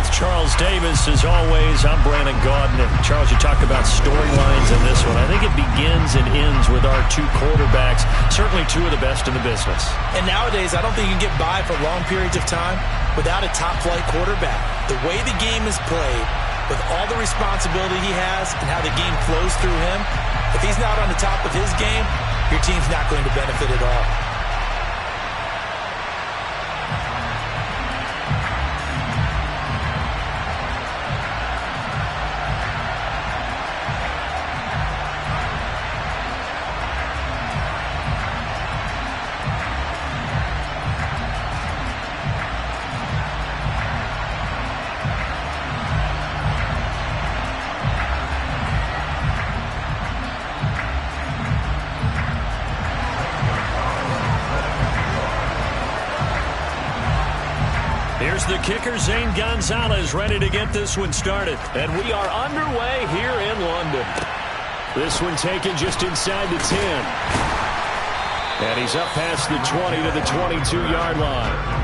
with Charles Davis. As always, I'm Brandon Gaudin. And Charles, you talk about storylines in this one. I think it begins and ends with our two quarterbacks, certainly two of the best in the business. And nowadays, I don't think you can get by for long periods of time without a top-flight quarterback. The way the game is played, with all the responsibility he has and how the game flows through him, if he's not on the top of his game, your team's not going to benefit at all. Here's the kicker, Zane Gonzalez, ready to get this one started. And we are underway here in London. This one taken just inside the 10. And he's up past the 20 to the 22-yard line.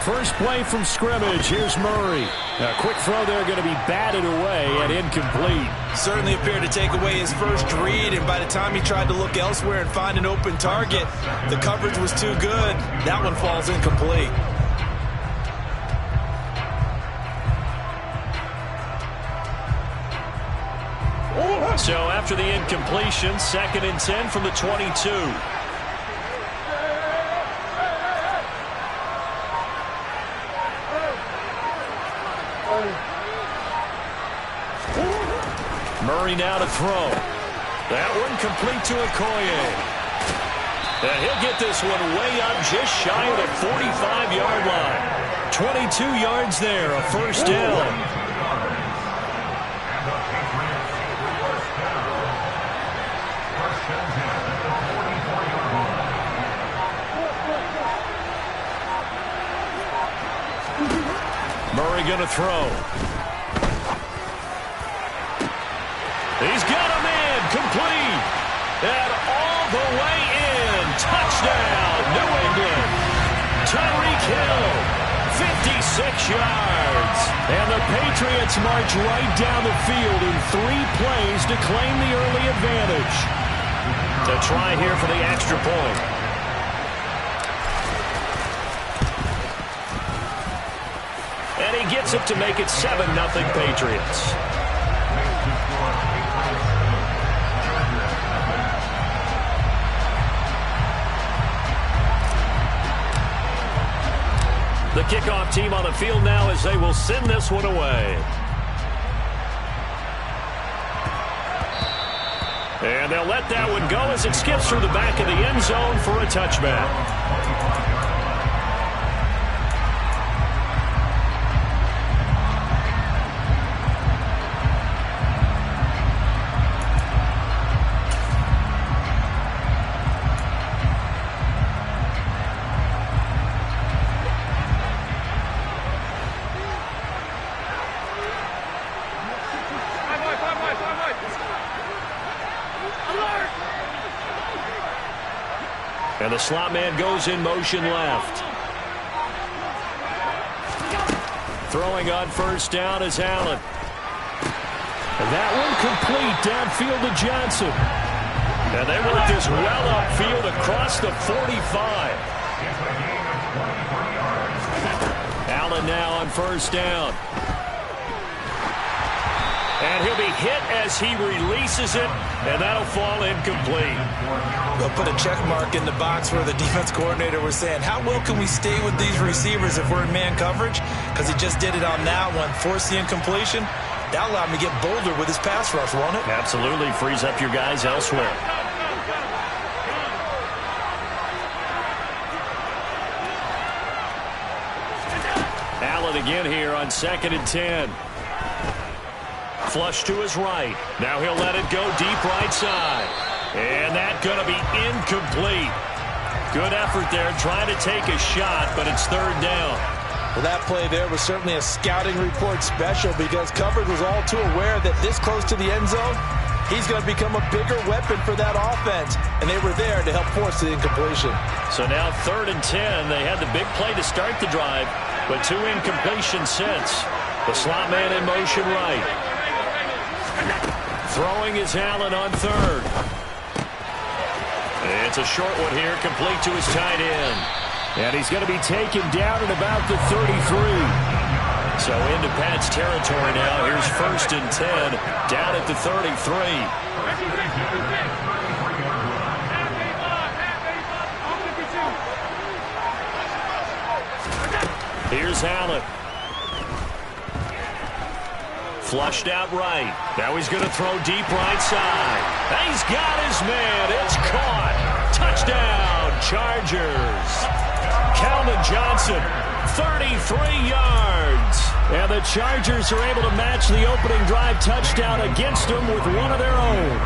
First play from scrimmage. Here's Murray. A quick throw there, going to be batted away and incomplete. Certainly appeared to take away his first read, and by the time he tried to look elsewhere and find an open target, the coverage was too good. That one falls incomplete. So after the incompletion, 2nd and 10 from the 22. Murray now to throw. That one complete to Okoye. And he'll get this one way up just shy of the 45-yard line. 22 yards there, a first down. Murray going to throw. He's got a man complete. And all the way in. Touchdown, New England. Tyreek Hill, 56 yards. And the Patriots march right down the field in 3 plays to claim the early advantage. To try here for the extra point. And he gets it to make it 7-0 Patriots. The kickoff team on the field now as they will send this one away. And they'll let that one go as it skips through the back of the end zone for a touchback. And the slot man goes in motion left. Throwing on first down is Allen. And that one complete downfield to Johnson. And they work this well upfield across the 45. Allen now on first down. And he'll be hit as he releases it, and that'll fall incomplete. They'll put a check mark in the box where the defense coordinator was saying, how well can we stay with these receivers if we're in man coverage? Because he just did it on that one, forced the incompletion. That allowed him to get bolder with his pass rush, won't it? Absolutely, frees up your guys elsewhere. Allen again here on 2nd and 10. Flush to his right. Now he'll let it go deep right side. And that's going to be incomplete. Good effort there trying to take a shot, but it's third down. Well, that play there was certainly a scouting report special because coverage was all too aware that this close to the end zone, he's going to become a bigger weapon for that offense. And they were there to help force the incompletion. So now 3rd and 10. They had the big play to start the drive, but 2 incompletions since. The slot man in motion right. Throwing is Allen on 3rd. It's a short one here, complete to his tight end. And he's going to be taken down at about the 33. So into Pat's territory now. Here's 1st and 10, down at the 33. Here's Allen. Flushed out right. Now he's going to throw deep right side. He's got his man. It's caught. Touchdown, Chargers. Calvin Johnson, 33 yards. And the Chargers are able to match the opening drive touchdown against them with one of their own.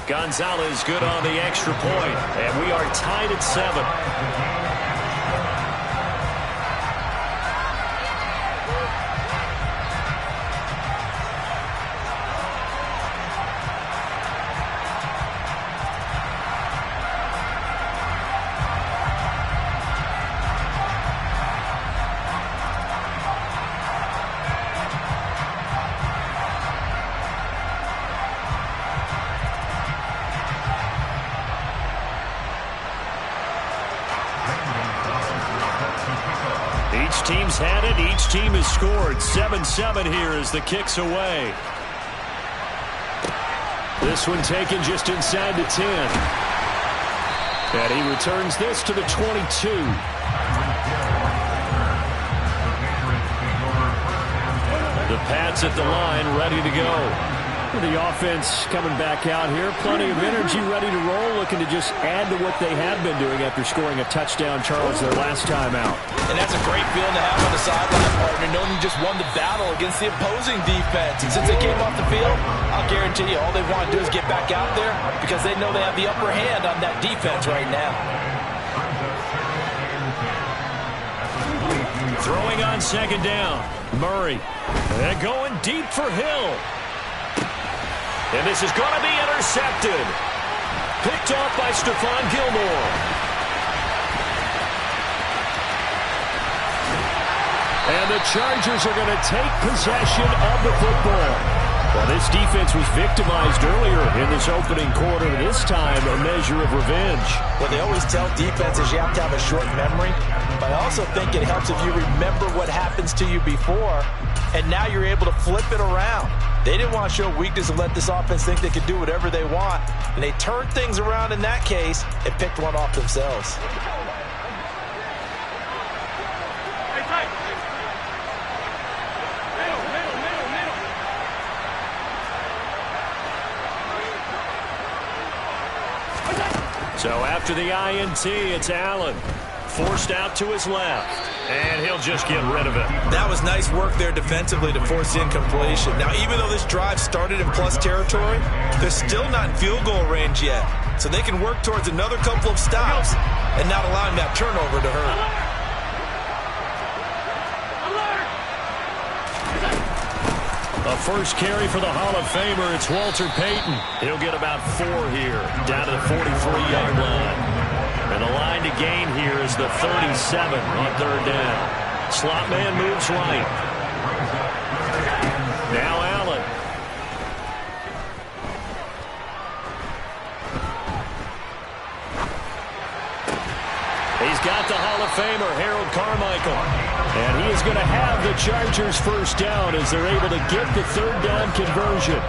Gonzalez good on the extra point. And we are tied at 7. Each team's had it. Each team has scored. 7-7 here as the kick's away. This one taken just inside the 10. And he returns this to the 22. The Pats at the line, ready to go. The offense coming back out here. Plenty of energy, ready to roll, looking to just add to what they have been doing after scoring a touchdown, Charles, their last time out. And that's a great feeling to have on the sideline, partner, knowing you just won the battle against the opposing defense. And since they came off the field, I'll guarantee you all they want to do is get back out there because they know they have the upper hand on that defense right now. Throwing on 2nd down. Murray. And going deep for Hill. And this is going to be intercepted. Picked off by Stephon Gilmore. And the Chargers are going to take possession of the football. Well, this defense was victimized earlier in this opening quarter. This time, a measure of revenge. Well, they always tell defenses you have to have a short memory. But I also think it helps if you remember what happens to you before, and now you're able to flip it around. They didn't want to show weakness and let this offense think they could do whatever they want. And they turned things around in that case and picked one off themselves. So after the INT, it's Allen. Forced out to his left. And he'll just get rid of it. That was nice work there defensively to force the incompletion. Now, even though this drive started in plus territory, they're still not in field goal range yet. So they can work towards another couple of stops and not allowing that turnover to hurt. A first carry for the Hall of Famer. It's Walter Payton. He'll get about 4 here, down to the 43-yard line. And the line to gain here is the 37 on 3rd down. Slot man moves right. Now Allen. He's got the Hall of Famer, Harold Carmichael. And he is going to have the Chargers first down as they're able to get the 3rd down conversion.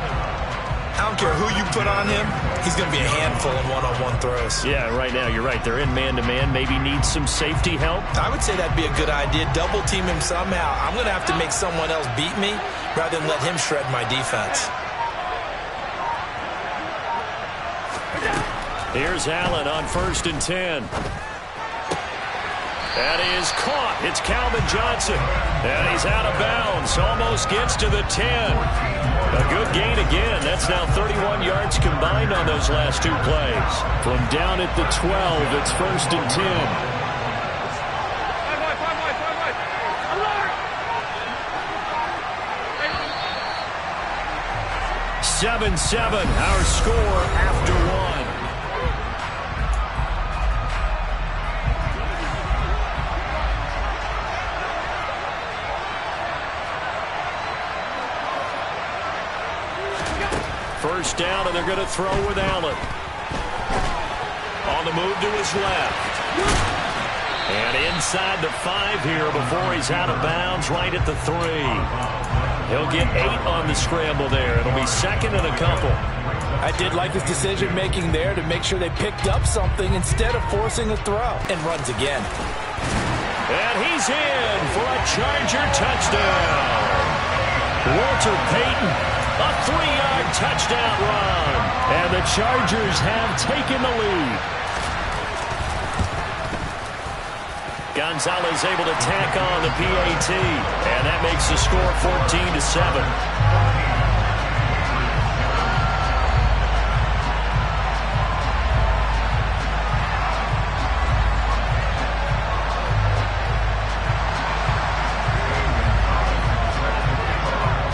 I don't care who you put on him, he's going to be a handful in one-on-one throws. Yeah, right now, you're right. They're in man-to-man. Maybe need some safety help. I would say that'd be a good idea. Double team him somehow. I'm going to have to make someone else beat me rather than let him shred my defense. Here's Allen on 1st and 10. That is caught. It's Calvin Johnson. And he's out of bounds. Almost gets to the 10. A good gain again. That's now 31 yards combined on those last two plays. From down at the 12, it's 1st and 10. 7-7, our score after one. First down, and they're going to throw with Allen. On the move to his left. And inside the 5 here before he's out of bounds, right at the 3. He'll get 8 on the scramble there. It'll be 2nd and a couple. I did like his decision-making there to make sure they picked up something instead of forcing a throw. And runs again. And he's in for a Charger touchdown. Walter Payton, a 3-yard touchdown run. And the Chargers have taken the lead. Gonzalez able to tack on the PAT, and that makes the score 14-7.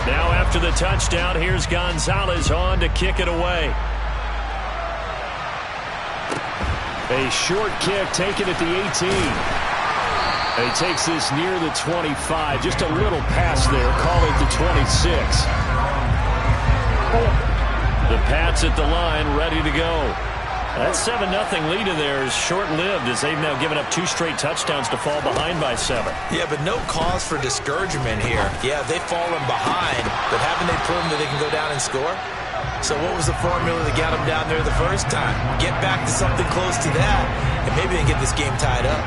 Now after the touchdown, here's Gonzalez on to kick it away. A short kick taken at the 18. And he takes this near the 25. Just a little pass there. Call it the 26. The Pats at the line, ready to go. That 7-0 lead in there is short-lived as they've now given up 2 straight touchdowns to fall behind by 7. Yeah, but no cause for discouragement here. Yeah, they've fallen behind, but haven't they proven that they can go down and score? So what was the formula that got them down there the first time? Get back to something close to that, and maybe they can get this game tied up.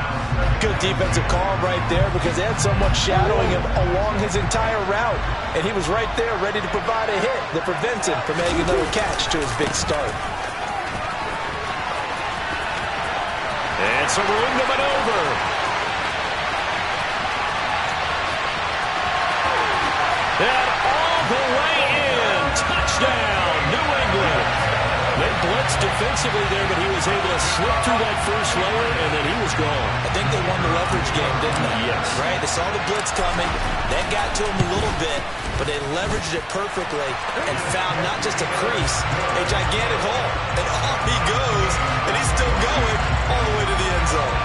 Good defensive call right there because they had someone shadowing him along his entire route. And he was right there ready to provide a hit that prevents him from making another catch to his big start. And some room to maneuver. And all the way in. Touchdown, New England. They blitzed defensively there, but he was able to slip through that first layer, and then he was gone. I think they won the leverage game, didn't they? Yes. Right? They saw the blitz coming. That got to him a little bit, but they leveraged it perfectly and found not just a crease, a gigantic hole. And off he goes, and he's still going all the way to the end zone.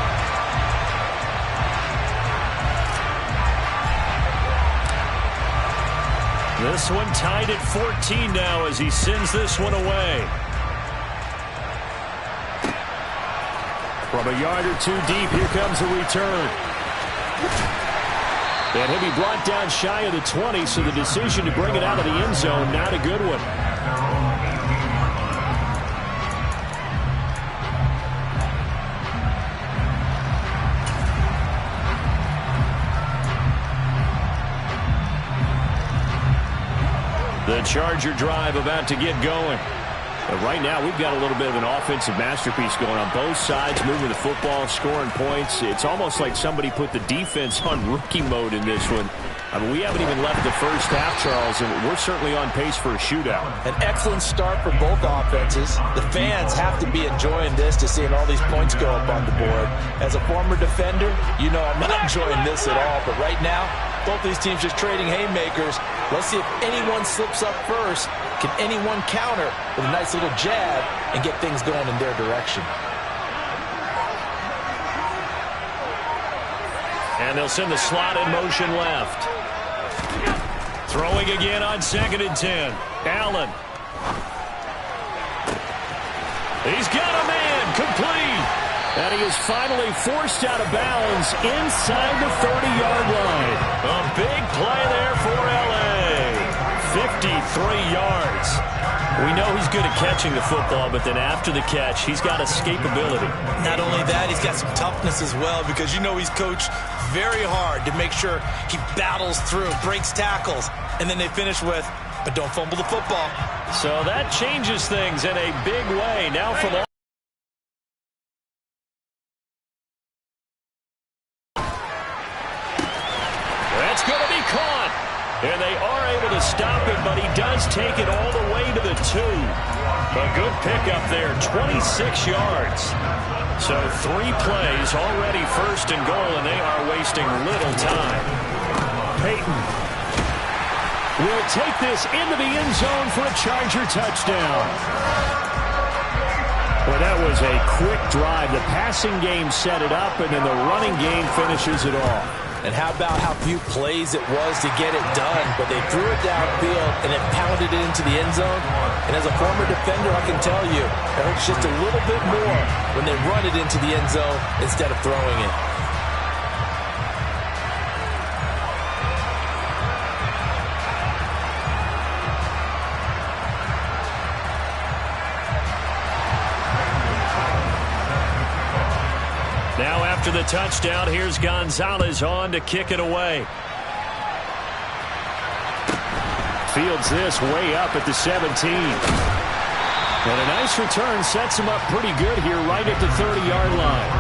This one tied at 14 now as he sends this one away. From a yard or 2 deep, here comes a return. And he'll be brought down shy of the 20, so the decision to bring it out of the end zone, not a good one. The Charger drive about to get going. But right now, we've got a little bit of an offensive masterpiece going on both sides, moving the football, scoring points. It's almost like somebody put the defense on rookie mode in this one. I mean, we haven't even left the first half, Charles, and we're certainly on pace for a shootout. An excellent start for both offenses. The fans have to be enjoying this to seeing all these points go up on the board. As a former defender, you know I'm not enjoying this at all. But right now, both these teams just trading haymakers. Let's see if anyone slips up first. Can anyone counter with a nice little jab and get things going in their direction? And they'll send the slot in motion left. Throwing again on 2nd and 10. Allen. He's got a man complete. And he is finally forced out of bounds inside the 30-yard line. A big play there for L.A. 53 yards. We know he's good at catching the football, but then after the catch, he's got escapability. Not only that, he's got some toughness as well because you know he's coached very hard to make sure he battles through, breaks tackles, and then they finish with, but don't fumble the football. So that changes things in a big way. Now from And they are able to stop it, but he does take it all the way to the 2. A good pickup there, 26 yards. So 3 plays already first and goal, and they are wasting little time. Peyton will take this into the end zone for a Charger touchdown. Well, that was a quick drive. The passing game set it up, and then the running game finishes it off. And how about how few plays it was to get it done, but they threw it downfield and it pounded it into the end zone. And as a former defender, I can tell you, it hurts just a little bit more when they run it into the end zone instead of throwing it. Now after the touchdown, here's Gonzalez on to kick it away. Fields this way up at the 17. And a nice return sets him up pretty good here right at the 30-yard line.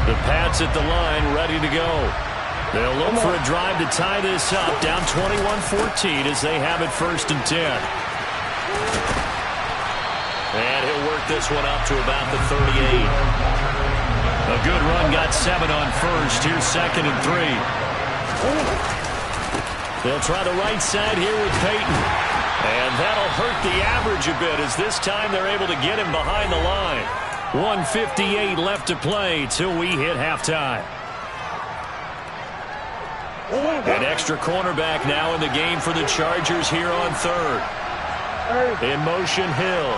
The Pats at the line ready to go. They'll look for a drive to tie this up, down 21-14 as they have it 1st and 10. And he'll work this one up to about the 38. A good run got 7 on first. Here's 2nd and 3. They'll try the right side here with Peyton. And that'll hurt the average a bit as this time they're able to get him behind the line. 1:58 left to play till we hit halftime. An extra cornerback now in the game for the Chargers here on 3rd. In motion, Hill.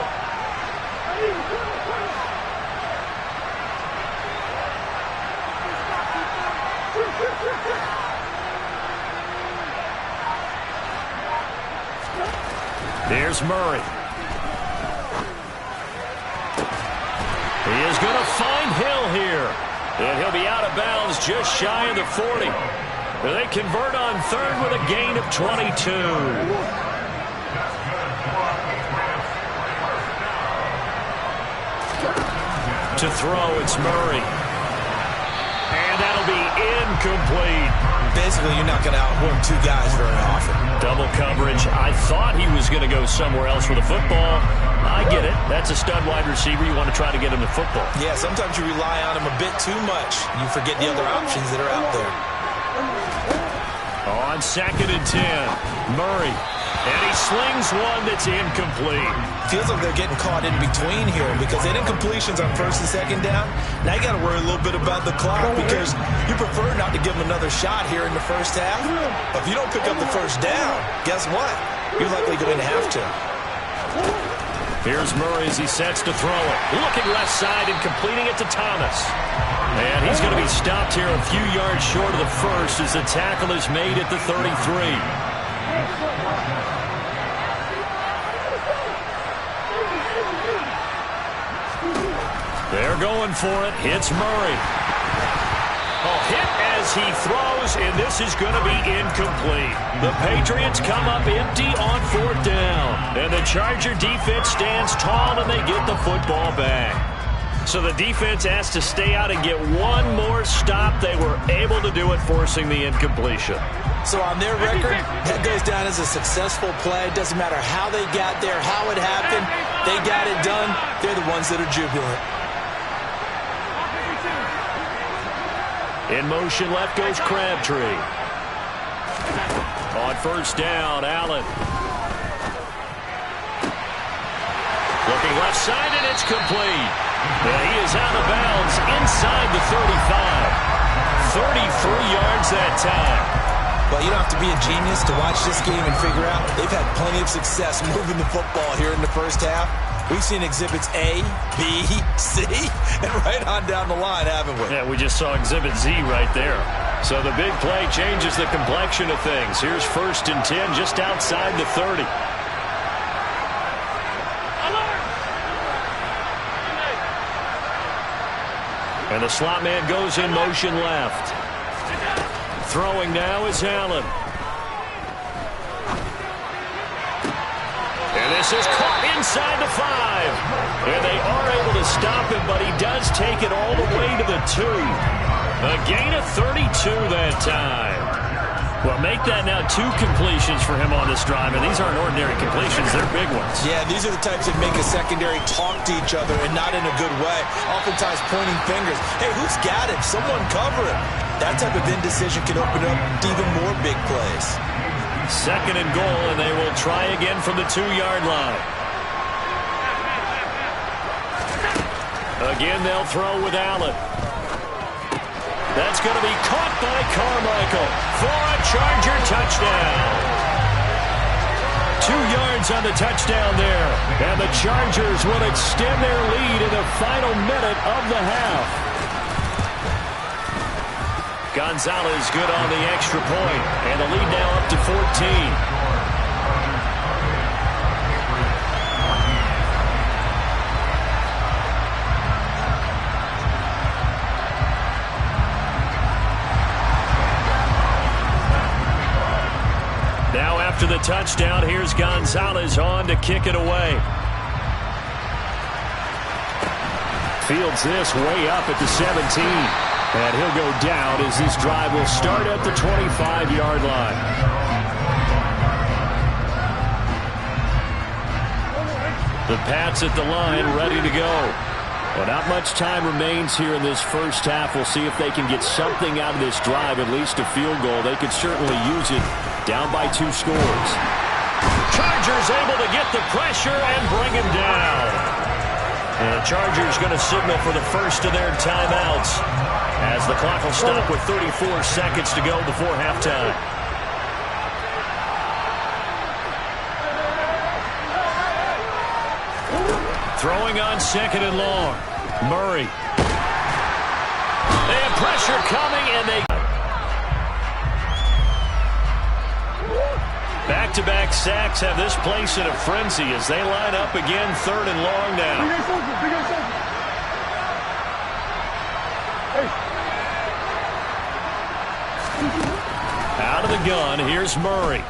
Here's Murray. He is going to find Hill here. And he'll be out of bounds just shy of the 40. They convert on 3rd with a gain of 22. To throw, it's Murray. And that'll be incomplete. Basically, you're not going to outwork 2 guys very often. Double coverage. I thought he was going to go somewhere else with the football. I get it. That's a stud wide receiver. You want to try to get him the football. Yeah, sometimes you rely on him a bit too much. You forget the other options that are out there. On 2nd and 10, Murray. And he slings one that's incomplete. Feels like they're getting caught in between here because they had incompletions on 1st and 2nd down. Now you got to worry a little bit about the clock because you prefer not to give them another shot here in the 1st half. But if you don't pick up the 1st down, guess what? You're likely going to have to. Here's Murray as he sets to throw it. Looking left side and completing it to Thomas. And he's going to be stopped here a few yards short of the 1st as the tackle is made at the 33. They're going for it. Hits Murray. Hit as he throws, and this is going to be incomplete. The Patriots come up empty on 4th down. And the Charger defense stands tall, and they get the football back. So the defense has to stay out and get one more stop. They were able to do it, forcing the incompletion. So on their record, that goes down as a successful play. It doesn't matter how they got there, how it happened. They got it done. They're the ones that are jubilant. In motion, left goes Crabtree. On 1st down, Allen. Looking left side, and it's complete. And he is out of bounds inside the 35. 33 yards that time. Well, you don't have to be a genius to watch this game and figure out they've had plenty of success moving the football here in the 1st half. We've seen exhibits A, B, C, and right on down the line, haven't we? Yeah, we just saw exhibit Z right there. So the big play changes the complexion of things. Here's 1st and 10 just outside the 30. And the slot man goes in motion left. Throwing now is Allen. And this is caught inside the 5. And they are able to stop him, but he does take it all the way to the 2. A gain of 32 that time. Well, make that now 2 completions for him on this drive, and these aren't ordinary completions. They're big ones. Yeah, these are the types that make a secondary talk to each other, and not in a good way. Oftentimes pointing fingers. Hey, who's got him? Someone cover him. That type of indecision can open up even more big plays. 2nd and goal, and they will try again from the 2-yard line. Again, they'll throw with Allen. That's going to be caught by Carmichael for a Charger touchdown. 2 yards on the touchdown there. And the Chargers will extend their lead in the final minute of the half. Gonzalez good on the extra point. And the lead now up to 14. After the touchdown, here's Gonzalez on to kick it away. Fields this way up at the 17. And he'll go down as this drive will start at the 25-yard line. The Pats at the line ready to go. Well, not much time remains here in this first half. We'll see if they can get something out of this drive, at least a field goal. They could certainly use it. Down by 2 scores. Chargers able to get the pressure and bring him down. And the Chargers going to signal for the first of their timeouts as the clock will stop with 34 seconds to go before halftime. Throwing on 2nd and long. Murray. They have pressure coming, and they... Back-to-back sacks have this place in a frenzy as they line up again 3rd and long now. Out of the gun, here's Murray.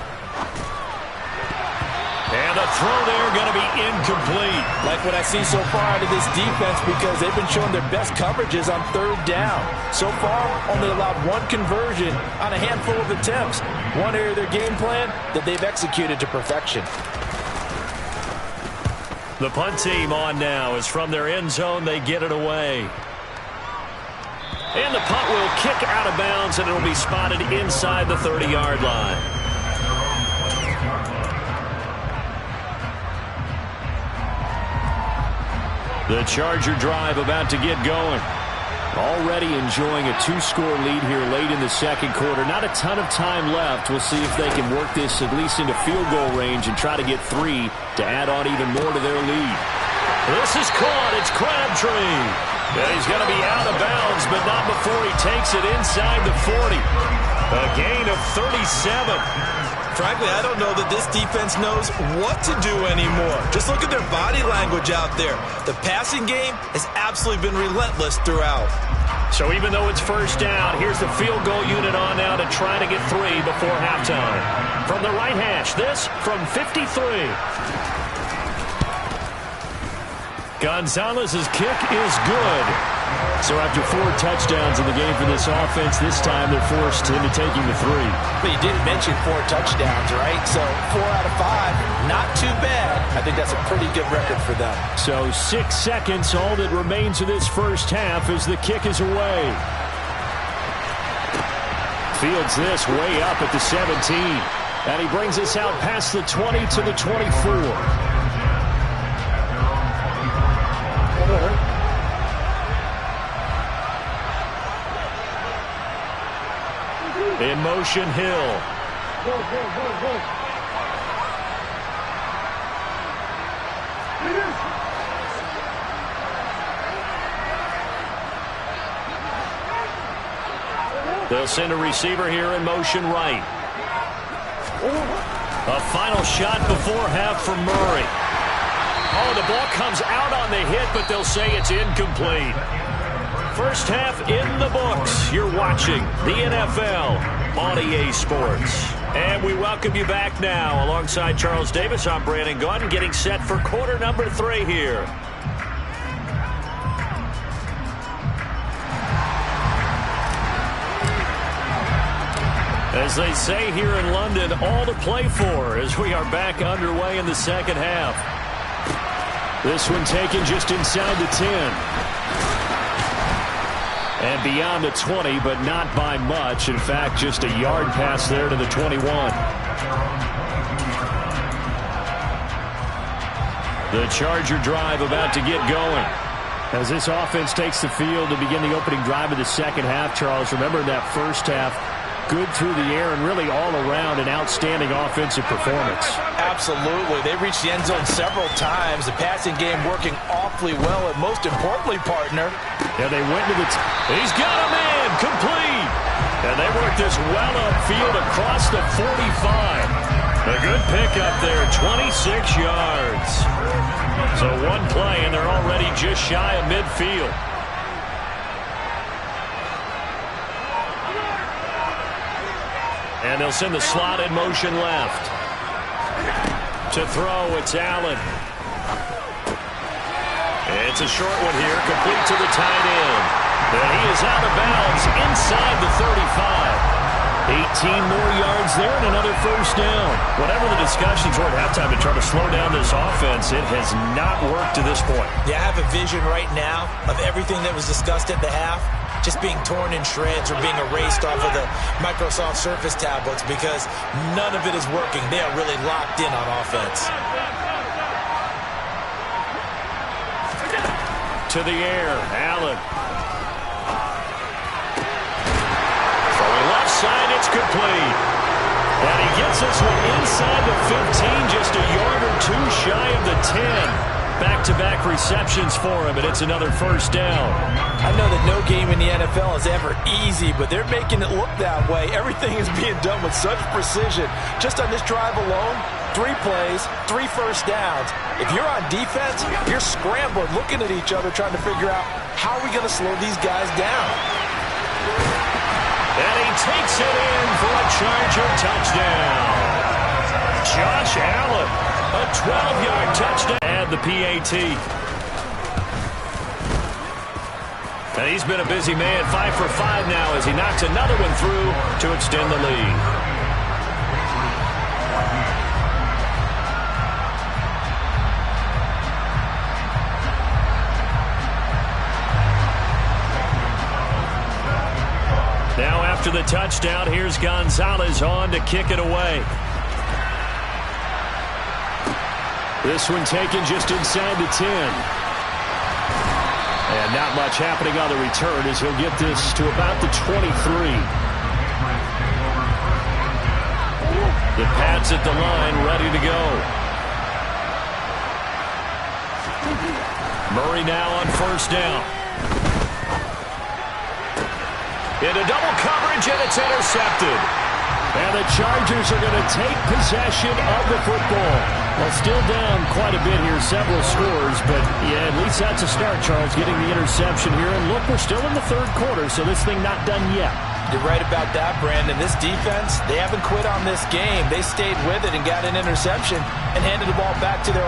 And the throw there going to be incomplete. Like what I see so far out of this defense, because they've been showing their best coverages on 3rd down. So far, only allowed 1 conversion on a handful of attempts. One area of their game plan that they've executed to perfection. The punt team on now is from their end zone. They get it away. And the punt will kick out of bounds, and it will be spotted inside the 30-yard line. The Charger drive about to get going. Already enjoying a 2-score lead here late in the 2nd quarter. Not a ton of time left. We'll see if they can work this at least into field goal range and try to get 3 to add on even more to their lead. This is caught. It's Crabtree. And he's going to be out of bounds, but not before he takes it inside the 40. A gain of 37. Frankly, I don't know that this defense knows what to do anymore. Just look at their body language out there. The passing game has absolutely been relentless throughout. So even though it's 1st down, here's the field goal unit on now to try to get 3 before halftime. From the right hash, this from 53. Gonzalez's kick is good. So after 4 touchdowns in the game for this offense, this time they're forced into taking the 3. But you did mention 4 touchdowns, right? So 4 out of 5, not too bad. I think that's a pretty good record for them. So 6 seconds, all that remains of this first half as the kick is away. Fields this way up at the 17. And he brings us out past the 20 to the 24. In motion, Hill. They'll send a receiver here in motion right. A final shot before half from Murray. Oh, the ball comes out on the hit, but they'll say it's incomplete. First half in the books. You're watching the NFL on EA Sports. And we welcome you back now. Alongside Charles Davis, I'm Brandon Gaudin, getting set for quarter number 3 here. As they say here in London, all to play for as we are back underway in the second half. This one taken just inside the 10. And beyond the 20, but not by much. In fact, just a yard pass there to the 21. The Charger drive about to get going. As this offense takes the field to begin the opening drive of the second half, Charles, remember in that first half, good through the air and really all around an outstanding offensive performance. Absolutely. They reached the end zone several times. The passing game working awfully well, and most importantly, partner. Yeah, they went to the he's got a man, complete. And they worked this well upfield across the 45. A good pickup there, 26 yards. So one play, and they're already just shy of midfield. And they'll send the slot in motion left. To throw, it's Allen. It's a short one here, complete to the tight end. And he is out of bounds inside the 35. 18 more yards there and another first down. Whatever the discussions were at halftime to try to slow down this offense, it has not worked to this point. Yeah, I have a vision right now of everything that was discussed at the half just being torn in shreds or being erased off of the Microsoft Surface tablets because none of it is working. They are really locked in on offense. To the air, Allen. Left side, it's complete. And he gets this one inside the 15, just a yard or two shy of the 10. Back-to-back receptions for him, and it's another first down. I know that no game in the NFL is ever easy, but they're making it look that way. Everything is being done with such precision. Just on this drive alone, 3 plays, 3 first downs. If you're on defense, you're scrambling, looking at each other, trying to figure out how are we going to slow these guys down. And he takes it in for a Charger touchdown. Josh Allen, a 12-yard touchdown. Add the PAT. And he's been a busy man, 5 for 5 now as he knocks another one through to extend the lead. Now after the touchdown, here's Gonzalez on to kick it away. This one taken just inside the 10. And not much happening on the return as he'll get this to about the 23. The Pats at the line, ready to go. Murray now on first down. Into double coverage, and it's intercepted. And the Chargers are going to take possession of the football. Well, still down quite a bit here, several scores, but yeah, at least that's a start, Charles, getting the interception here. And look, we're still in the third quarter, so this thing not done yet. You're right about that, Brandon. This defense, they haven't quit on this game. They stayed with it and got an interception and handed the ball back to their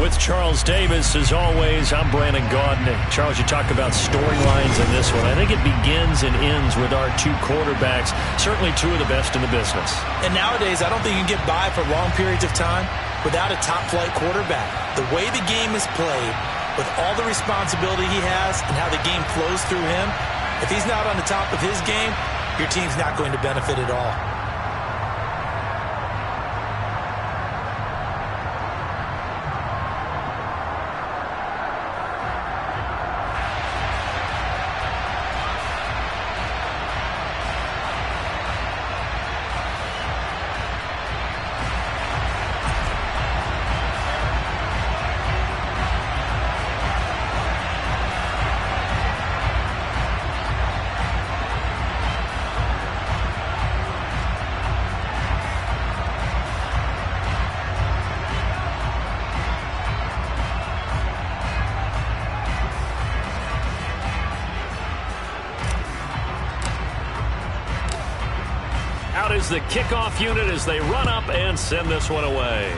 With Charles Davis, as always, I'm Brandon Gaudin. Charles, you talk about storylines in this one. I think it begins and ends with our two quarterbacks, certainly two of the best in the business. And nowadays, I don't think you can get by for long periods of time without a top-flight quarterback. The way the game is played, with all the responsibility he has and how the game flows through him, if he's not on the top of his game, your team's not going to benefit at all. Out is the kickoff unit as they run up and send this one away.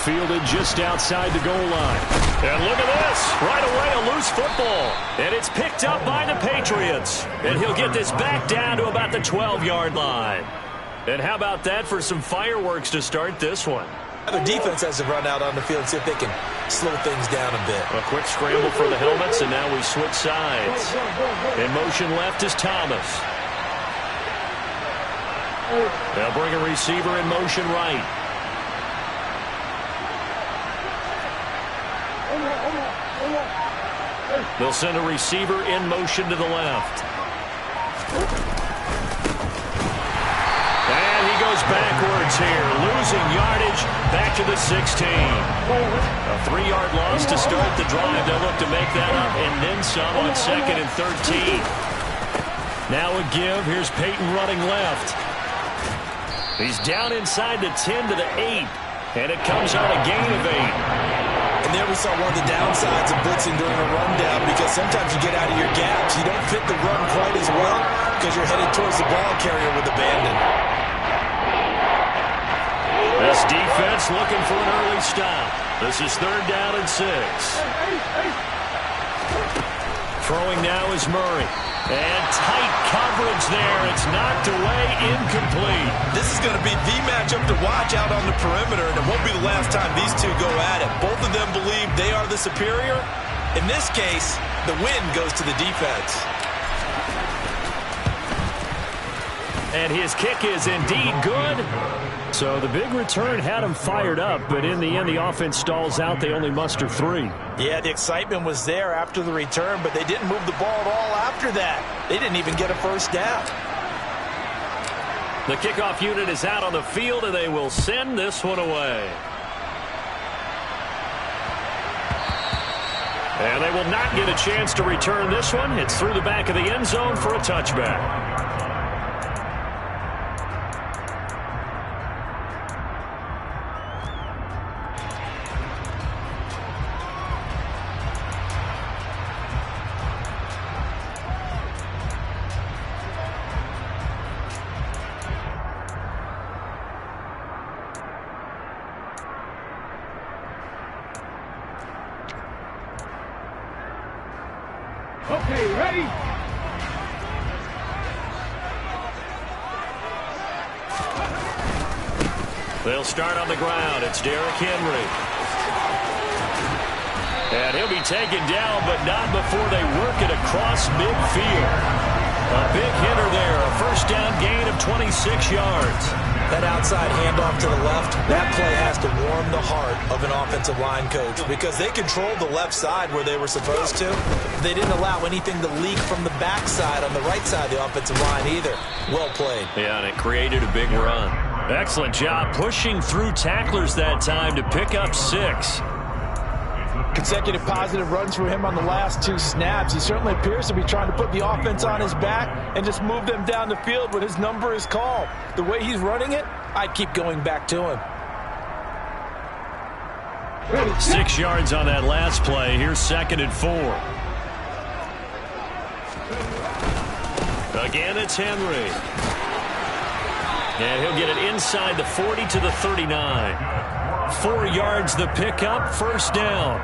Fielded just outside the goal line. And look at this. Right away, a loose football. And it's picked up by the Patriots. And he'll get this back down to about the 12-yard line. And how about that for some fireworks to start this one? Their defense has to run out on the field and see if they can slow things down a bit. A quick scramble for the helmets, and now we switch sides. In motion left is Thomas. They'll bring a receiver in motion right. They'll send a receiver in motion to the left. And he goes backwards here, losing yardage back to the 16. A 3-yard loss to start the drive. They'll look to make that up and then some on 2nd and 13. Now a give. Here's Peyton running left. He's down inside the 10 to the 8, and it comes on a gain of 8. And there we saw one of the downsides of blitzing during a rundown, because sometimes you get out of your gaps. You don't fit the run quite as well because you're headed towards the ball carrier with abandon. This defense looking for an early stop. This is 3rd down and 6. Throwing now is Murray. And tight coverage there. It's knocked away, incomplete. This is going to be the matchup to watch out on the perimeter, and it won't be the last time these two go at it. Both of them believe they are the superior. In this case, the win goes to the defense. And his kick is indeed good. So the big return had him fired up, but in the end, the offense stalls out. They only muster 3. Yeah, the excitement was there after the return, but they didn't move the ball at all after that. They didn't even get a first down. The kickoff unit is out on the field, and they will send this one away. And they will not get a chance to return this one. It's through the back of the end zone for a touchback. Okay, ready? They'll start on the ground. It's Derrick Henry. And he'll be taken down, but not before they work it across midfield. A big hitter there. A first down gain of 26 yards. That outside handoff to the left, that play has to warm the heart of an offensive line coach, because they controlled the left side where they were supposed to. They didn't allow anything to leak from the backside on the right side of the offensive line either. Well played. Yeah, and it created a big run. Excellent job pushing through tacklers that time to pick up 6. Consecutive positive runs for him on the last 2 snaps. He certainly appears to be trying to put the offense on his back and just move them down the field when his number is called. The way he's running it, I'd keep going back to him. 6 yards on that last play. Here's 2nd and 4. Again, it's Henry. And he'll get it inside the 40 to the 39. 4 yards the pickup, first down.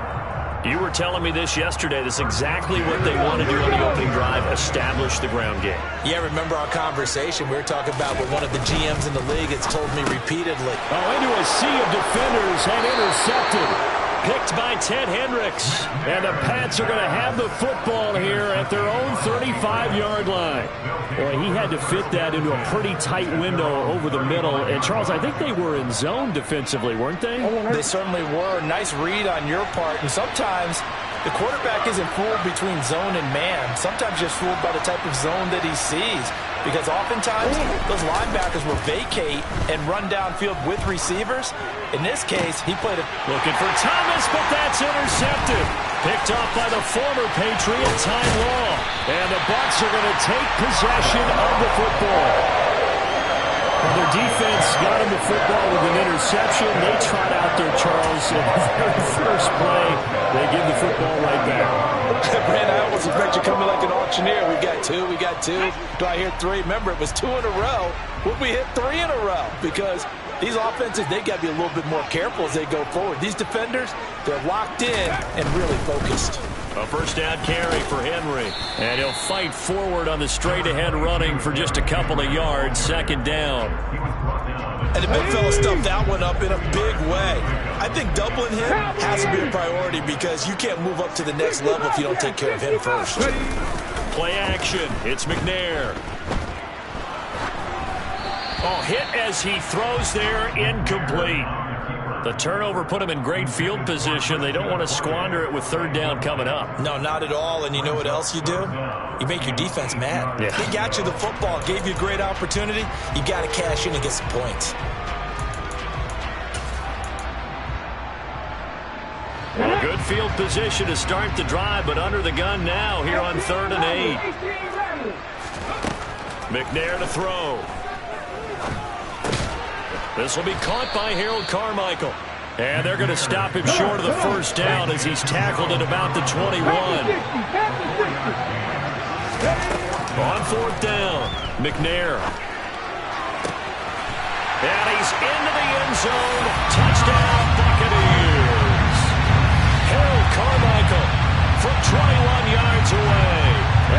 You were telling me this yesterday. This is exactly what they want to do on the opening drive, establish the ground game. Yeah, remember our conversation? We were talking about what one of the GMs in the league has told me repeatedly. Oh, into a sea of defenders and intercepted. Picked by Ted Hendricks. And the Pats are going to have the football here at their own 35-yard line. Boy, he had to fit that into a pretty tight window over the middle. And, Charles, I think they were in zone defensively, weren't they? They certainly were. Nice read on your part. And sometimes the quarterback isn't fooled between zone and man. Sometimes just fooled by the type of zone that he sees. Because oftentimes, those linebackers will vacate and run downfield with receivers. In this case, he played it. Looking for Thomas, but that's intercepted. Picked off by the former Patriot, Ty Law. And the Bucs are going to take possession of the football. Well, their defense got him the football with an interception. They trot out there, Charles, in the very first play. They give the football right back. Brand, I almost expect you coming like an auctioneer. We got two. Do I hear 3? Remember, it was 2 in a row. Would we hit 3 in a row? Because these offenses, they got to be a little bit more careful as they go forward. These defenders, they're locked in and really focused. A first down carry for Henry. And he'll fight forward on the straight-ahead running for just a couple of yards. Second down. And the big fella stuffed that one up in a big way. I think doubling him has to be a priority because you can't move up to the next level if you don't take care of him first. Play action. It's McNair. Oh, hit as he throws there, incomplete. The turnover put him in great field position. They don't want to squander it with third down coming up. No, not at all. And you know what else you do? You make your defense mad. Yeah. They got you the football, gave you a great opportunity. You got to cash in and get some points. Well, a good field position to start the drive, but under the gun now here on 3rd and 8. McNair to throw. This will be caught by Harold Carmichael. And they're going to stop him short of the first down as he's tackled at about the 21. On 4th down, McNair. And he's into the end zone. Touchdown, Buccaneers. Harold Carmichael from 21 yards away.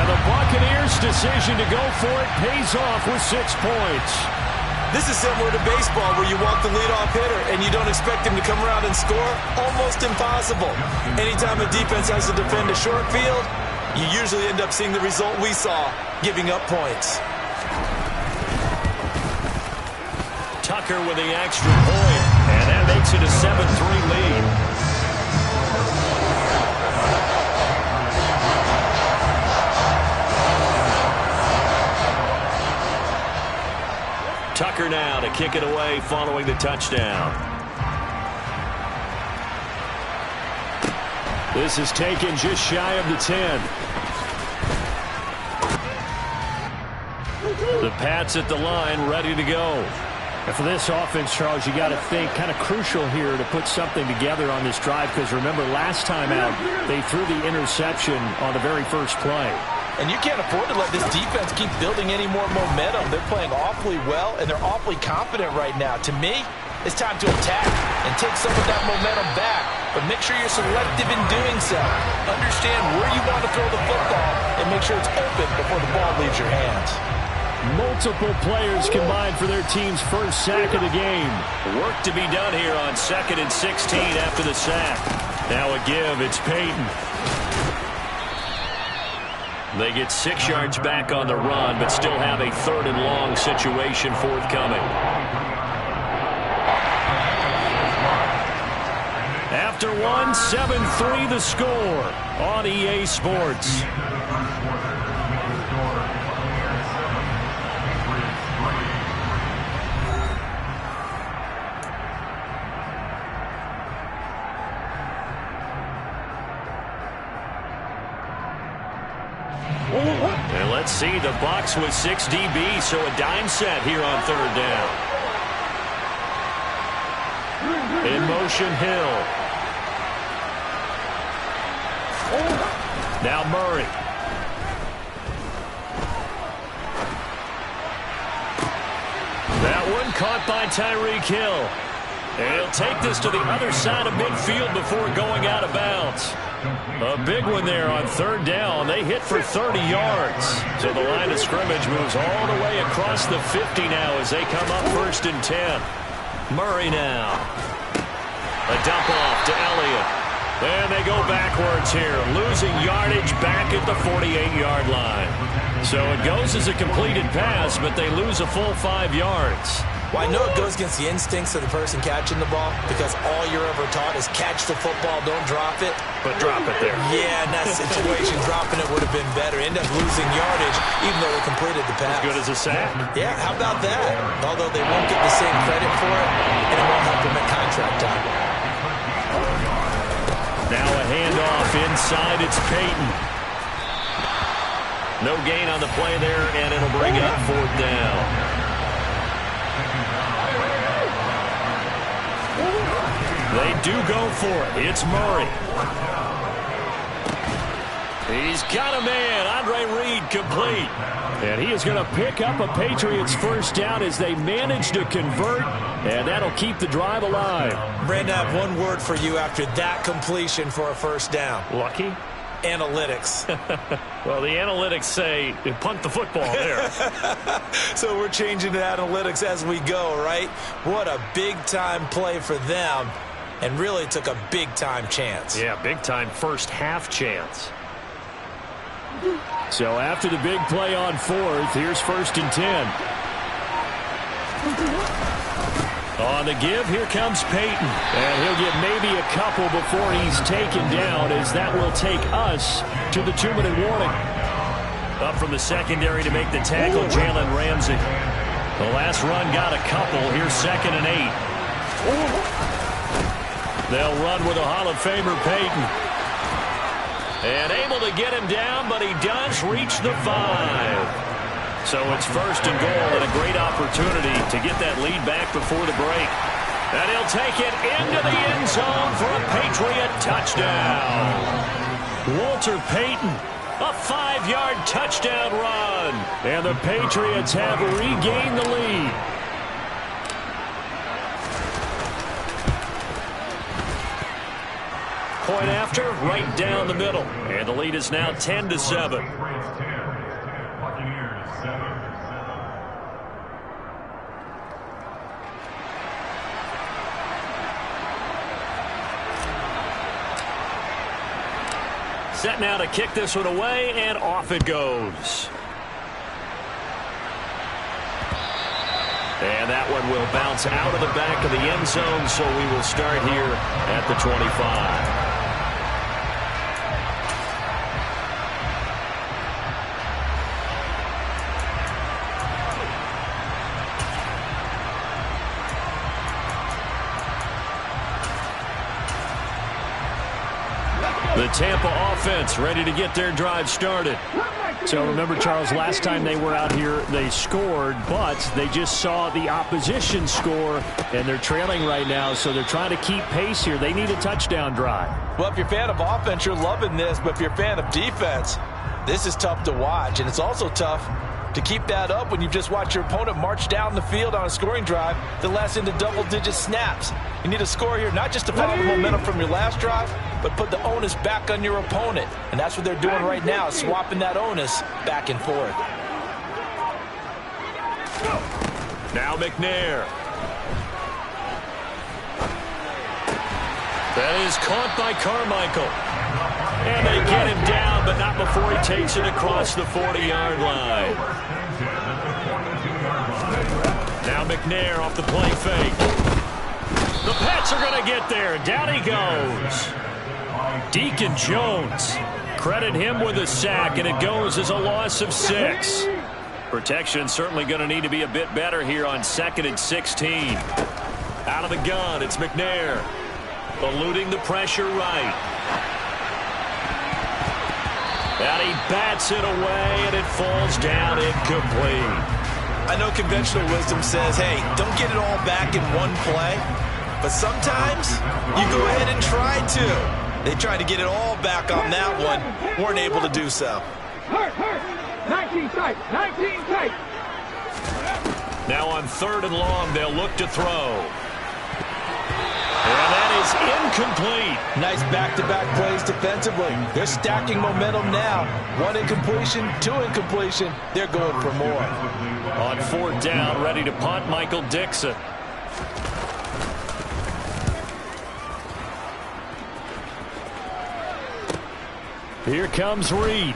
And the Buccaneers' decision to go for it pays off with 6 points. This is similar to baseball where you walk the leadoff hitter and you don't expect him to come around and score. Almost impossible. Anytime a defense has to defend a short field, you usually end up seeing the result we saw, giving up points. Tucker with the extra point, and that makes it a 7-3 lead. Tucker now to kick it away following the touchdown. This is taken just shy of the 10. The Pats at the line ready to go. And for this offense, Charles, you got to think kind of crucial here to put something together on this drive because remember last time out they threw the interception on the very first play. And you can't afford to let this defense keep building any more momentum. They're playing awfully well, and they're awfully confident right now. To me, it's time to attack and take some of that momentum back. But make sure you're selective in doing so. Understand where you want to throw the football and make sure it's open before the ball leaves your hands. Multiple players combined for their team's first sack of the game. Work to be done here on 2nd and 16 after the sack. Now a give, it's Peyton. They get 6 yards back on the run, but still have a 3rd and long situation forthcoming. After one, 7-3 the score on EA Sports. And let's see, the Bucs with 6 DBs, so a dime set here on 3rd down. In motion, Hill. Now Murray. That one caught by Tyreek Hill. And he'll take this to the other side of midfield before going out of bounds. A big one there on third down. They hit for 30 yards. So the line of scrimmage moves all the way across the 50 now as they come up 1st and 10. Murray now. A dump off to Elliott. And they go backwards here, losing yardage back at the 48-yard line. So it goes as a completed pass, but they lose a full 5 yards. Well, I know it goes against the instincts of the person catching the ball because all you're ever taught is catch the football, don't drop it. But drop it there. Yeah, in that situation, dropping it would have been better. End up losing yardage, even though they completed the pass. As good as a sack. Yeah, how about that? Although they won't get the same credit for it, and it won't help them at contract time. Now a handoff inside. It's Peyton. No gain on the play there, and it'll bring up 4th down. They do go for it. It's Murray. He's got a man. Andre Reed complete. And he is going to pick up a Patriots 1st down as they manage to convert, and that'll keep the drive alive. Brandon, I have one word for you after that completion for a 1st down. Lucky? Analytics. Well, the analytics say punt the football there. So we're changing the analytics as we go, right? What a big-time play for them, and really took a big-time chance. Yeah, big-time first half chance. So after the big play on 4th, here's 1st and 10. On the give, here comes Peyton. And he'll get maybe a couple before he's taken down, as that will take us to the 2-minute warning. Up from the secondary to make the tackle, Jalen Ramsey. The last run got a couple. Here's 2nd and 8. They'll run with a Hall of Famer, Peyton. And able to get him down, but he does reach the 5. So it's 1st and goal, and a great opportunity to get that lead back before the break. And he'll take it into the end zone for a Patriot touchdown. Walter Payton, a 5-yard touchdown run. And the Patriots have regained the lead. Point after, right down the middle. And the lead is now 10-7. Set now to kick this one away, and off it goes. And that one will bounce out of the back of the end zone, so we will start here at the 25. The Tampa offense ready to get their drive started. So remember, Charles, last time they were out here, they scored, but they just saw the opposition score, and they're trailing right now, so they're trying to keep pace here. They need a touchdown drive. Well, if you're a fan of offense, you're loving this, but if you're a fan of defense, this is tough to watch, and it's also tough to keep that up when you've just watched your opponent march down the field on a scoring drive that lasts into double-digit snaps. You need a score here, not just to follow the momentum from your last drive, but put the onus back on your opponent. And that's what they're doing right now, swapping that onus back and forth. Now McNair. That is caught by Carmichael. And they get him down, but not before he takes it across the 40-yard line. Now McNair off the play fake. The Pats are going to get there. Down he goes. Deacon Jones. Credit him with a sack, and it goes as a loss of 6. Protection certainly going to need to be a bit better here on 2nd and 16. Out of the gun, it's McNair. Eluding the pressure right. And he bats it away, and it falls down incomplete. I know conventional wisdom says, hey, don't get it all back in one play. But sometimes you go ahead and try to. They tried to get it all back on that one. Weren't able to do so. 19 tight. 19 tight. Now on 3rd and long, they'll look to throw. is incomplete. Nice back-to-back plays defensively. They're stacking momentum now. 1 incompletion, 2 incompletion. They're going for more. On 4th down, ready to punt, Michael Dixon. Here comes Reed.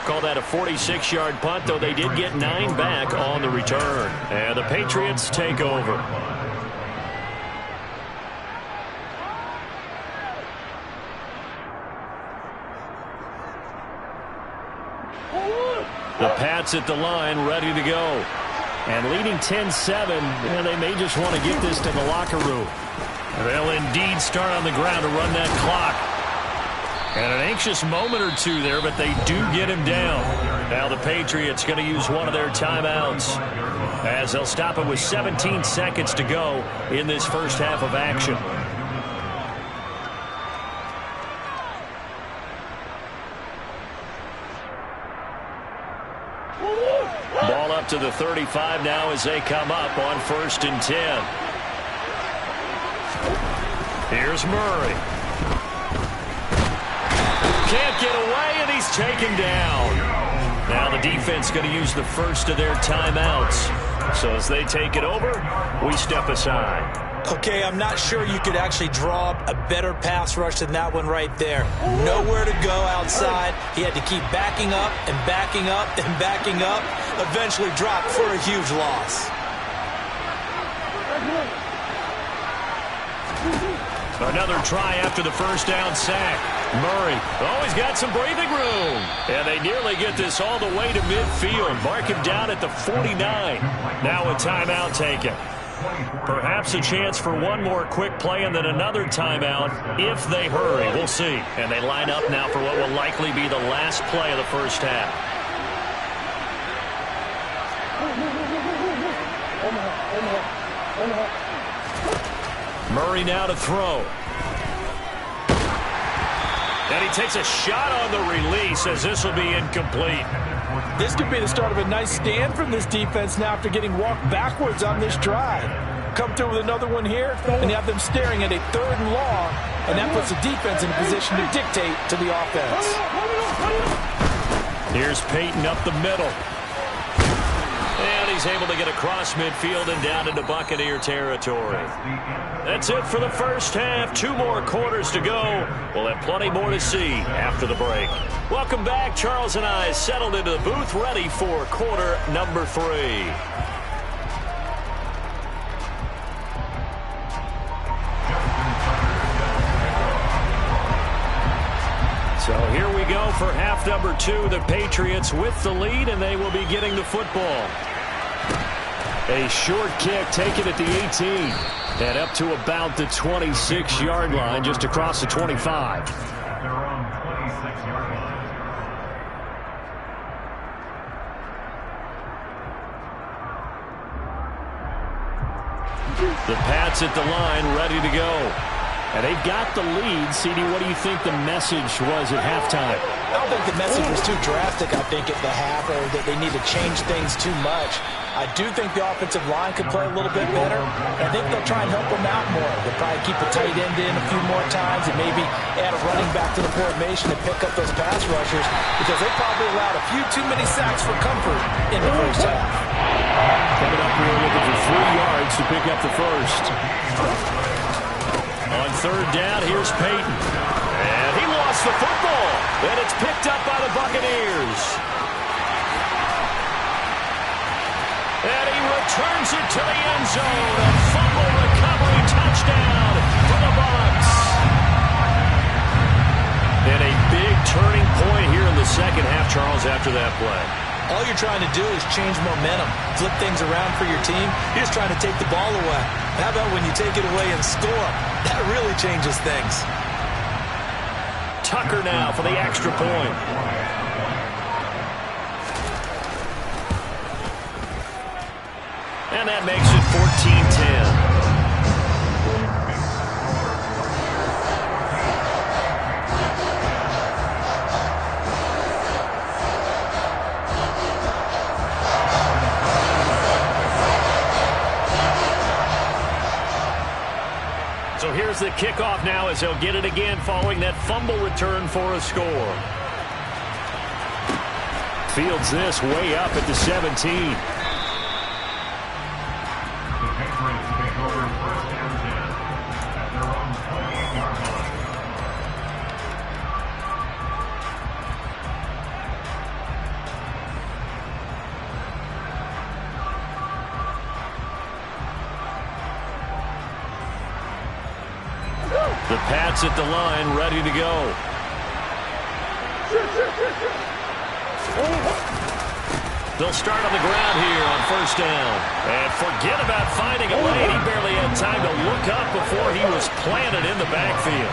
Call that a 46-yard punt, though they did get 9 back on the return. And the Patriots take over. The Pats at the line, ready to go. And leading 10-7, and they may just want to get this to the locker room. They'll indeed start on the ground to run that clock. And an anxious moment or two there, but they do get him down. Now the Patriots going to use one of their timeouts as they'll stop it with 17 seconds to go in this first half of action. Ball up to the 35 now as they come up on 1st and 10. Here's Murray. Can't get away, and he's taken down. Now the defense going to use the first of their timeouts. So as they take it over, we step aside. Okay, I'm not sure you could actually draw up a better pass rush than that one right there. Nowhere to go outside. He had to keep backing up and backing up and backing up. Eventually dropped for a huge loss. Another try after the first down sack. Murray always got some breathing room. And they nearly get this all the way to midfield. Mark him down at the 49. Now a timeout taken. Perhaps a chance for one more quick play and then another timeout if they hurry. We'll see. And they line up now for what will likely be the last play of the first half. Murray now to throw. And he takes a shot on the release as this will be incomplete. This could be the start of a nice stand from this defense now after getting walked backwards on this drive. Come through with another one here, and you have them staring at a 3rd and long, and that puts the defense in a position to dictate to the offense. Here's Peyton up the middle. And he's able to get across midfield and down into Buccaneer territory. That's it for the first half. 2 more quarters to go. We'll have plenty more to see after the break. Welcome back. Charles and I settled into the booth ready for quarter number 3. So here we go for half number 2. The Patriots with the lead, and they will be getting the football. A short kick taken at the 18. And up to about the 26-yard line, just across the 25. The Pats at the line, ready to go. And they've got the lead. CD, what do you think the message was at halftime? I don't think the message was too drastic, I think, at the half, or that they need to change things too much. I do think the offensive line could play a little bit better. I think they'll try and help them out more. They'll probably keep a tight end in a few more times and maybe add a running back to the formation and pick up those pass rushers because they probably allowed a few too many sacks for comfort in the first half. Coming up here looking for 3 yards to pick up the first. On 3rd down, here's Peyton. And he lost the football. And it's picked up by the Buccaneers. And he returns it to the end zone. A fumble recovery touchdown for the Bucs. And a big turning point here in the second half, Charles, after that play. All you're trying to do is change momentum, flip things around for your team. You're just trying to take the ball away. How about when you take it away and score? That really changes things. Tucker now for the extra point. And that makes it 14-10. Here's the kickoff now as he'll get it again following that fumble return for a score. Fields this way up at the 17. The Pats at the line, ready to go. They'll start on the ground here on first down. And forget about finding a lane. He barely had time to look up before he was planted in the backfield.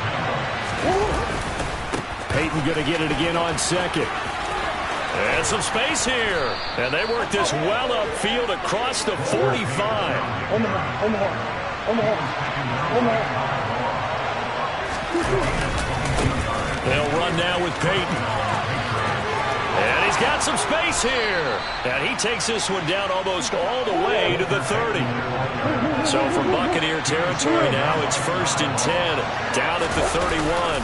Peyton going to get it again on second. And some space here. And they work this well upfield across the 45. They'll run now with Peyton. And he's got some space here. And he takes this one down almost all the way to the 30. So from Buccaneer territory now, it's 1st and 10. Down at the 31.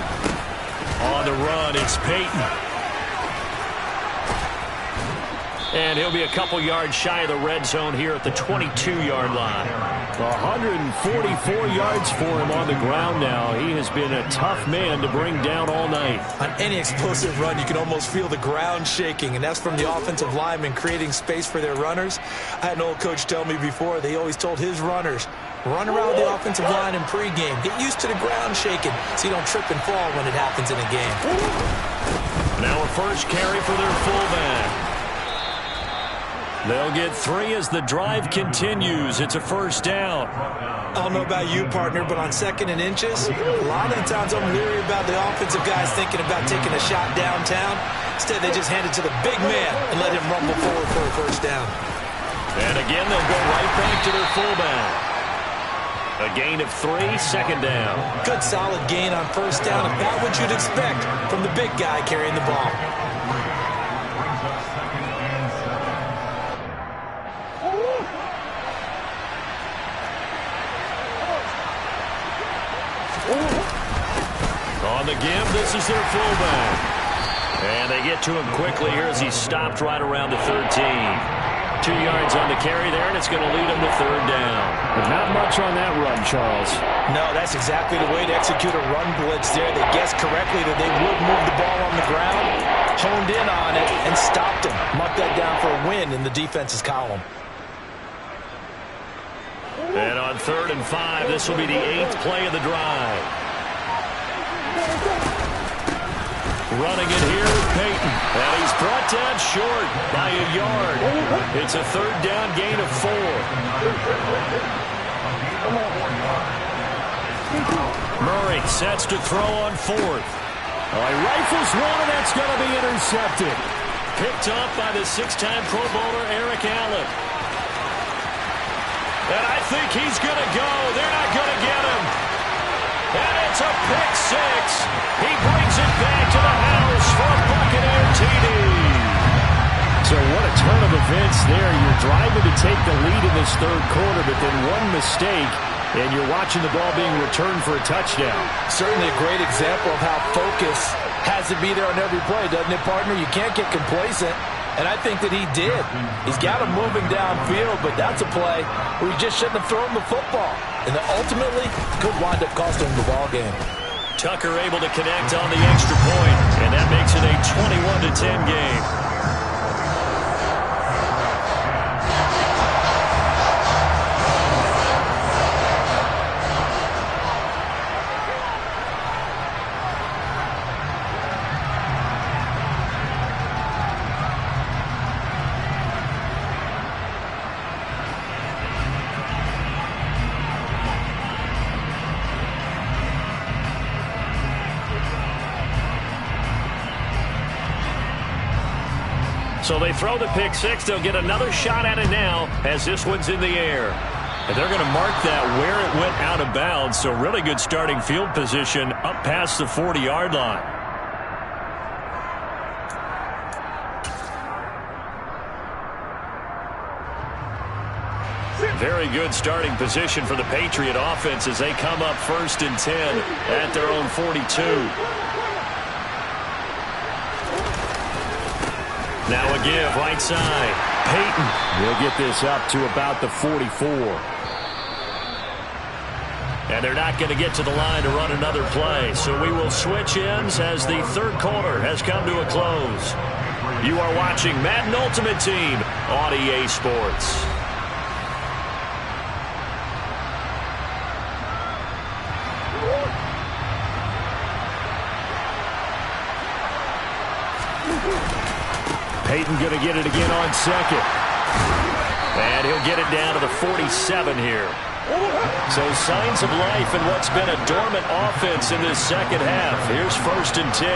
On the run, it's Peyton. And he'll be a couple yards shy of the red zone here at the 22-yard line. 144 yards for him on the ground now. He has been a tough man to bring down all night. On any explosive run, you can almost feel the ground shaking, and that's from the offensive linemen creating space for their runners. I had an old coach tell me before, they always told his runners, run around the offensive line in pregame. Get used to the ground shaking so you don't trip and fall when it happens in a game. Now a first carry for their fullback. They'll get 3 as the drive continues. It's a first down. I don't know about you, partner, but on 2nd and inches, a lot of the times I'm leery about the offensive guys thinking about taking a shot downtown. Instead, they just hand it to the big man and let him rumble forward for a first down. And again, they'll go right back to their fullback. A gain of 3, 2nd down. Good solid gain on first down, about what you'd expect from the big guy carrying the ball. On the give, this is their fullback. And they get to him quickly here as he stopped right around the 13. 2 yards on the carry there, and it's going to lead him to 3rd down. But not much on that run, Charles. No, that's exactly the way to execute a run blitz there. They guessed correctly that they would move the ball on the ground, honed in on it, and stopped him. Marked that down for a win in the defense's column. And on 3rd and 5, this will be the 8th play of the drive. Running it here with Peyton. And he's brought down short by a yard. It's a 3rd down gain of 4. Murray sets to throw on 4th. He rifles one, and that's going to be intercepted. Picked up by the 6-time Pro Bowler Eric Allen. And I think he's going to go. They're not going to get him. And it's a pick 6. He brings it back to the house for a Buccaneer TD. So what a turn of events there. You're driving to take the lead in this 3rd quarter, but then one mistake, and you're watching the ball being returned for a touchdown. Certainly a great example of how focus has to be there on every play, doesn't it, partner? You can't get complacent. And I think that he did. He's got him moving downfield, but that's a play where he just shouldn't have thrown the football. And that ultimately could wind up costing him the ball game. Tucker able to connect on the extra point, and that makes it a 21-10 game. So they throw the pick 6. They'll get another shot at it now as this one's in the air. And they're going to mark that where it went out of bounds. So really good starting field position up past the 40-yard line. Very good starting position for the Patriot offense as they come up 1st and 10 at their own 42. Now a give, right side. Peyton will get this up to about the 44. And they're not going to get to the line to run another play. So we will switch ends as the 3rd quarter has come to a close. You are watching Madden Ultimate Team on EA Sports. Peyton going to get it again on 2nd. And he'll get it down to the 47 here. So signs of life in what's been a dormant offense in this 2nd half. Here's 1st and 10.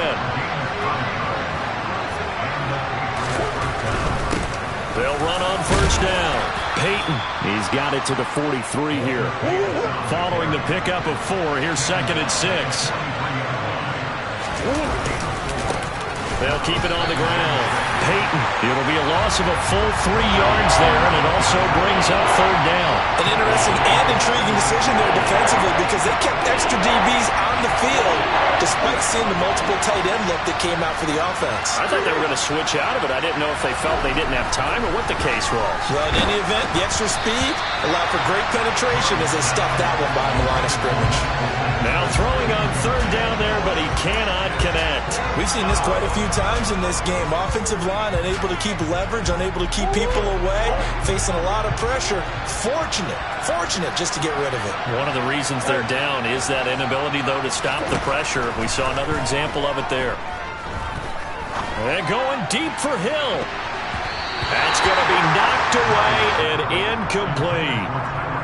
They'll run on 1st down. Peyton, he's got it to the 43 here. Following the pickup of 4, here's 2nd and 6. They'll keep it on the ground. Peyton, it'll be a loss of a full 3 yards there, and it also brings up 3rd down. An interesting and intriguing decision there defensively because they kept extra DBs on the field despite seeing the multiple tight end look that came out for the offense. I thought they were going to switch out of it. I didn't know if they felt they didn't have time or what the case was. Well, in any event, the extra speed allowed for great penetration as they stuffed that one behind the line of scrimmage. Now throwing on 3rd down there, but he cannot connect. We've seen this quite a few times in this game. Offensive line unable to keep leverage, unable to keep people away, facing a lot of pressure. Fortunate just to get rid of it. One of the reasons they're down is that inability, though, to stop the pressure. We saw another example of it there. And going deep for Hill. That's going to be knocked away and incomplete.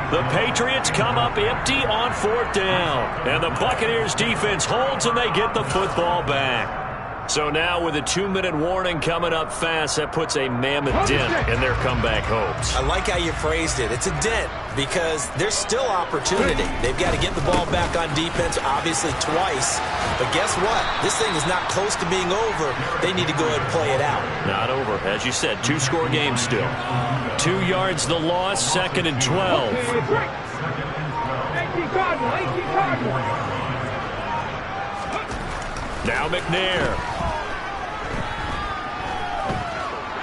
The Patriots come up empty on 4th down. And the Buccaneers defense holds and they get the football back. So now with a 2-minute warning coming up fast, that puts a mammoth dent in their comeback hopes. I like how you phrased it. It's a dent because there's still opportunity. They've got to get the ball back on defense, obviously twice. But guess what? This thing is not close to being over. They need to go ahead and play it out. Not over. As you said, 2-score game still. 2 yards the loss, 2nd and 12. 18 Cardinal. Now McNair.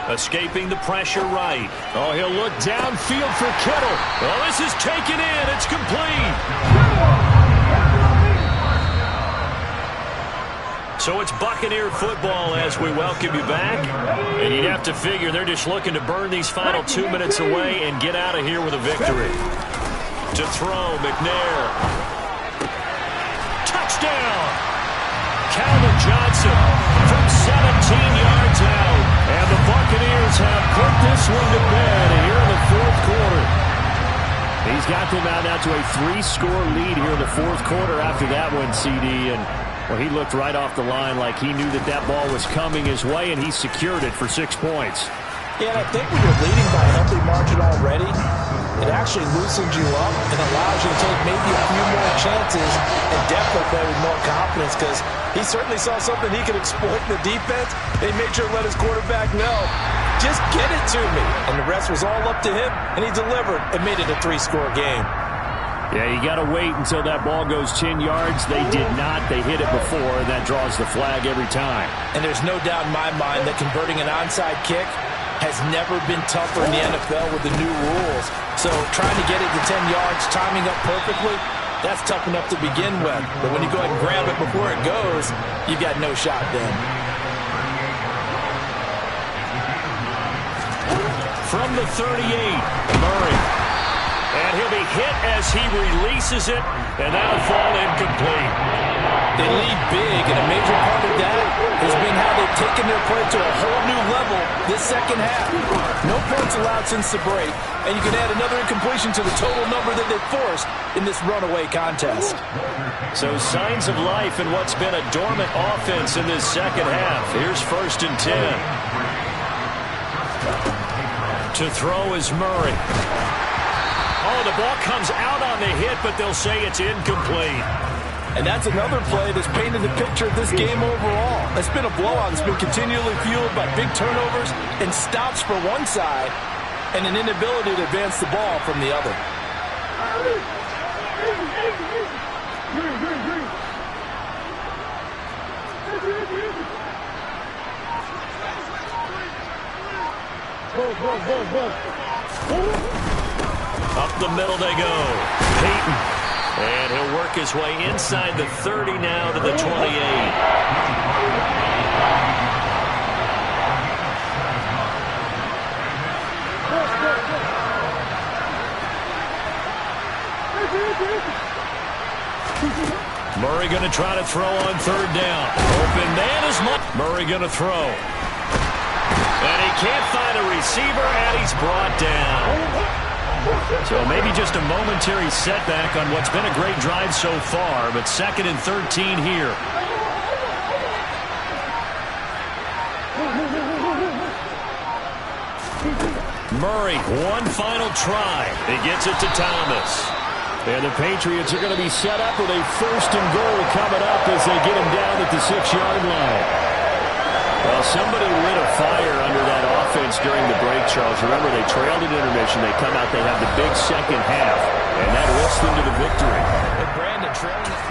Escaping the pressure right. Oh, he'll look downfield for Kittle. Oh, this is taken in. It's complete. So it's Buccaneer football as we welcome you back. And you'd have to figure they're just looking to burn these final 2 minutes away and get out of here with a victory. To throw, McNair. Touchdown! Calvin Johnson from 17 yards out. And the Buccaneers have put this one to bed here in the 4th quarter. He's got them out now to a 3-score lead here in the 4th quarter after that one, CD. And well, he looked right off the line like he knew that that ball was coming his way, and he secured it for 6 points. Yeah, and I think when you're leading by a healthy margin already, it actually loosens you up and allows you to take maybe a few more chances and definitely play with more confidence because he certainly saw something he could exploit in the defense. They made sure to let his quarterback know, just get it to me. And the rest was all up to him, and he delivered and made it a 3-score game. Yeah, you got to wait until that ball goes 10 yards. They did not. They hit it before, and that draws the flag every time. And there's no doubt in my mind that converting an onside kick has never been tougher in the NFL with the new rules. So trying to get it to 10 yards, timing up perfectly, that's tough enough to begin with. But when you go ahead and grab it before it goes, you've got no shot then. From the 38, Murray. And he'll be hit as he releases it, and that'll fall incomplete. They lead big, and a major part of that has been how they've taken their play to a whole new level this 2nd half. No points allowed since the break, and you can add another incompletion to the total number that they've forced in this runaway contest. So signs of life in what's been a dormant offense in this 2nd half. Here's 1st and 10. To throw is Murray. Oh, the ball comes out on the hit, but they'll say it's incomplete. And that's another play that's painted the picture of this game overall. It's been a blowout. It's been continually fueled by big turnovers and stops for one side and an inability to advance the ball from the other. Up the middle they go. Peyton. And he'll work his way inside the 30 now to the 28. Murray going to try to throw on third down. Open man is Murray going to throw. And he can't find a receiver, and he's brought down. So maybe just a momentary setback on what's been a great drive so far, but 2nd and 13 here. Murray, one final try. He gets it to Thomas. And the Patriots are going to be set up with a 1st and goal coming up as they get him down at the 6-yard line. Well, somebody lit a fire under that offense during the break, Charles. Remember, they trailed at intermission. They come out, they have the big second half, and that lifts them to the victory. And Brandon trailing.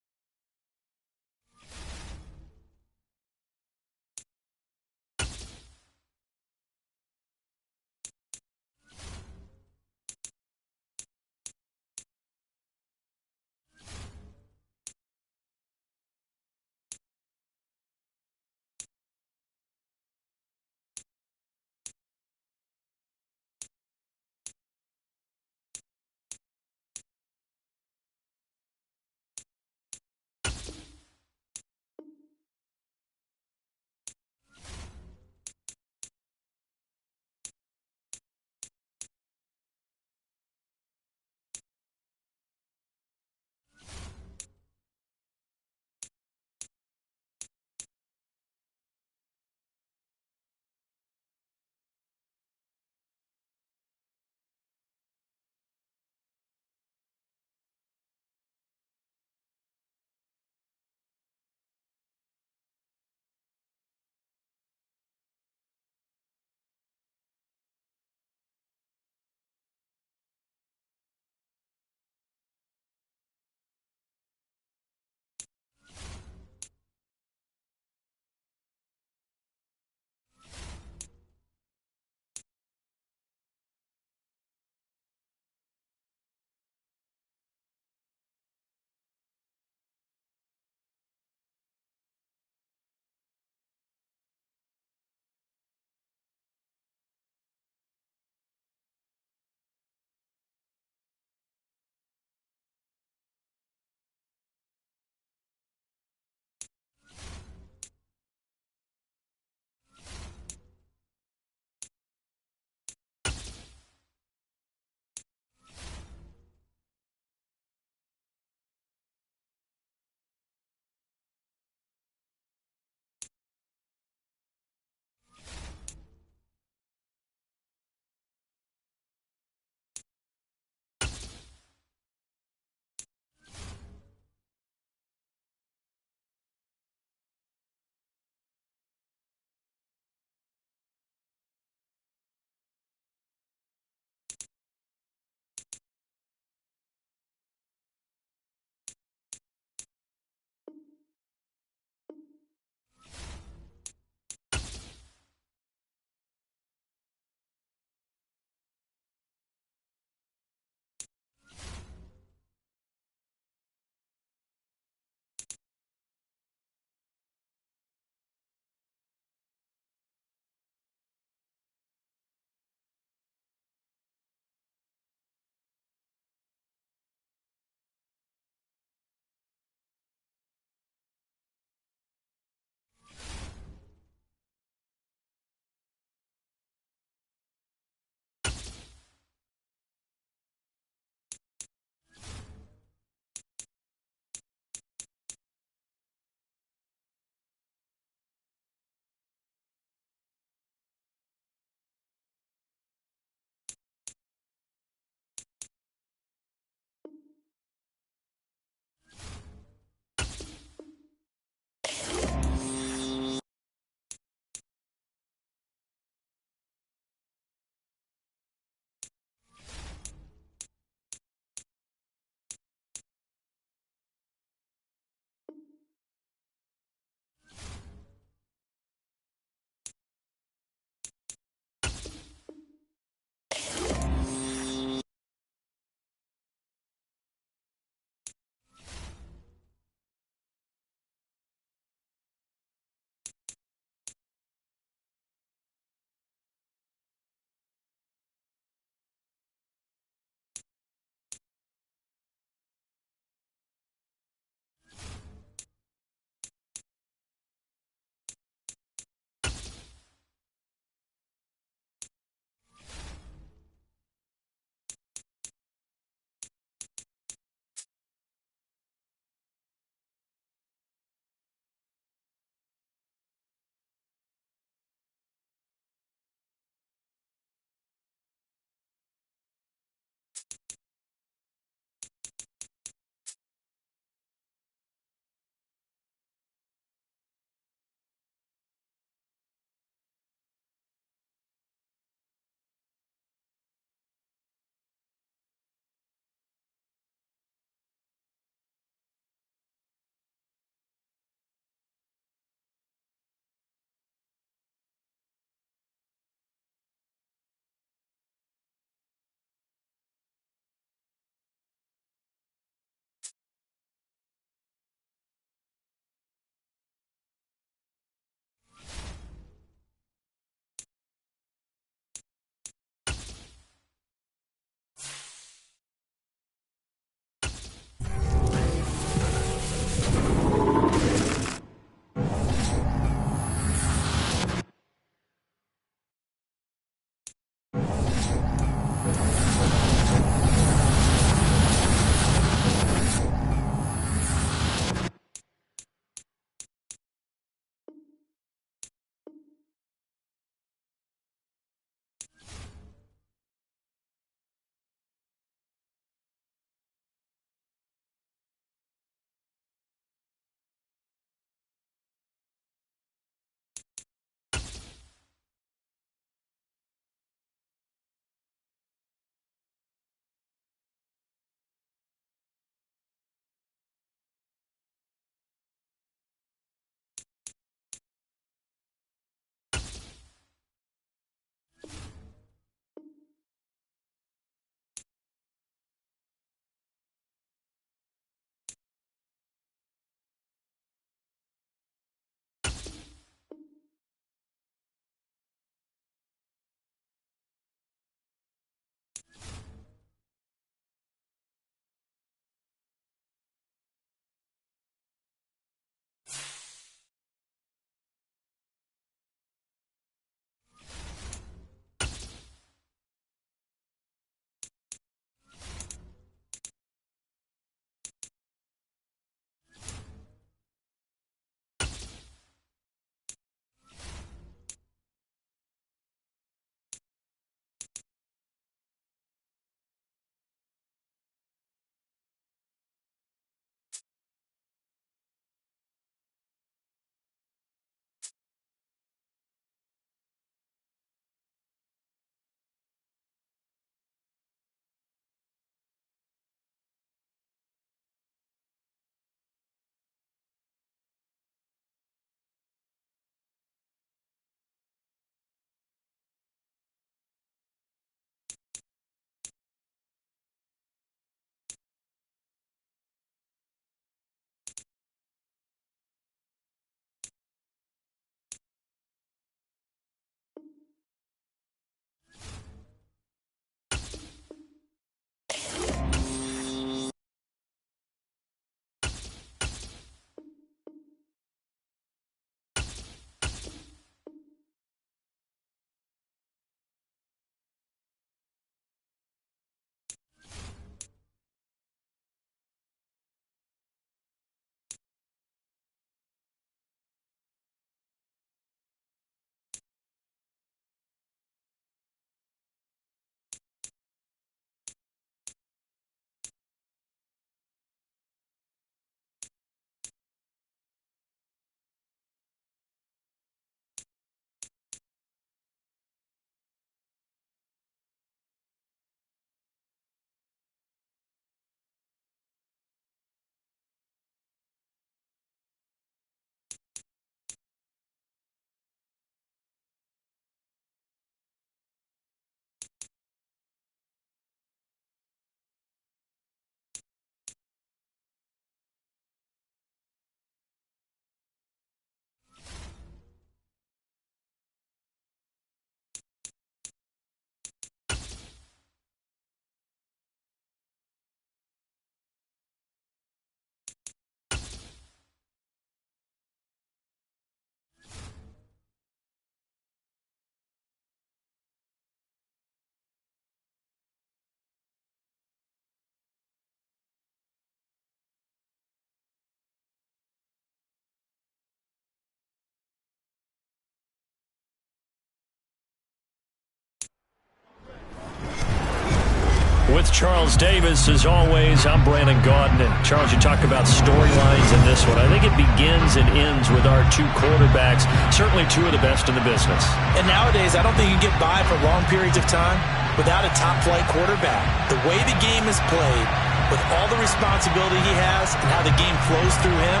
With Charles Davis, as always, I'm Brandon Gaudin. And Charles, you talk about storylines in this one. I think it begins and ends with our two quarterbacks, certainly two of the best in the business. And nowadays, I don't think you get by for long periods of time without a top-flight quarterback. The way the game is played, with all the responsibility he has and how the game flows through him,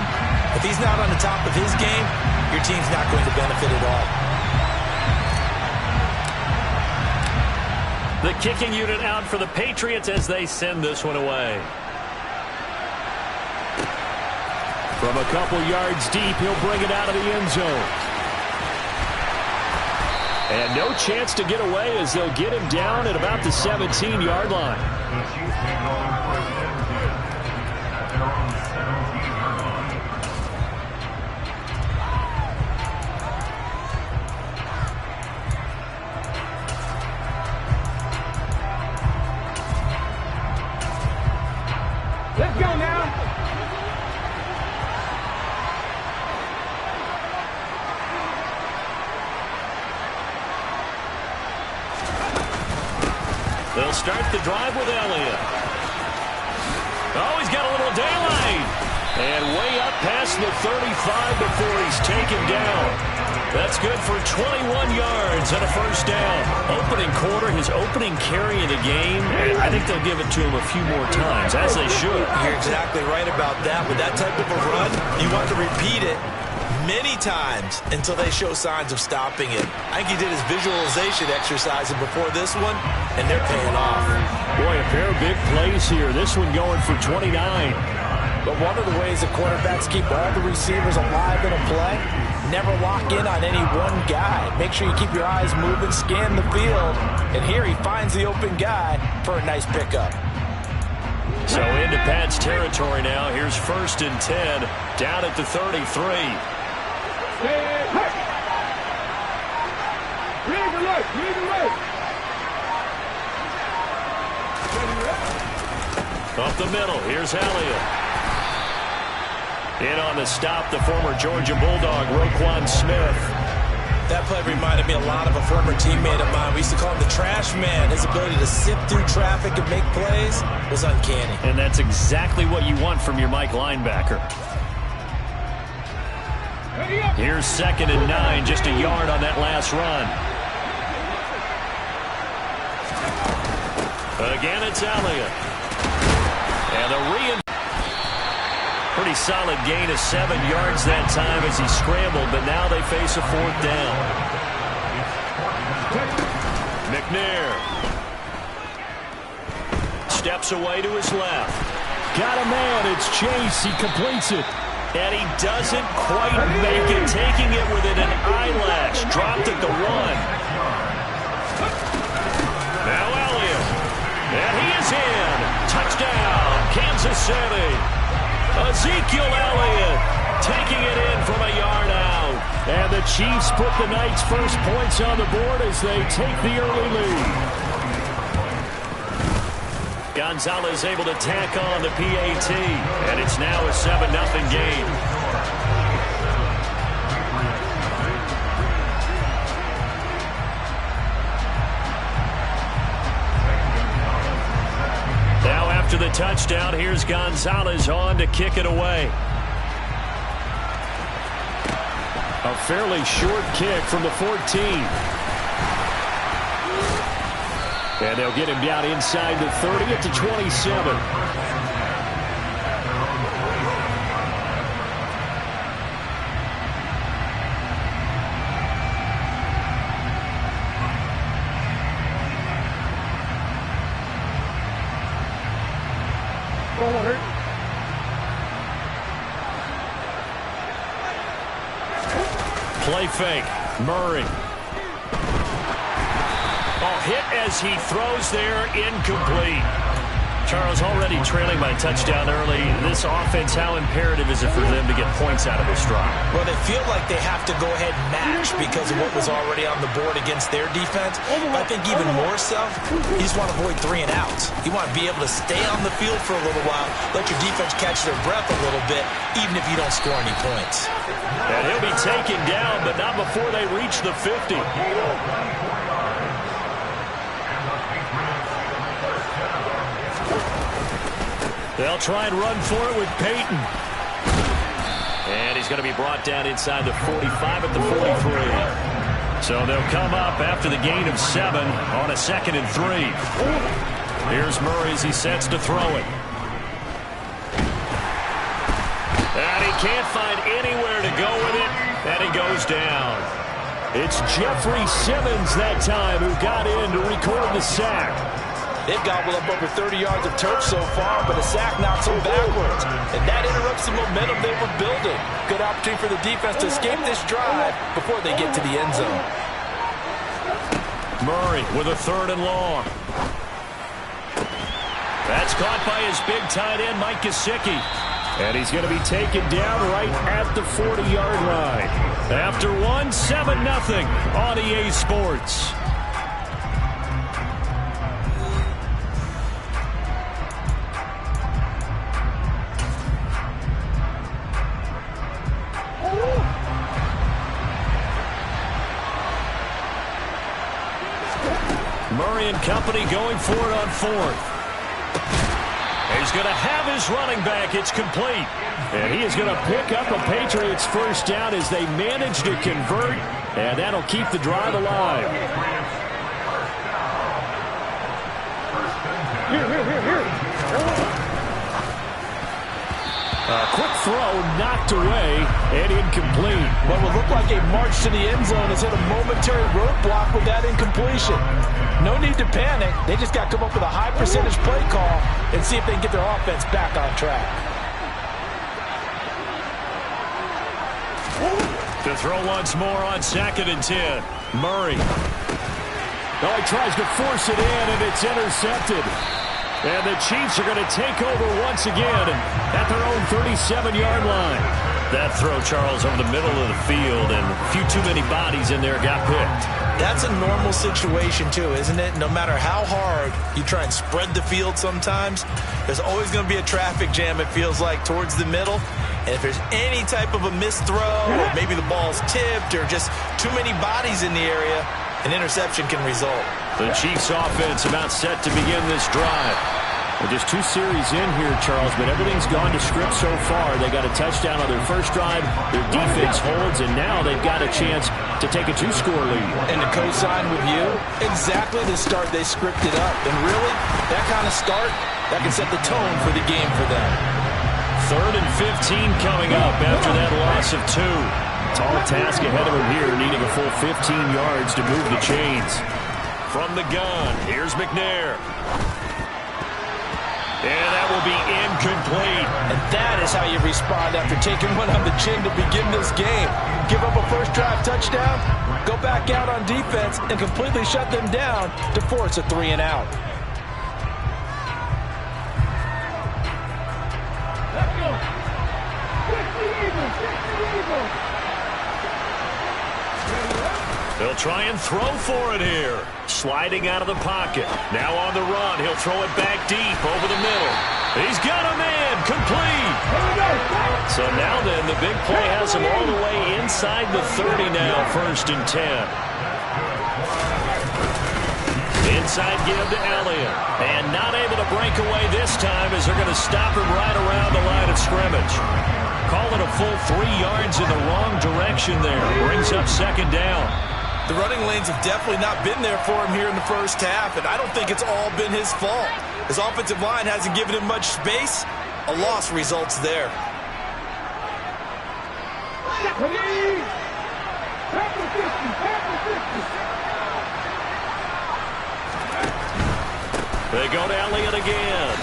if he's not on the top of his game, your team's not going to benefit at all. The kicking unit out for the Patriots as they send this one away. From a couple yards deep, he'll bring it out of the end zone. And no chance to get away as they'll get him down at about the 17-yard line. Let's go now. They'll start the drive with Elliott. Oh, he's got a little daylight. And way up past the 35 before he's taken down. That's good for 21 yards and a first down. Opening quarter, his opening carry of the game, and I think they'll give it to him a few more times, as they should. You're exactly right about that. With that type of a run, you want to repeat it many times until they show signs of stopping it. I think he did his visualization exercise before this one, and they're paying off. Boy, a pair of big plays here. This one going for 29. But one of the ways the quarterbacks keep all the receivers alive in a play, never lock in on any one guy. Make sure you keep your eyes moving, scan the field. And here he finds the open guy for a nice pickup. So into Pat's territory now. Here's 1st and 10, down at the 33. Hey. Read the look. Read the look. Up the middle, here's Elliott. In on the stop, the former Georgia Bulldog, Roquan Smith. That play reminded me a lot of a former teammate of mine. We used to call him the trash man. His ability to sift through traffic and make plays was uncanny. And that's exactly what you want from your Mike linebacker. Here's 2nd and 9, just a yard on that last run. Again, it's Elliott. And a pretty solid gain of 7 yards that time as he scrambled, but now they face a 4th down. McNair steps away to his left. Got a man, it's Chase, he completes it. And he doesn't quite make it, taking it within an eyelash. Dropped at the 1. Now Elliott. And he is in. Touchdown, Kansas City. Ezekiel Elliott taking it in from a yard out. And the Chiefs put the Knights' first points on the board as they take the early lead. Gonzalez able to tack on the PAT. And it's now a 7-0 game. Now after the touchdown, here's Gonzalez on to kick it away. A fairly short kick from the 14. And they'll get him down inside the 30 at the 27. Play fake. Murray. Oh, hit as he throws there. Incomplete. Charles, already trailing by touchdown early. This offense, how imperative is it for them to get points out of this drive? Well, they feel like they have to go ahead and match because of what was already on the board against their defense. But I think even more so, you just want to avoid 3 and outs. You want to be able to stay on the field for a little while, let your defense catch their breath a little bit, even if you don't score any points. And he'll be taken down, but not before they reach the 50. They'll try and run for it with Peyton. And he's going to be brought down inside the 45 at the 43. So they'll come up after the gain of 7 on a 2nd and 3. Here's Murray as he sets to throw it. And he can't find anywhere to go with it. And he goes down. It's Jeffrey Simmons that time who got in to record the sack. They've gobbled up over 30 yards of turf so far, but a sack knocks them backwards. And that interrupts the momentum they were building. Good opportunity for the defense to escape this drive before they get to the end zone. Murray with a 3rd and long. That's caught by his big tight end, Mike Gesicki. And he's going to be taken down right at the 40-yard line. After 1, 7-0 on EA Sports. Murray and company going for it on 4th. He's going to have his running back. It's complete. And he is going to pick up a Patriots first down as they manage to convert. And that'll keep the drive alive. A quick throw knocked away and incomplete. What would look like a march to the end zone has hit a momentary roadblock with that incompletion. No need to panic. They just got to come up with a high percentage play call and see if they can get their offense back on track. To throw once more on 2nd and 10. Murray. Oh, he tries to force it in, and it's intercepted. And the Chiefs are going to take over once again at their own 37-yard line. That throw, Charles, over the middle of the field, and a few too many bodies in there got picked. That's a normal situation, too, isn't it? No matter how hard you try and spread the field sometimes, there's always going to be a traffic jam, it feels like, towards the middle. And if there's any type of a missed throw, or maybe the ball's tipped, or just too many bodies in the area, an interception can result. The Chiefs offense about set to begin this drive. Well, just 2 series in here, Charles, but everything's gone to script so far. They got a touchdown on their first drive. Their defense holds, and now they've got a chance to take a 2-score lead. And to co-sign with you, exactly the start they scripted up. And really, that kind of start, that can set the tone for the game for them. 3rd and 15 coming up after that loss of 2. Tall task ahead of him here, needing a full 15 yards to move the chains. From the gun, here's McNair. And that will be incomplete. And that is how you respond after taking one on the chin to begin this game. Give up a first drive touchdown, go back out on defense, and completely shut them down to force a 3 and out. Let's go. Fix the Eagles. Fix the Eagles. They'll try and throw for it here. Sliding out of the pocket. Now on the run. He'll throw it back deep over the middle. He's got a man. Complete. So now then, the big play has him all the way inside the 30 now. 1st and 10. Inside give to Elliott. And not able to break away this time as they're going to stop him right around the line of scrimmage. Call it a full 3 yards in the wrong direction there. Brings up 2nd down. The running lanes have definitely not been there for him here in the first half, and I don't think it's all been his fault. His offensive line hasn't given him much space. A loss results there. They go to Elliott again.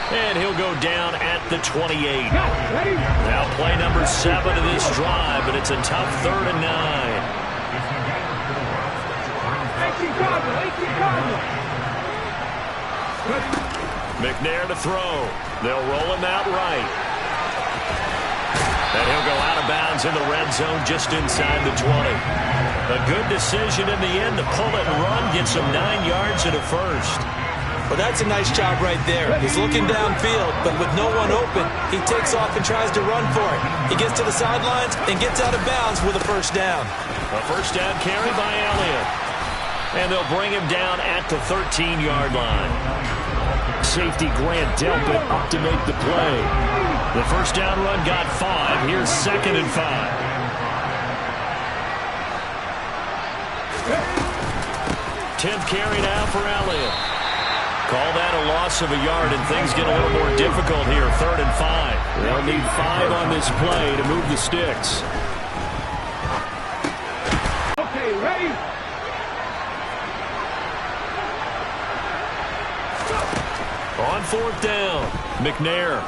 And he'll go down at the 28. Now play number 7 of this drive, but it's a tough 3rd and 9. McNair to throw. They'll roll him out right. And he'll go out of bounds in the red zone just inside the 20. A good decision in the end to pull it and run, get some 9 yards and a first. Well, that's a nice job right there. He's looking downfield, but with no one open, he takes off and tries to run for it. He gets to the sidelines and gets out of bounds with a first down. A first down carry by Elliott. And they'll bring him down at the 13-yard line. safety Grant Delpit up to make the play. The first down run got 5. Here's 2nd and 5. Tenth carry now for Elliott. Call that a loss of a yard, and things get a little more difficult here. 3rd and 5. They'll need 5 on this play to move the sticks. Okay, ready? On 4th down, McNair.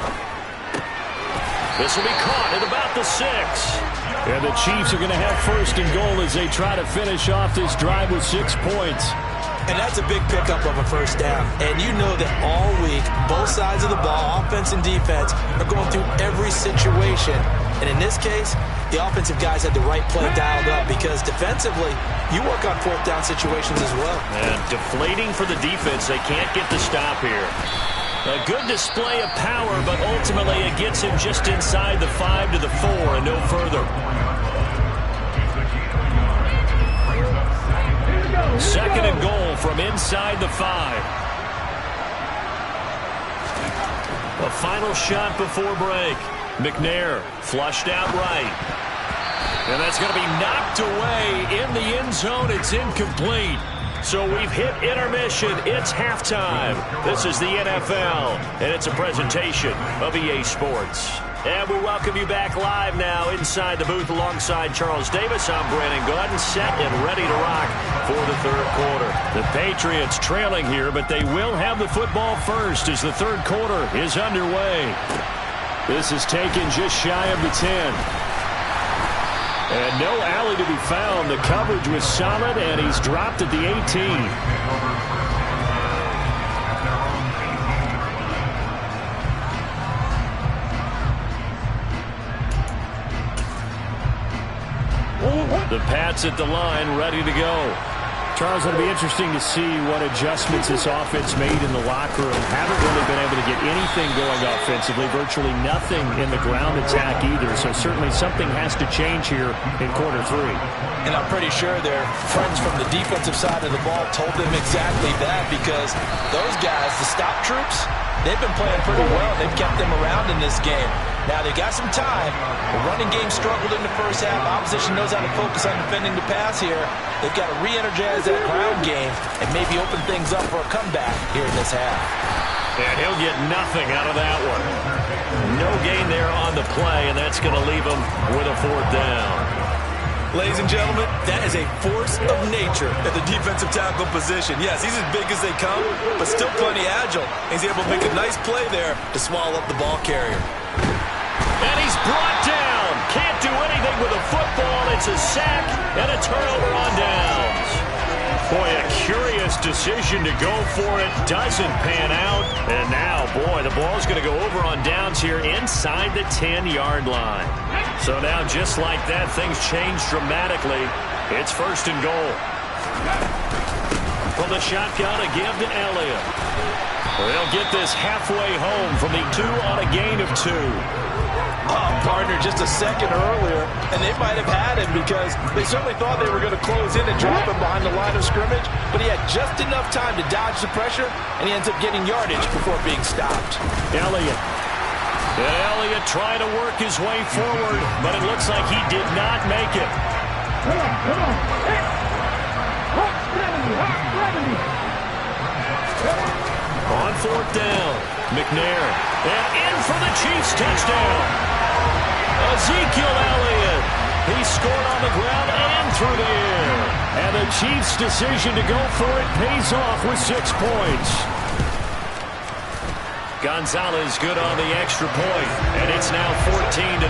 This will be caught at about the 6. And the Chiefs are going to have 1st and goal as they try to finish off this drive with 6 points. And that's a big pickup of a first down. And you know that all week, both sides of the ball, offense and defense, are going through every situation. And in this case, the offensive guys had the right play dialed up because defensively, you work on 4th down situations as well. And deflating for the defense. They can't get the stop here. A good display of power, but ultimately it gets him just inside the 5 to the 4 and no further. 2nd and goal from inside the 5. A final shot before break. McNair flushed out right. And that's going to be knocked away in the end zone. It's incomplete. So we've hit intermission. It's halftime. This is the NFL, and it's a presentation of EA Sports. And we welcome you back live now inside the booth alongside Charles Davis. I'm Brandon Gordon, set and ready to rock for the 3rd quarter. The Patriots trailing here, but they will have the football first as the 3rd quarter is underway. This is taken just shy of the 10. And no alley to be found. The coverage was solid, and he's dropped at the 18. The Pats at the line, ready to go. Charles, it'll be interesting to see what adjustments this offense made in the locker room. Haven't really been able to get anything going offensively, virtually nothing in the ground attack either. So certainly something has to change here in quarter 3. And I'm pretty sure their friends from the defensive side of the ball told them exactly that because those guys, the stop troops, they've been playing pretty well. They've kept them around in this game. Now, they got some time. The running game struggled in the first half. Opposition knows how to focus on defending the pass here. They've got to re-energize that ground game and maybe open things up for a comeback here in this half. And he'll get nothing out of that one. No gain there on the play, and that's going to leave him with a 4th down. Ladies and gentlemen, that is a force of nature at the defensive tackle position. Yes, he's as big as they come, but still plenty agile. He's able to make a nice play there to swallow up the ball carrier. And he's brought down. Can't do anything with a football. It's a sack and a turnover on downs. Boy, a curious decision to go for it. Doesn't pan out. And now, boy, the ball's going to go over on downs here inside the 10-yard line. So now, just like that, things change dramatically. It's 1st and goal. From the shotgun, a give to Elliott. They'll get this halfway home from the 2 on a gain of 2. Partner just a second earlier, and they might have had him because they certainly thought they were going to close in and drop him behind the line of scrimmage, but he had just enough time to dodge the pressure, and he ends up getting yardage before being stopped. Elliott. And Elliott trying to work his way forward, but it looks like he did not make it. Come on. Hey. Hot 70. On 4th down, McNair. And in for the Chiefs touchdown. Ezekiel Elliott. He scored on the ground and through the air. And the Chiefs' decision to go for it pays off with 6 points. Gonzalez good on the extra point, and it's now 14-0.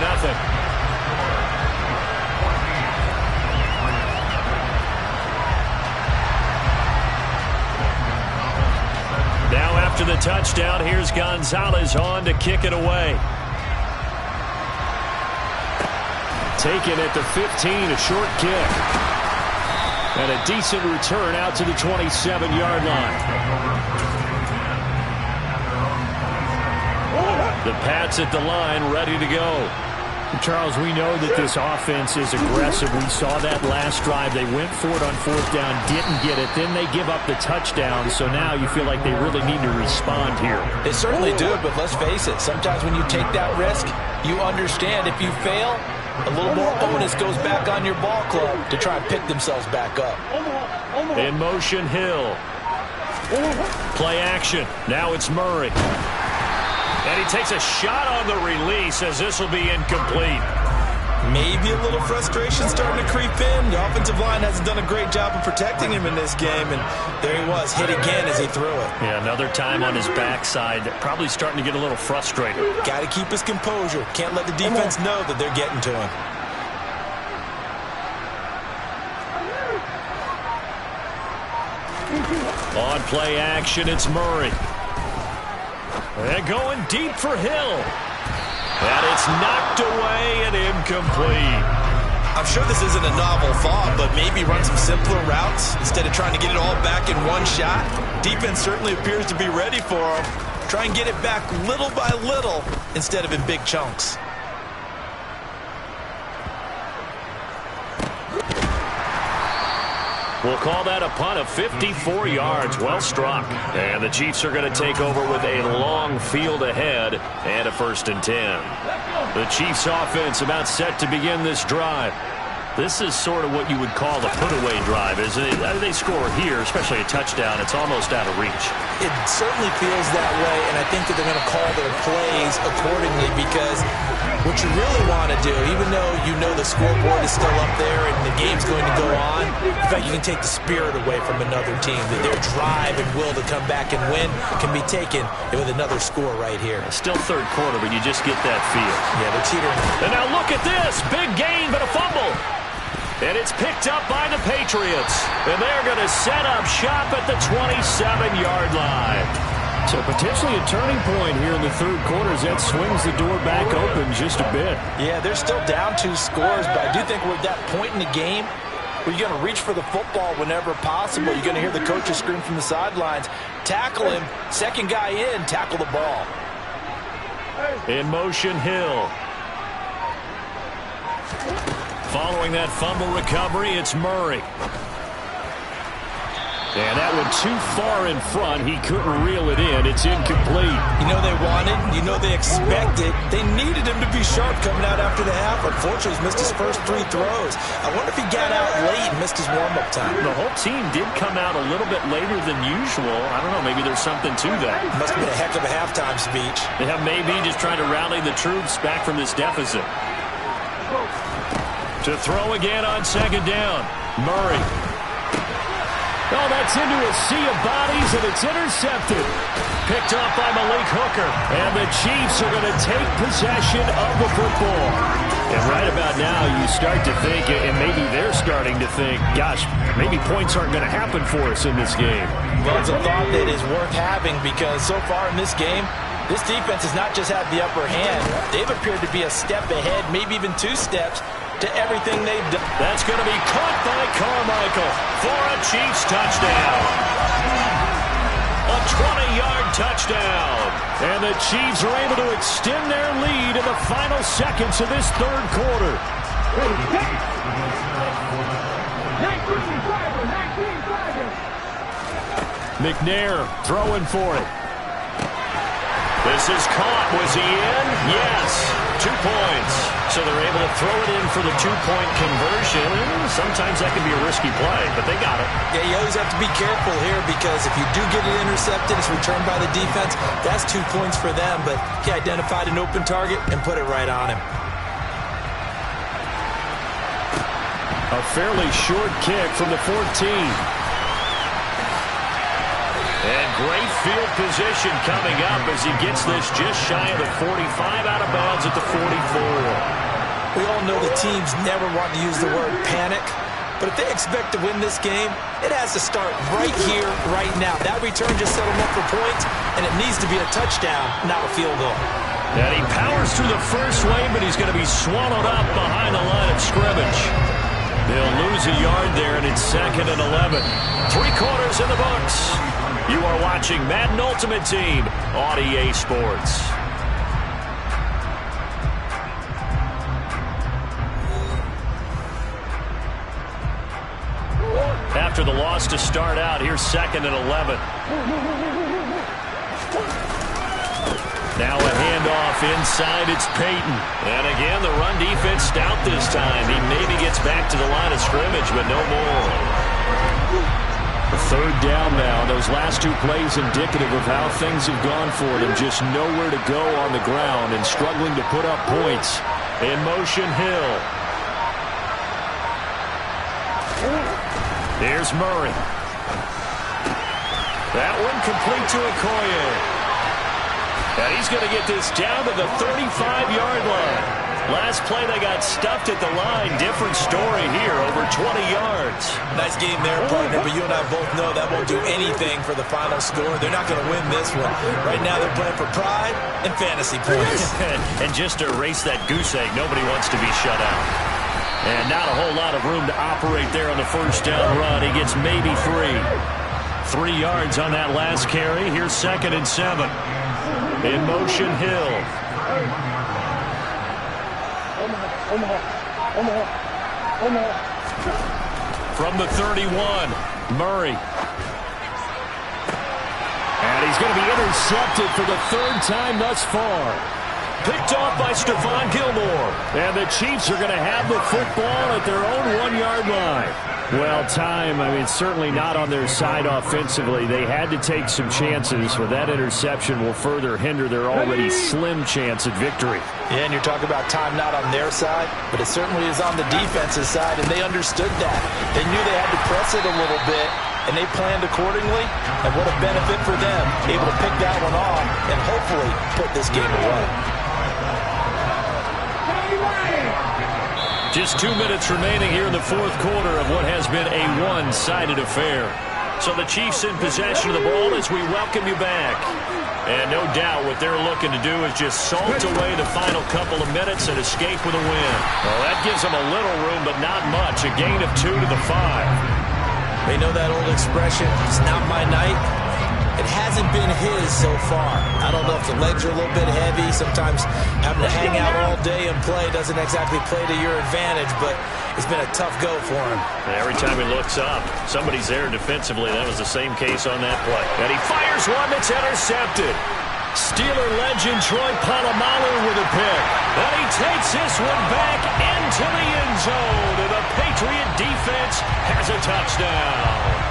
Now after the touchdown, here's Gonzalez on to kick it away. Taken at the 15, a short kick. And a decent return out to the 27-yard line. The Pats at the line, ready to go. Charles, we know that this offense is aggressive. We saw that last drive. They went for it on fourth down, didn't get it. Then they give up the touchdown. So now you feel like they really need to respond here. They certainly do, but let's face it. Sometimes when you take that risk, you understand if you fail, a little more onus goes back on your ball club to try and pick themselves back up. In motion, Hill. Play action. Now it's Murray. And he takes a shot on the release as this will be incomplete. Maybe a little frustration starting to creep in. The offensive line hasn't done a great job of protecting him in this game, and there he was, hit again as he threw it. Yeah, another time on his backside, probably starting to get a little frustrated. Got to keep his composure. Can't let the defense know that they're getting to him. On play action, it's Murray. And going deep for Hill. And it's knocked away and incomplete. I'm sure this isn't a novel thought, but maybe run some simpler routes instead of trying to get it all back in one shot. Defense certainly appears to be ready for him. Try and get it back little by little instead of in big chunks. We'll call that a punt of 54 yards. Well struck. And the Chiefs are going to take over with a long field ahead and a 1st and 10. The Chiefs offense about set to begin this drive. This is sort of what you would call a put-away drive, isn't it? They score here, especially a touchdown. It's almost out of reach. It certainly feels that way, and I think that they're going to call their plays accordingly because what you really want to do, even though you know the scoreboard is still up there and the game's going to go on, in fact, you can take the spirit away from another team. That their drive and will to come back and win can be taken with another score right here. Still third quarter, but you just get that feel. Yeah, they're teetering. And now look at this. Big gain, but a fumble. And it's picked up by the Patriots. And they're going to set up shop at the 27-yard line. So potentially a turning point here in the third quarter as that swings the door back open just a bit. Yeah, they're still down 2 scores, but I do think we're at that point in the game where you're going to reach for the football whenever possible. You're going to hear the coaches scream from the sidelines. Tackle him. Second guy in, tackle the ball. In motion, Hill. Following that fumble recovery, it's Murray. And that one too far in front. He couldn't reel it in. It's incomplete. You know they wanted, you know they expected. They needed him to be sharp coming out after the half. Unfortunately, he's missed his first 3 throws. I wonder if he got out late and missed his warm-up time. The whole team did come out a little bit later than usual. I don't know, maybe there's something to that. Must have been a heck of a halftime speech. Yeah, maybe just trying to rally the troops back from this deficit. To throw again on second down. Murray. Oh, that's into a sea of bodies, and it's intercepted. Picked off by Malik Hooker. And the Chiefs are going to take possession of the football. And right about now, you start to think, and maybe they're starting to think, gosh, maybe points aren't going to happen for us in this game. Well, it's a thought that is worth having because so far in this game, this defense has not just had the upper hand. They've appeared to be a step ahead, maybe even 2 steps, to everything they've done. That's going to be caught by Carmichael for a Chiefs touchdown. A 20-yard touchdown. And the Chiefs are able to extend their lead in the final seconds of this third quarter. 19 McNair throwing for it. This is caught. Was he in? Yes. 2 points. So they're able to throw it in for the 2-point conversion. Sometimes that can be a risky play, but they got it. Yeah, you always have to be careful here because if you do get it intercepted, it's returned by the defense. That's 2 points for them, but he identified an open target and put it right on him. A fairly short kick from the 14. And great field position coming up as he gets this just shy of the 45 out of bounds at the 44. We all know the teams never want to use the word panic, but if they expect to win this game, it has to start right here, right now. That return just set them up for points, and it needs to be a touchdown, not a field goal. And he powers through the first wave, but he's going to be swallowed up behind the line of scrimmage. They'll lose a yard there, and it's 2nd and 11. 3 quarters in the books. You are watching Madden Ultimate Team on EA Sports. after the loss to start out. Here's 2nd and 11. Now a handoff inside. It's Peyton. And again, the run defense stout this time. He maybe gets back to the line of scrimmage, but no more. The 3rd down now. Those last 2 plays indicative of how things have gone for them. Just nowhere to go on the ground and struggling to put up points. In motion, Hill. Here's Murray. That one complete to Okoye. And he's going to get this down to the 35-yard line. Last play, they got stuffed at the line. Different story here, over 20 yards. Nice game there, partner, but you and I both know that won't do anything for the final score. They're not going to win this one. Right now, they're playing for pride and fantasy points. And just to erase that goose egg, nobody wants to be shut out. And not a whole lot of room to operate there on the first down run. He gets maybe 3. 3 yards on that last carry. Here's 2nd and 7. In motion, Hill. From the 31, Murray. And he's going to be intercepted for the 3rd time thus far. Picked off by Stephon Gilmore. And the Chiefs are going to have the football at their own 1-yard line. Well, time, certainly not on their side offensively. They had to take some chances, but that interception will further hinder their already slim chance at victory. Yeah, and you're talking about time not on their side, but it certainly is on the defense's side, and they understood that. They knew they had to press it a little bit, and they planned accordingly, and what a benefit for them, able to pick that one off and hopefully put this game away. Just 2 minutes remaining here in the 4th quarter of what has been a one-sided affair. So the Chiefs in possession of the ball as we welcome you back. And no doubt what they're looking to do is just salt away the final couple of minutes and escape with a win. Well, that gives them a little room, but not much. A gain of 2 to the 5. They know that old expression, it's not my night. It hasn't been his so far. I don't know if the legs are a little bit heavy. Sometimes having to hang out all day and play doesn't exactly play to your advantage, but it's been a tough go for him. And every time he looks up, somebody's there defensively. That was the same case on that play. And he fires one that's intercepted. Steeler legend Troy Polamalu with a pick. And he takes this one back into the end zone. And the Patriot defense has a touchdown.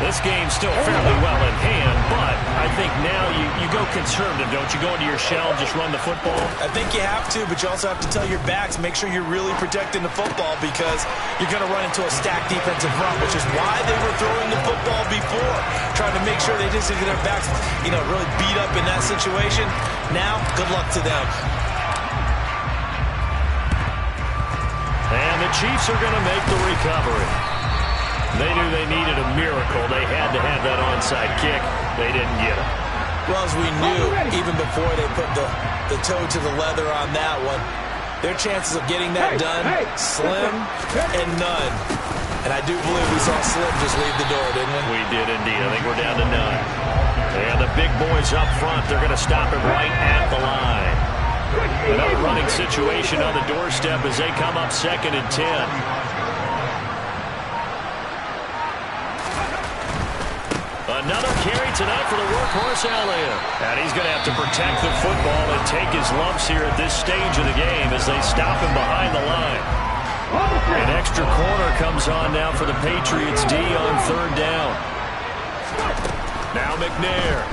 This game's still fairly well in hand, but I think now you go conservative, don't you? Go into your shell, just run the football? I think you have to, but you also have to tell your backs, make sure you're really protecting the football because you're going to run into a stacked defensive front, which is why they were throwing the football before, trying to make sure they just get their backs, really beat up in that situation. Now, good luck to them. And the Chiefs are going to make the recovery. They knew they needed a miracle. They had to have that onside kick. They didn't get it. Well, as we knew, even before they put the toe to the leather on that one, their chances of getting that done, slim and none. And I do believe we saw Slim just leave the door, didn't we? We did indeed. I think we're down to none. And the big boys up front, they're going to stop him right at the line. Another running situation on the doorstep as they come up 2nd and 10. Another carry tonight for the workhorse Elliott. And he's going to have to protect the football and take his lumps here at this stage of the game as they stop him behind the line. An extra corner comes on now for the Patriots D on 3rd down. Now McNair.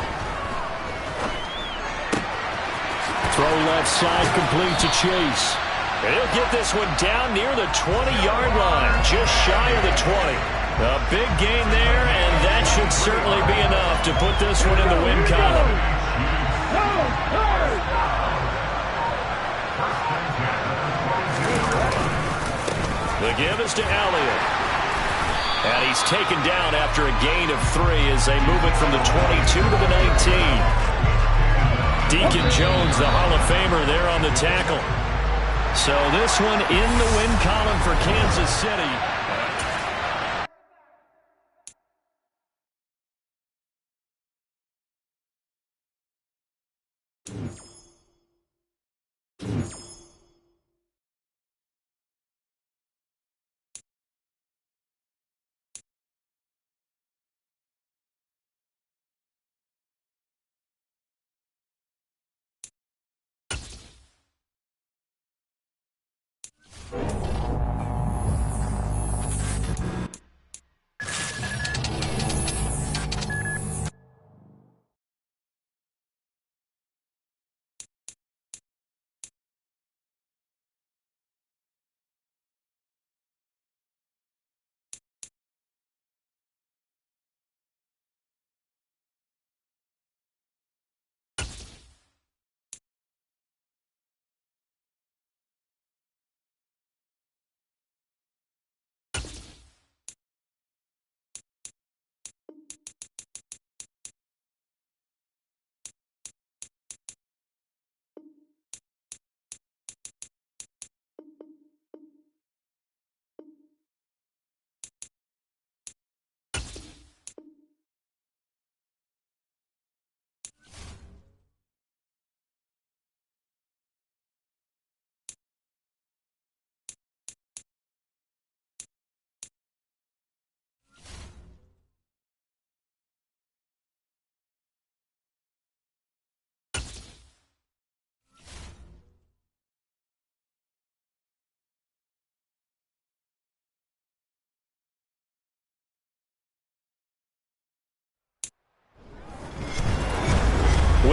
Throw left side complete to Chase. And he'll get this one down near the 20-yard line, just shy of the 20. A big gain there, and that should certainly be enough to put this one in the win column. The give is to Elliott. And he's taken down after a gain of 3 as they move it from the 22 to the 19. Deacon Jones, the Hall of Famer, there on the tackle. So this one in the win column for Kansas City.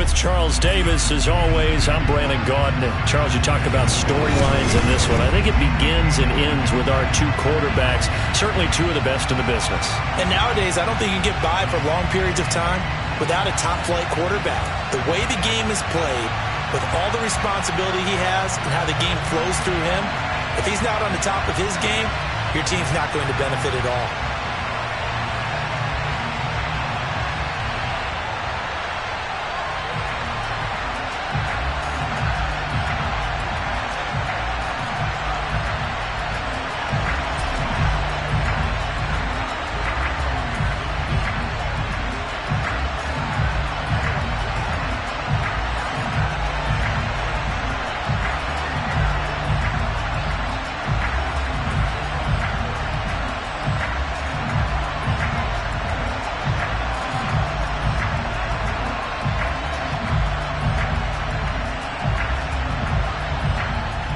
with Charles Davis. As always, I'm Brandon Gaudin. Charles, you talk about storylines in this one. I think it begins and ends with our two quarterbacks, certainly two of the best in the business. And nowadays, I don't think you can get by for long periods of time without a top-flight quarterback. The way the game is played, with all the responsibility he has and how the game flows through him, if he's not on the top of his game, your team's not going to benefit at all.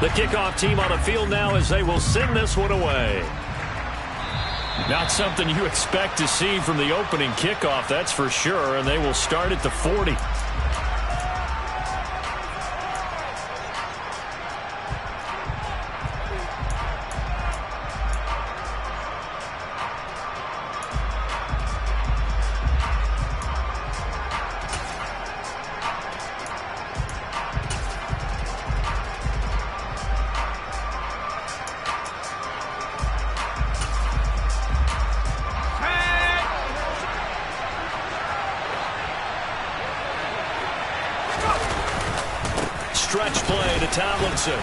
The kickoff team on the field now as they will send this one away. Not something you expect to see from the opening kickoff, that's for sure, and they will start at the 40. Stretch play to Tomlinson.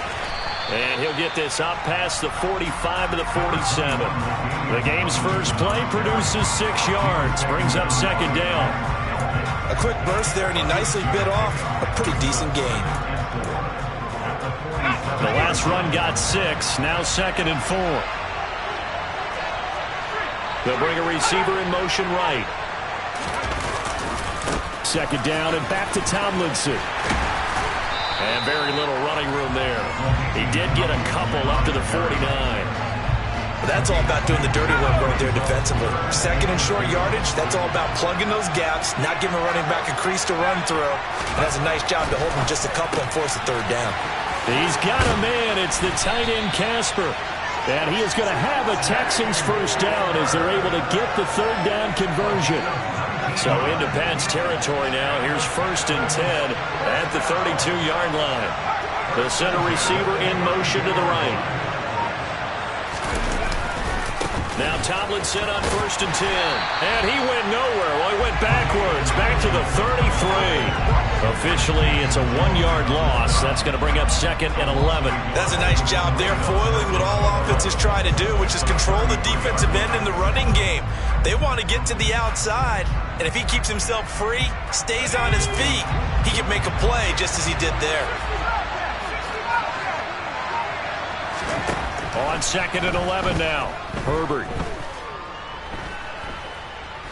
And he'll get this up past the 45 to the 47. The game's first play produces 6 yards. Brings up second down. A quick burst there, and he nicely bit off a pretty decent gain. The last run got 6. Now second and 4. They'll bring a receiver in motion right. Second down and back to Tomlinson. And very little running room there. He did get a couple up to the 49. But that's all about doing the dirty work right there defensively. Second and short yardage, that's all about plugging those gaps, not giving a running back a crease to run through. And that's a nice job to hold him just a couple and force a third down. He's got a man. It's the tight end Casper. And he is going to have a Texans first down as they're able to get the third down conversion. So into Pats territory now. Here's first and 10 at the 32-yard line. The center receiver in motion to the right. Now Tomlinson on first and 10. And he went nowhere. Well, he went backwards. Back to the 33. Officially, it's a 1-yard loss. That's going to bring up second and 11. That's a nice job there, foiling what all offenses try to do, which is control the defensive end in the running game. They want to get to the outside, and if he keeps himself free, stays on his feet, he can make a play just as he did there. On second and 11 now. Herbert.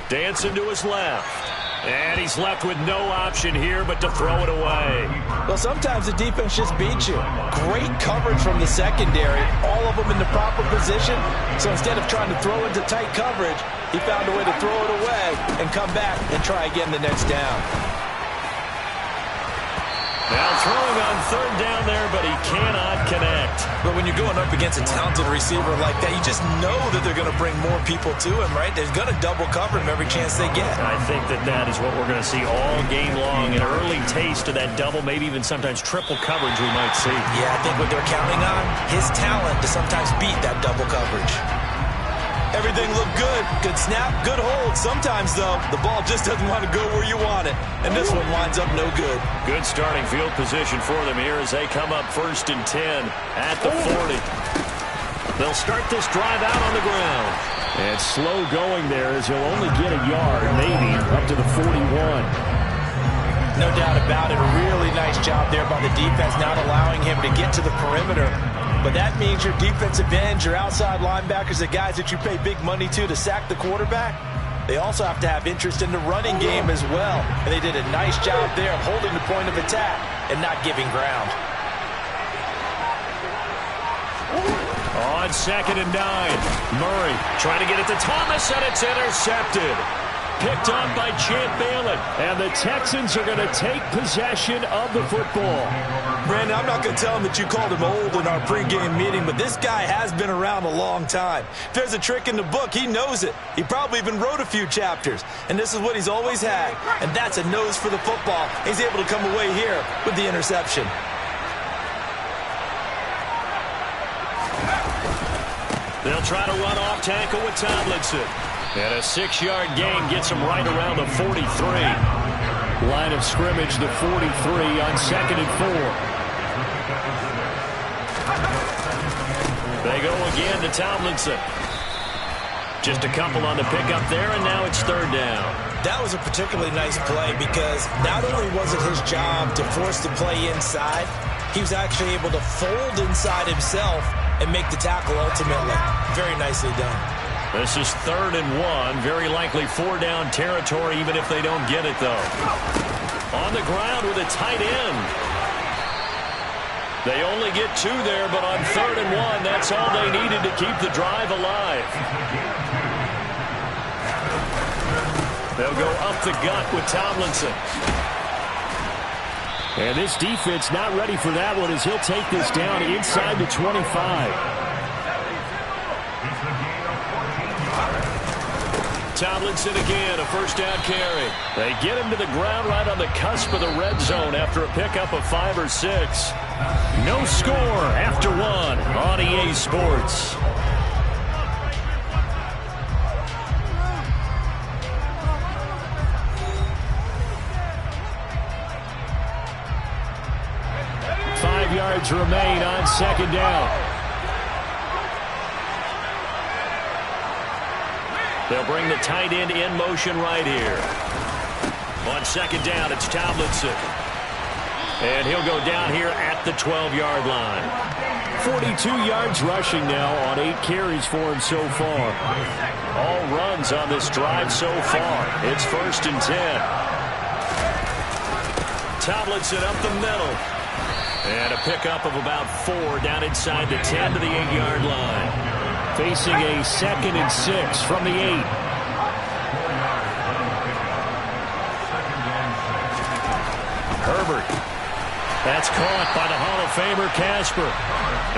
Dancing to his left. And he's left with no option here but to throw it away. Well, sometimes the defense just beats you. Great coverage from the secondary. All of them in the proper position. So instead of trying to throw into tight coverage, he found a way to throw it away and come back and try again the next down. Now throwing on third down there, but he cannot connect. But when you're going up against a talented receiver like that, you just know that they're going to bring more people to him, right? They're going to double cover him every chance they get. I think that is what we're going to see all game long. An early taste of that double, maybe even sometimes triple coverage we might see. Yeah, I think what they're counting on, his talent to sometimes beat that double coverage. Everything looked good. Good snap, good hold. Sometimes, though, the ball just doesn't want to go where you want it. And this one winds up no good. Good starting field position for them here as they come up first and 10 at the 40. They'll start this drive out on the ground. And slow going there as he'll only get a yard, maybe, up to the 41. No doubt about it. A really nice job there by the defense, not allowing him to get to the perimeter. But that means your defensive ends, your outside linebackers, the guys that you pay big money to sack the quarterback, they also have to have interest in the running game as well. And they did a nice job there of holding the point of attack and not giving ground. On second and 9, Murray trying to get it to Thomas, and it's intercepted. picked up by Champ Bailey. And the Texans are going to take possession of the football. Brandon, I'm not going to tell him that you called him old in our pregame meeting, but this guy has been around a long time. If there's a trick in the book, he knows it. He probably even wrote a few chapters. And this is what he's always had. And that's a nose for the football. He's able to come away here with the interception. They'll try to run off tackle with Tomlinson. And a 6-yard gain gets him right around the 43. Line of scrimmage, the 43 on 2nd and 4. They go again to Tomlinson. Just a couple on the pickup there, and now it's 3rd down. That was a particularly nice play because not only was it his job to force the play inside, he was actually able to fold inside himself and make the tackle ultimately. Very nicely done. This is 3rd and 1. Very likely 4-down territory, even if they don't get it, though. On the ground with a tight end. They only get 2 there, but on 3rd and 1, that's all they needed to keep the drive alive. They'll go up the gut with Tomlinson. And this defense not ready for that one as he'll take this down inside the 25. Tomlinson again, a 1st down carry. They get him to the ground right on the cusp of the red zone after a pickup of 5 or 6. No score after 1 on EA Sports. Yards remain on 2nd down. They'll bring the tight end in motion right here. On 2nd down, it's Tomlinson. And he'll go down here at the 12-yard line. 42 yards rushing now on 8 carries for him so far. All runs on this drive so far. It's 1st and 10. Tomlinson up the middle. And a pickup of about 4 down inside the 10 to the 8-yard line. Facing a 2nd and 6 from the 8. Herbert. That's caught by the Hall of Famer Casper.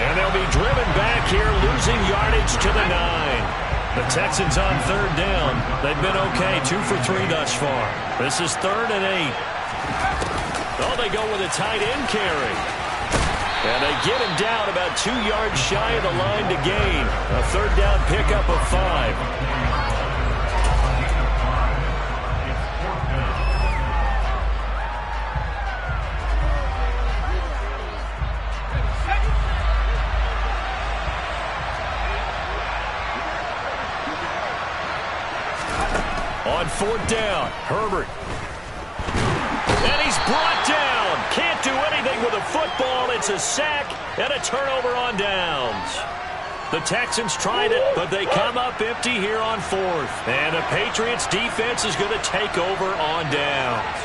And they'll be driven back here, losing yardage to the 9. The Texans on 3rd down. They've been okay, 2 for 3 thus far. This is 3rd and 8. Oh, they go with a tight end carry. And they get him down about 2 yards shy of the line to gain. A 3rd down pickup of 5. On 4th down, Herbert. And he's brought down. Can't do anything with a football. It's a sack and a turnover on downs. The Texans tried it, but they come up empty here on 4th. And the Patriots defense is going to take over on downs.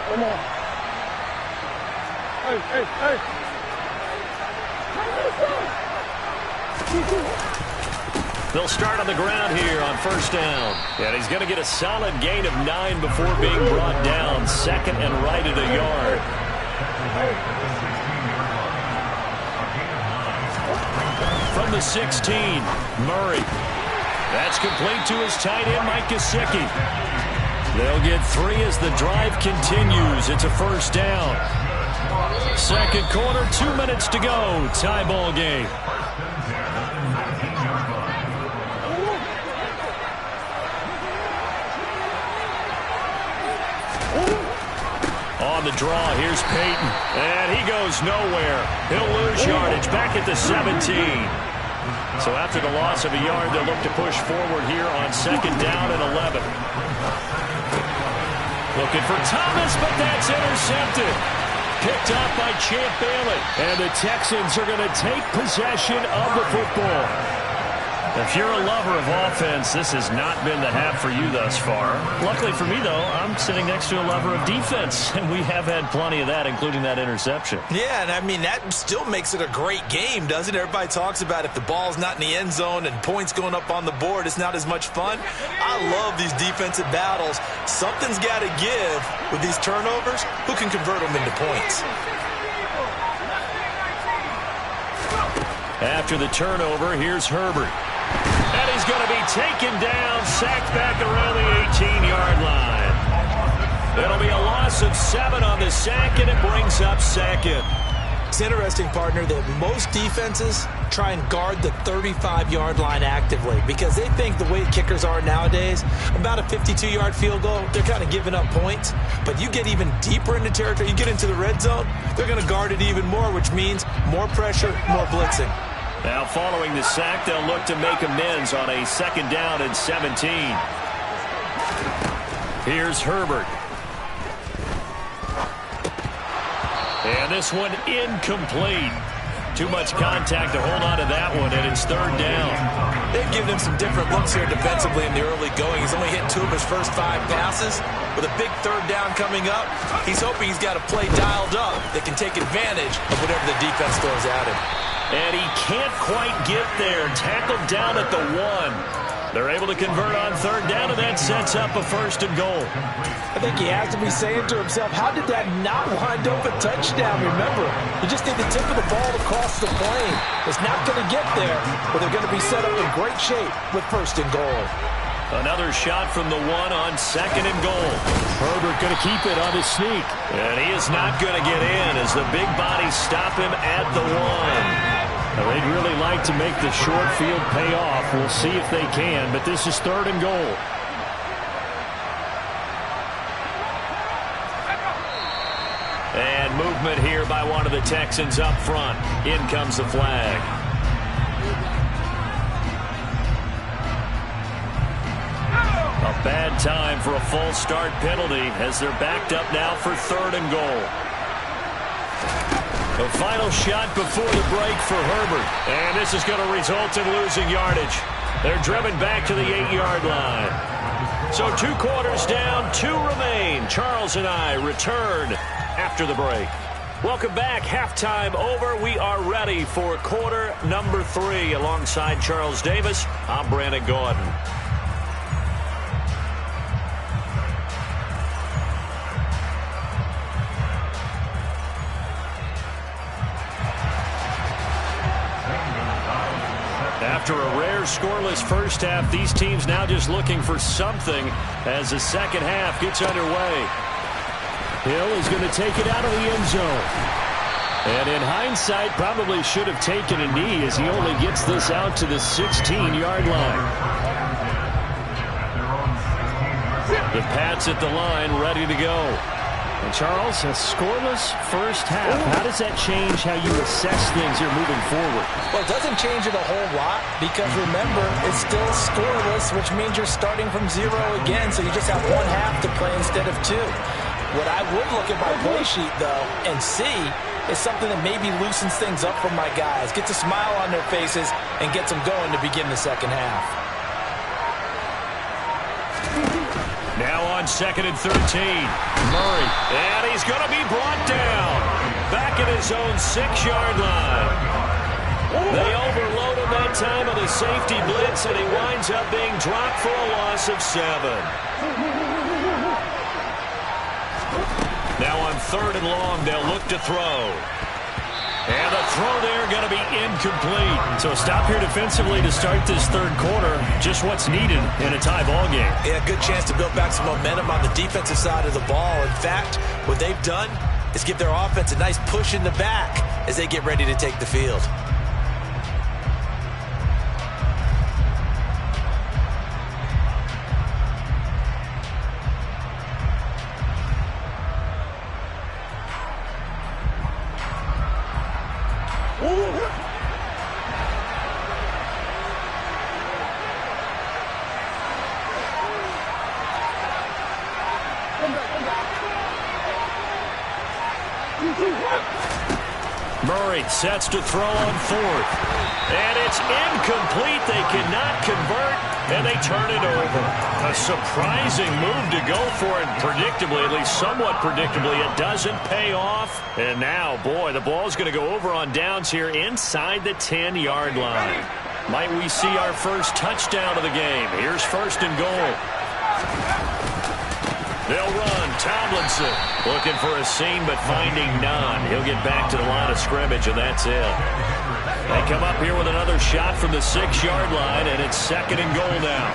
Come on. Hey. They'll start on the ground here on 1st down. And he's going to get a solid gain of 9 before being brought down. 2nd and right at a yard. From the 16, Murray. That's complete to his tight end, Mike Gesicki. They'll get 3 as the drive continues. It's a 1st down. 2nd quarter, 2 minutes to go. Tie ball game. On the draw, here's Peyton. And he goes nowhere. He'll lose yardage back at the 17. So after the loss of a yard, they'll look to push forward here on 2nd down and 11. Looking for Thomas, but that's intercepted. Picked up by Champ Bailey. And the Texans are going to take possession of the football. If you're a lover of offense, this has not been the half for you thus far. Luckily for me, though, I'm sitting next to a lover of defense, and we have had plenty of that, including that interception. Yeah, and I mean, that still makes it a great game, doesn't it? Everybody talks about if the ball's not in the end zone and points going up on the board, it's not as much fun. I love these defensive battles. Something's got to give with these turnovers. Who can convert them into points? After the turnover, here's Herbert. And he's going to be taken down, sacked back around the 18-yard line. It'll be a loss of 7 on the sack, and it brings up second. It's interesting, partner, that most defenses try and guard the 35-yard line actively because they think the way kickers are nowadays, about a 52-yard field goal, they're kind of giving up points. But you get even deeper into territory, you get into the red zone, they're going to guard it even more, which means more pressure, more blitzing. Now following the sack, they'll look to make amends on a 2nd down and 17. Here's Herbert. And this one incomplete. Too much contact to hold on to that one, and it's 3rd down. They've given him some different looks here defensively in the early going. He's only hit 2 of his first 5 passes. With a big 3rd down coming up, he's hoping he's got a play dialed up that can take advantage of whatever the defense throws at him. And he can't quite get there. Tackled down at the 1. They're able to convert on 3rd down, and that sets up a 1st and goal. I think he has to be saying to himself, how did that not wind up a touchdown? Remember, you just need the tip of the ball across the plane. It's not going to get there, but they're going to be set up in great shape with 1st and goal. Another shot from the 1 on 2nd and goal. Herbert going to keep it on his sneak. And he is not going to get in as the big bodies stop him at the 1. Now, they'd really like to make the short field pay off. We'll see if they can, but this is 3rd and goal. And movement here by one of the Texans up front. In comes the flag. A bad time for a false start penalty as they're backed up now for 3rd and goal. The final shot before the break for Herbert. And this is going to result in losing yardage. They're driven back to the 8-yard line. So 2 quarters down, 2 remain. Charles and I return after the break. Welcome back. Halftime over. We are ready for quarter number 3. Alongside Charles Davis, I'm Brandon Gordon. After a rare scoreless first half, these teams now just looking for something as the second half gets underway. Hill is going to take it out of the end zone. And in hindsight, probably should have taken a knee as he only gets this out to the 16-yard line. The Pats at the line, ready to go. And Charles, a scoreless first half. How does that change how you assess things here moving forward? Well, it doesn't change it a whole lot because, remember, it's still scoreless, which means you're starting from 0 again, so you just have 1 half to play instead of 2. What I would look at my play sheet, though, and see is something that maybe loosens things up for my guys, gets a smile on their faces, and gets them going to begin the second half. Now on 2nd and 13. Murray. And he's going to be brought down. Back at his own 6-yard line. They overload him that time on the safety blitz, and he winds up being dropped for a loss of 7. Now on 3rd and long, they'll look to throw. And the throw there going to be incomplete. So a stop here defensively to start this 3rd quarter. Just what's needed in a tie ball game. Yeah, good chance to build back some momentum on the defensive side of the ball. In fact, what they've done is give their offense a nice push in the back as they get ready to take the field. Murray sets to throw on fourth. And it's incomplete. They cannot convert, and they turn it over. A surprising move to go for it. Predictably, at least somewhat predictably, it doesn't pay off. And now, boy, the ball's going to go over on downs here inside the 10-yard line. Might we see our first touchdown of the game? Here's first and goal. They'll run. Tomlinson looking for a seam, but finding none. He'll get back to the line of scrimmage, and that's it. They come up here with another shot from the 6-yard line, and it's second and goal now.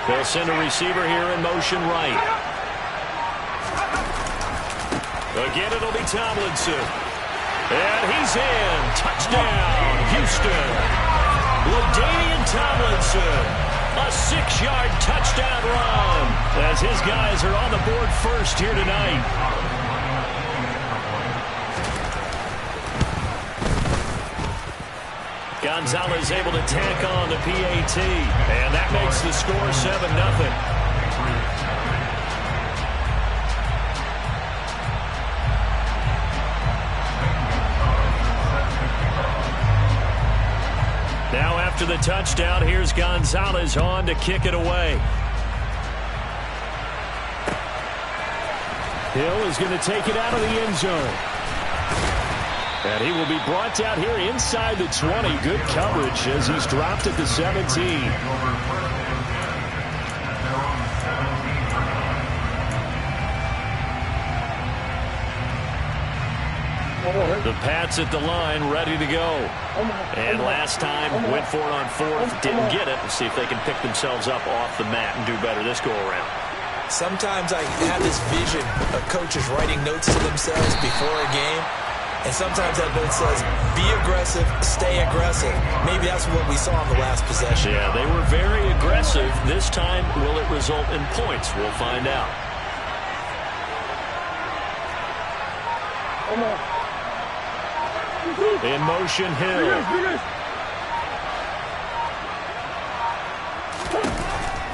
They'll send a receiver here in motion right. Again, it'll be Tomlinson. And he's in. Touchdown, Houston. LaDainian Tomlinson, a 6-yard touchdown run as his guys are on the board first here tonight. Gonzalez able to tack on the PAT, and that makes the score 7-0. Now after the touchdown, here's Gonzalez on to kick it away. Hill is going to take it out of the end zone. And he will be brought down here inside the 20. Good coverage as he's dropped at the 17. The Pats at the line, ready to go. And last time, went for it on fourth, didn't get it. Let's see if they can pick themselves up off the mat and do better this go-around. Sometimes I have this vision of coaches writing notes to themselves before a game. And sometimes that note says, be aggressive, stay aggressive. Maybe that's what we saw in the last possession. Yeah, they were very aggressive. This time, will it result in points? We'll find out. In motion, Hill.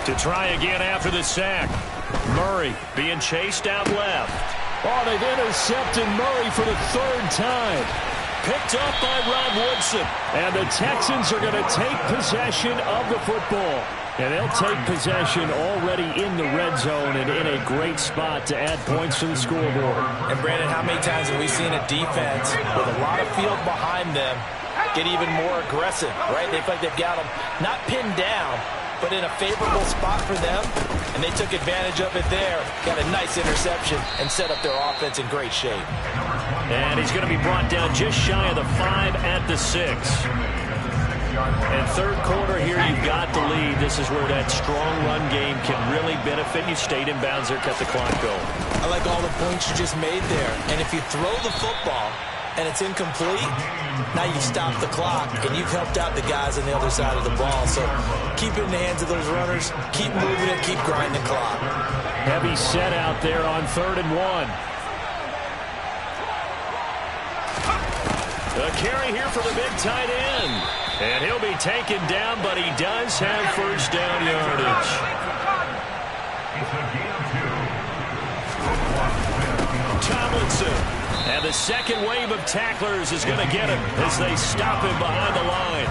To try again after the sack. Murray being chased out left. Oh, they've intercepted Murray for the third time. Picked up by Rob Woodson. And the Texans are going to take possession of the football. And they'll take possession already in the red zone and in a great spot to add points to the scoreboard. And, Brandon, how many times have we seen a defense with a lot of field behind them get even more aggressive, right? They feel like they've got them not pinned down, but in a favorable spot for them, and they took advantage of it there. Got a nice interception and set up their offense in great shape. And he's going to be brought down just shy of the 5 at the 6. And third quarter here, you've got the lead. This is where that strong run game can really benefit you. Stayed in bounds there, cut the clock going. I like all the points you just made there. And if you throw the football and it's incomplete, now you've stopped the clock and you've helped out the guys on the other side of the ball. So keep it in the hands of those runners. Keep moving it. Keep grinding the clock. Heavy set out there on 3rd and 1. A carry here for the big tight end. And he'll be taken down, but he does have first down yardage. Tomlinson. And the second wave of tacklers is going to get him as they stop him behind the line.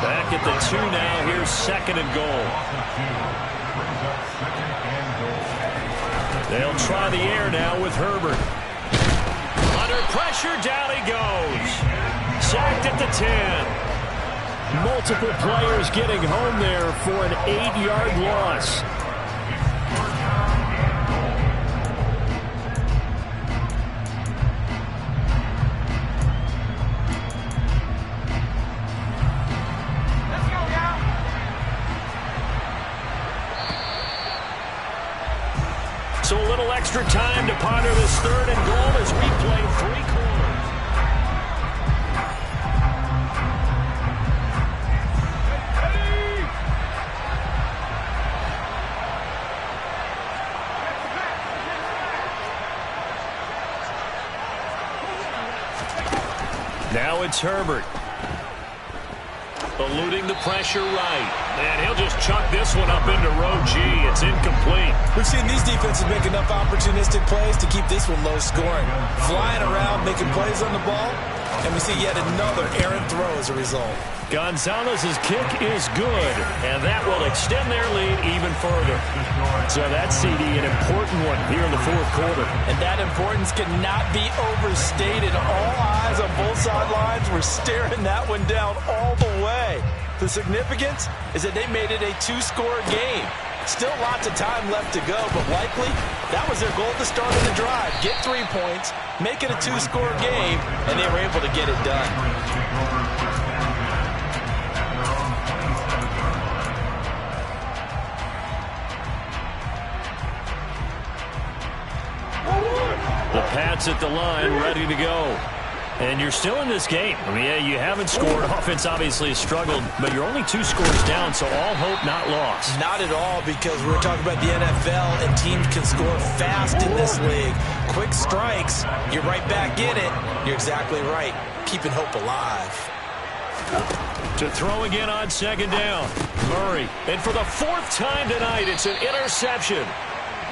Back at the 2 now. Here's 2nd and goal. They'll try the air now with Herbert. Under pressure, down he goes. Sacked at the 10. Multiple players getting home there for an 8-yard loss. Let's go now. So a little extra time to ponder this 3rd and goal as we play 3 quarters. Now it's Herbert. Eluding the pressure right. And he'll just chuck this one up into row G. It's incomplete. We've seen these defenses make enough opportunistic plays to keep this one low scoring. Flying around, making plays on the ball. And we see yet another errant throw as a result. Gonzalez's kick is good, and that will extend their lead even further. So that's, CD, an important one here in the fourth quarter. And that importance cannot be overstated. All eyes on both sidelines were staring that one down all the way. The significance is that they made it a two-score game. Still lots of time left to go, but likely that was their goal to start in the drive. Get 3 points, make it a two-score game, and they were able to get it done. The Pats at the line, ready to go. And you're still in this game. I mean, yeah, you haven't scored. Offense obviously has struggled, but you're only 2 scores down, so all hope not lost. Not at all, because we're talking about the NFL, and teams can score fast in this league. Quick strikes, you're right back in it. You're exactly right. Keeping hope alive. To throw again on second down. Murray. And for the 4th time tonight, it's an interception.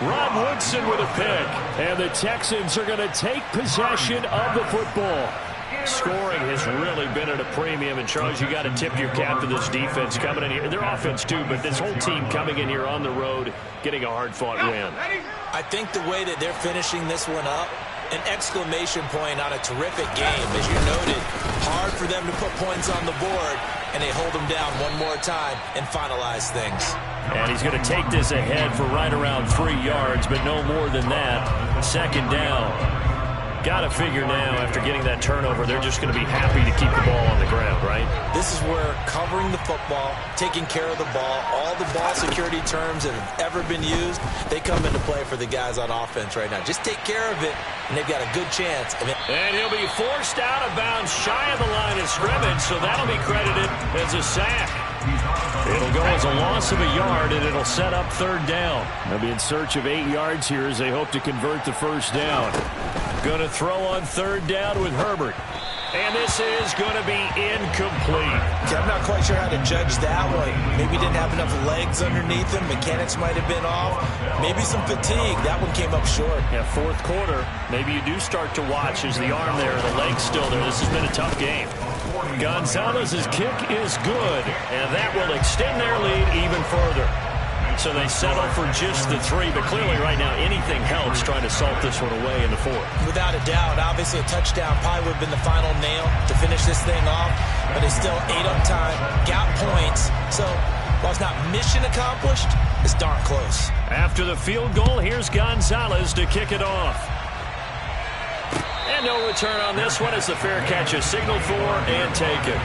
Rod Woodson with a pick. And the Texans are going to take possession of the football. Scoring has really been at a premium. And, Charles, you got to tip your cap to this defense coming in here. Their offense, too, but this whole team coming in here on the road, getting a hard-fought win. I think the way that they're finishing this one up, an exclamation point on a terrific game. As you noted, hard for them to put points on the board, and they hold them down one more time and finalize things. And he's going to take this ahead for right around 3 yards, but no more than that. Second down. Got to figure now, after getting that turnover, they're just going to be happy to keep the ball on the ground, right? This is where covering the football, taking care of the ball, all the ball security terms that have ever been used, they come into play for the guys on offense right now. Just take care of it, and they've got a good chance. And he'll be forced out of bounds shy of the line of scrimmage, so that'll be credited as a sack. It'll go as a loss of a yard, and it'll set up third down. They'll be in search of 8 yards here as they hope to convert the first down. Going to throw on third down with Herbert. And this is going to be incomplete. Okay, I'm not quite sure how to judge that one. Maybe he didn't have enough legs underneath him. Mechanics might have been off. Maybe some fatigue. That one came up short. Yeah, fourth quarter, maybe you do start to watch as the arm there, the leg's still there. This has been a tough game. Gonzalez's kick is good, and that will extend their lead even further. So they settle for just the 3, but clearly right now anything helps trying to salt this one away in the 4th. Without a doubt, obviously a touchdown probably would have been the final nail to finish this thing off, but it's still 8 up time, got points. So while it's not mission accomplished, it's darn close. After the field goal, here's Gonzalez to kick it off. And no return on this one as the fair catch is signaled for and taken.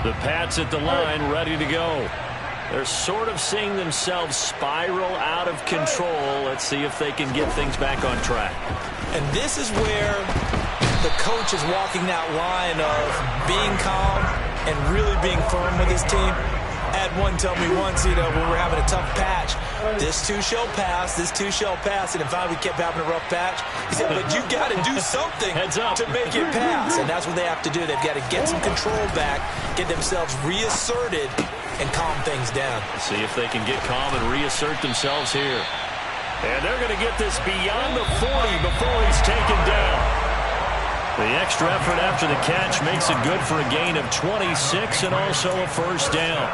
The Pats at the line, ready to go. They're sort of seeing themselves spiral out of control. Let's see if they can get things back on track. And this is where the coach is walking that line of being calm and really being firm with his team. Had one tell me once, when we're having a tough patch, this too shall pass, this too shall pass. And if we kept having a rough patch, he said, but you got to do something to make it pass. And that's what they have to do. They've got to get some control back, get themselves reasserted, and calm things down. See if they can get calm and reassert themselves here. And they're going to get this beyond the 40 before he's taken down. The extra effort after the catch makes it good for a gain of 26 and also a first down.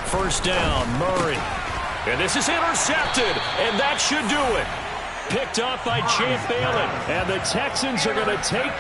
First down, Murray. And this is intercepted, and that should do it. Picked off by Champ Bailey, and the Texans are going to take...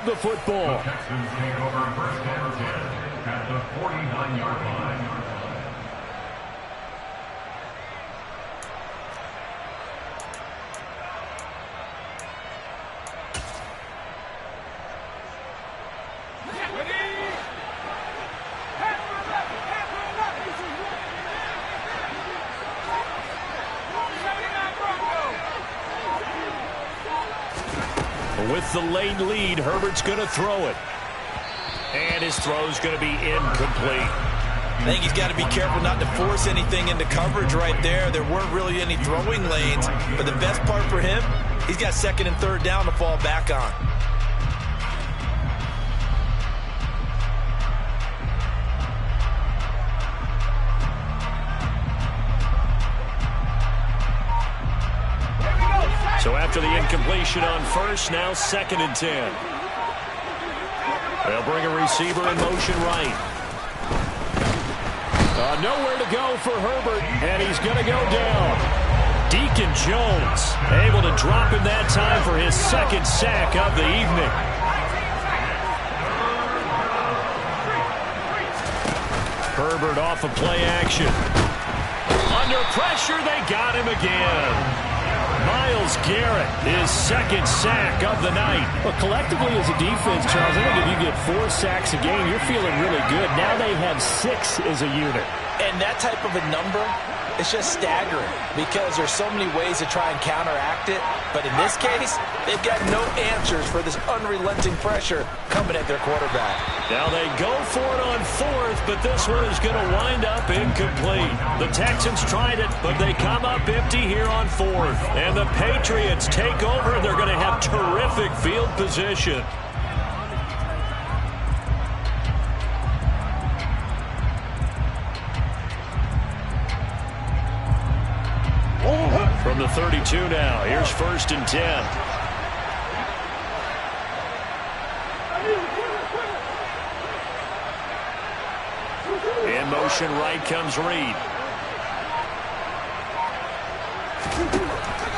of the football. Texans take over first and 10 at the 49-yard line. With the late lead, Herbert's going to throw it. And his throw's going to be incomplete. I think he's got to be careful not to force anything into coverage right there. There weren't really any throwing lanes. But the best part for him, he's got second and third down to fall back on. So after the incompletion on first, now second and 10. They'll bring a receiver in motion right. Nowhere to go for Herbert, and he's going to go down. Deacon Jones able to drop him that time for his second sack of the evening. Herbert off of play action. Under pressure, they got him again. Myles Garrett, his second sack of the night. Well, collectively as a defense, Charles, I think if you get 4 sacks a game, you're feeling really good. Now they have 6 as a unit. And that type of a number, it's just staggering because there's so many ways to try and counteract it. But in this case, they've got no answers for this unrelenting pressure coming at their quarterback. Now they go for it on fourth, but this one is going to wind up incomplete. The Texans tried it, but they come up empty here on fourth. And the Patriots take over. They're going to have terrific field position. From the 32 now, here's first and 10. In motion right comes Reed.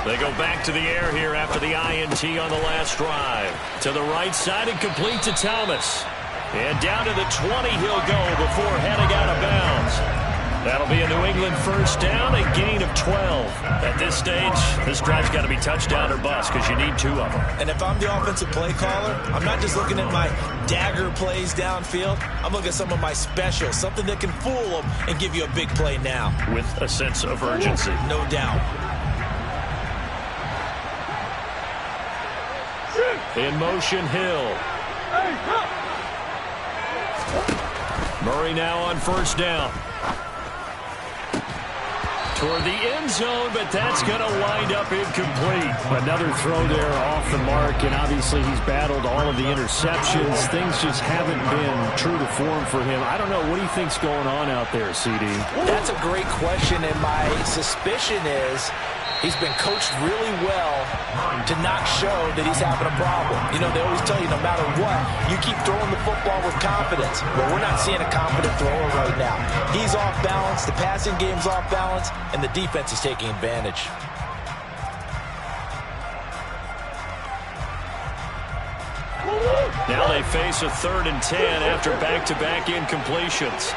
They go back to the air here after the INT on the last drive. To the right side and complete to Thomas. And down to the 20 he'll go before heading out of bounds. That'll be a New England first down, a gain of 12. At this stage, this drive's got to be touchdown or bust because you need 2 of them. And if I'm the offensive play caller, I'm not just looking at my dagger plays downfield. I'm looking at some of my specials, something that can fool them and give you a big play now. With a sense of urgency. No doubt. In motion, Hill. Murray now on first down. Toward the end zone, but that's going to wind up incomplete. Another throw there off the mark, and obviously he's battled all of the interceptions. Things just haven't been true to form for him. I don't know. What do you think's going on out there, CD? That's a great question, and my suspicion is he's been coached really well to not show that he's having a problem. You know, they always tell you no matter what, you keep throwing the football with confidence. But we're not seeing a confident thrower right now. He's off balance, the passing game's off balance, and the defense is taking advantage. Now they face a 3rd and 10 after back-to-back incompletions.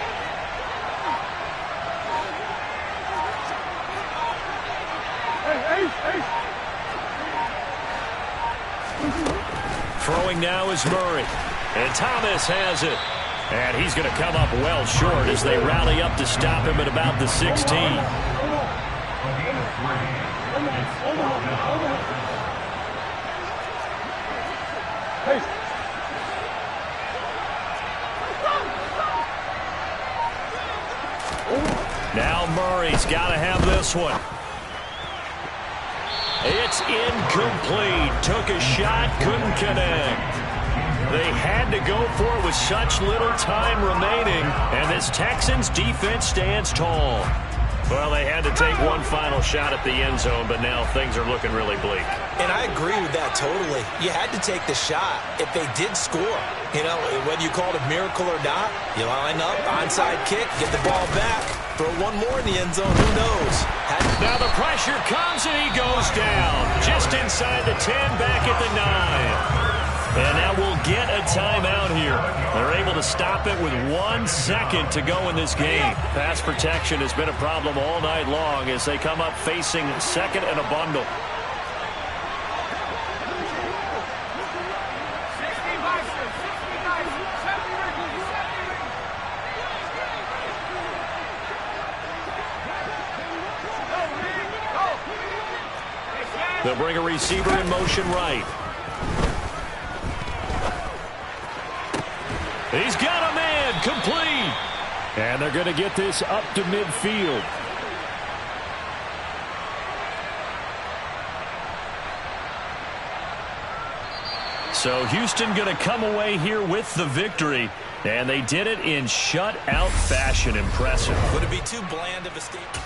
Throwing now is Murray. And Thomas has it. And he's going to come up well short as they rally up to stop him at about the 16. Now Murray's got to have this one. It's incomplete. Took a shot, couldn't connect. They had to go for it with such little time remaining, and this Texans defense stands tall. Well, they had to take one final shot at the end zone, but now things are looking really bleak. And I agree with that totally. You had to take the shot if they did score. You know, whether you call it a miracle or not, you line up, onside kick, get the ball back, throw one more in the end zone, who knows? Now the pressure comes and he goes down. Just inside the 10, back at the 9. And now we'll get a timeout here. They're able to stop it with 1 second to go in this game. Pass protection has been a problem all night long as they come up facing second and a bundle. They'll bring a receiver in motion right. He's got a man, complete. And they're going to get this up to midfield. So Houston going to come away here with the victory. And they did it in shutout fashion. Impressive. Would it be too bland of a statement?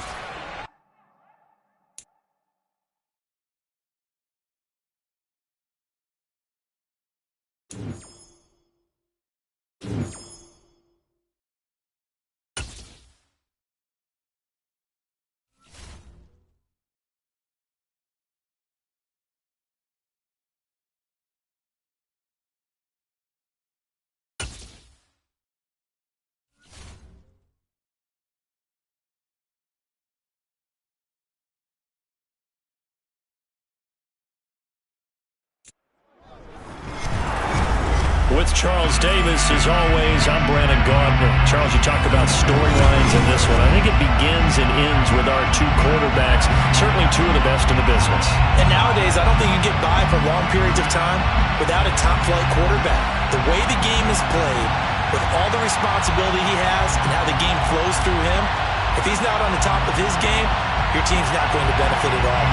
With Charles Davis, as always, I'm Brandon Gardner. Charles, you talk about storylines in this one. I think it begins and ends with our two quarterbacks, certainly two of the best in the business. And nowadays, I don't think you can get by for long periods of time without a top-flight quarterback. The way the game is played, with all the responsibility he has and how the game flows through him, if he's not on the top of his game, your team's not going to benefit at all.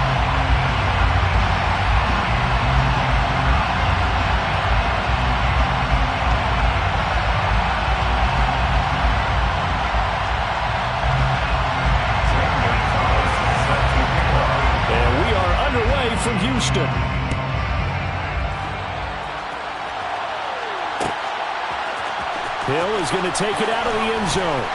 From Houston. Hill is going to take it out of the end zone.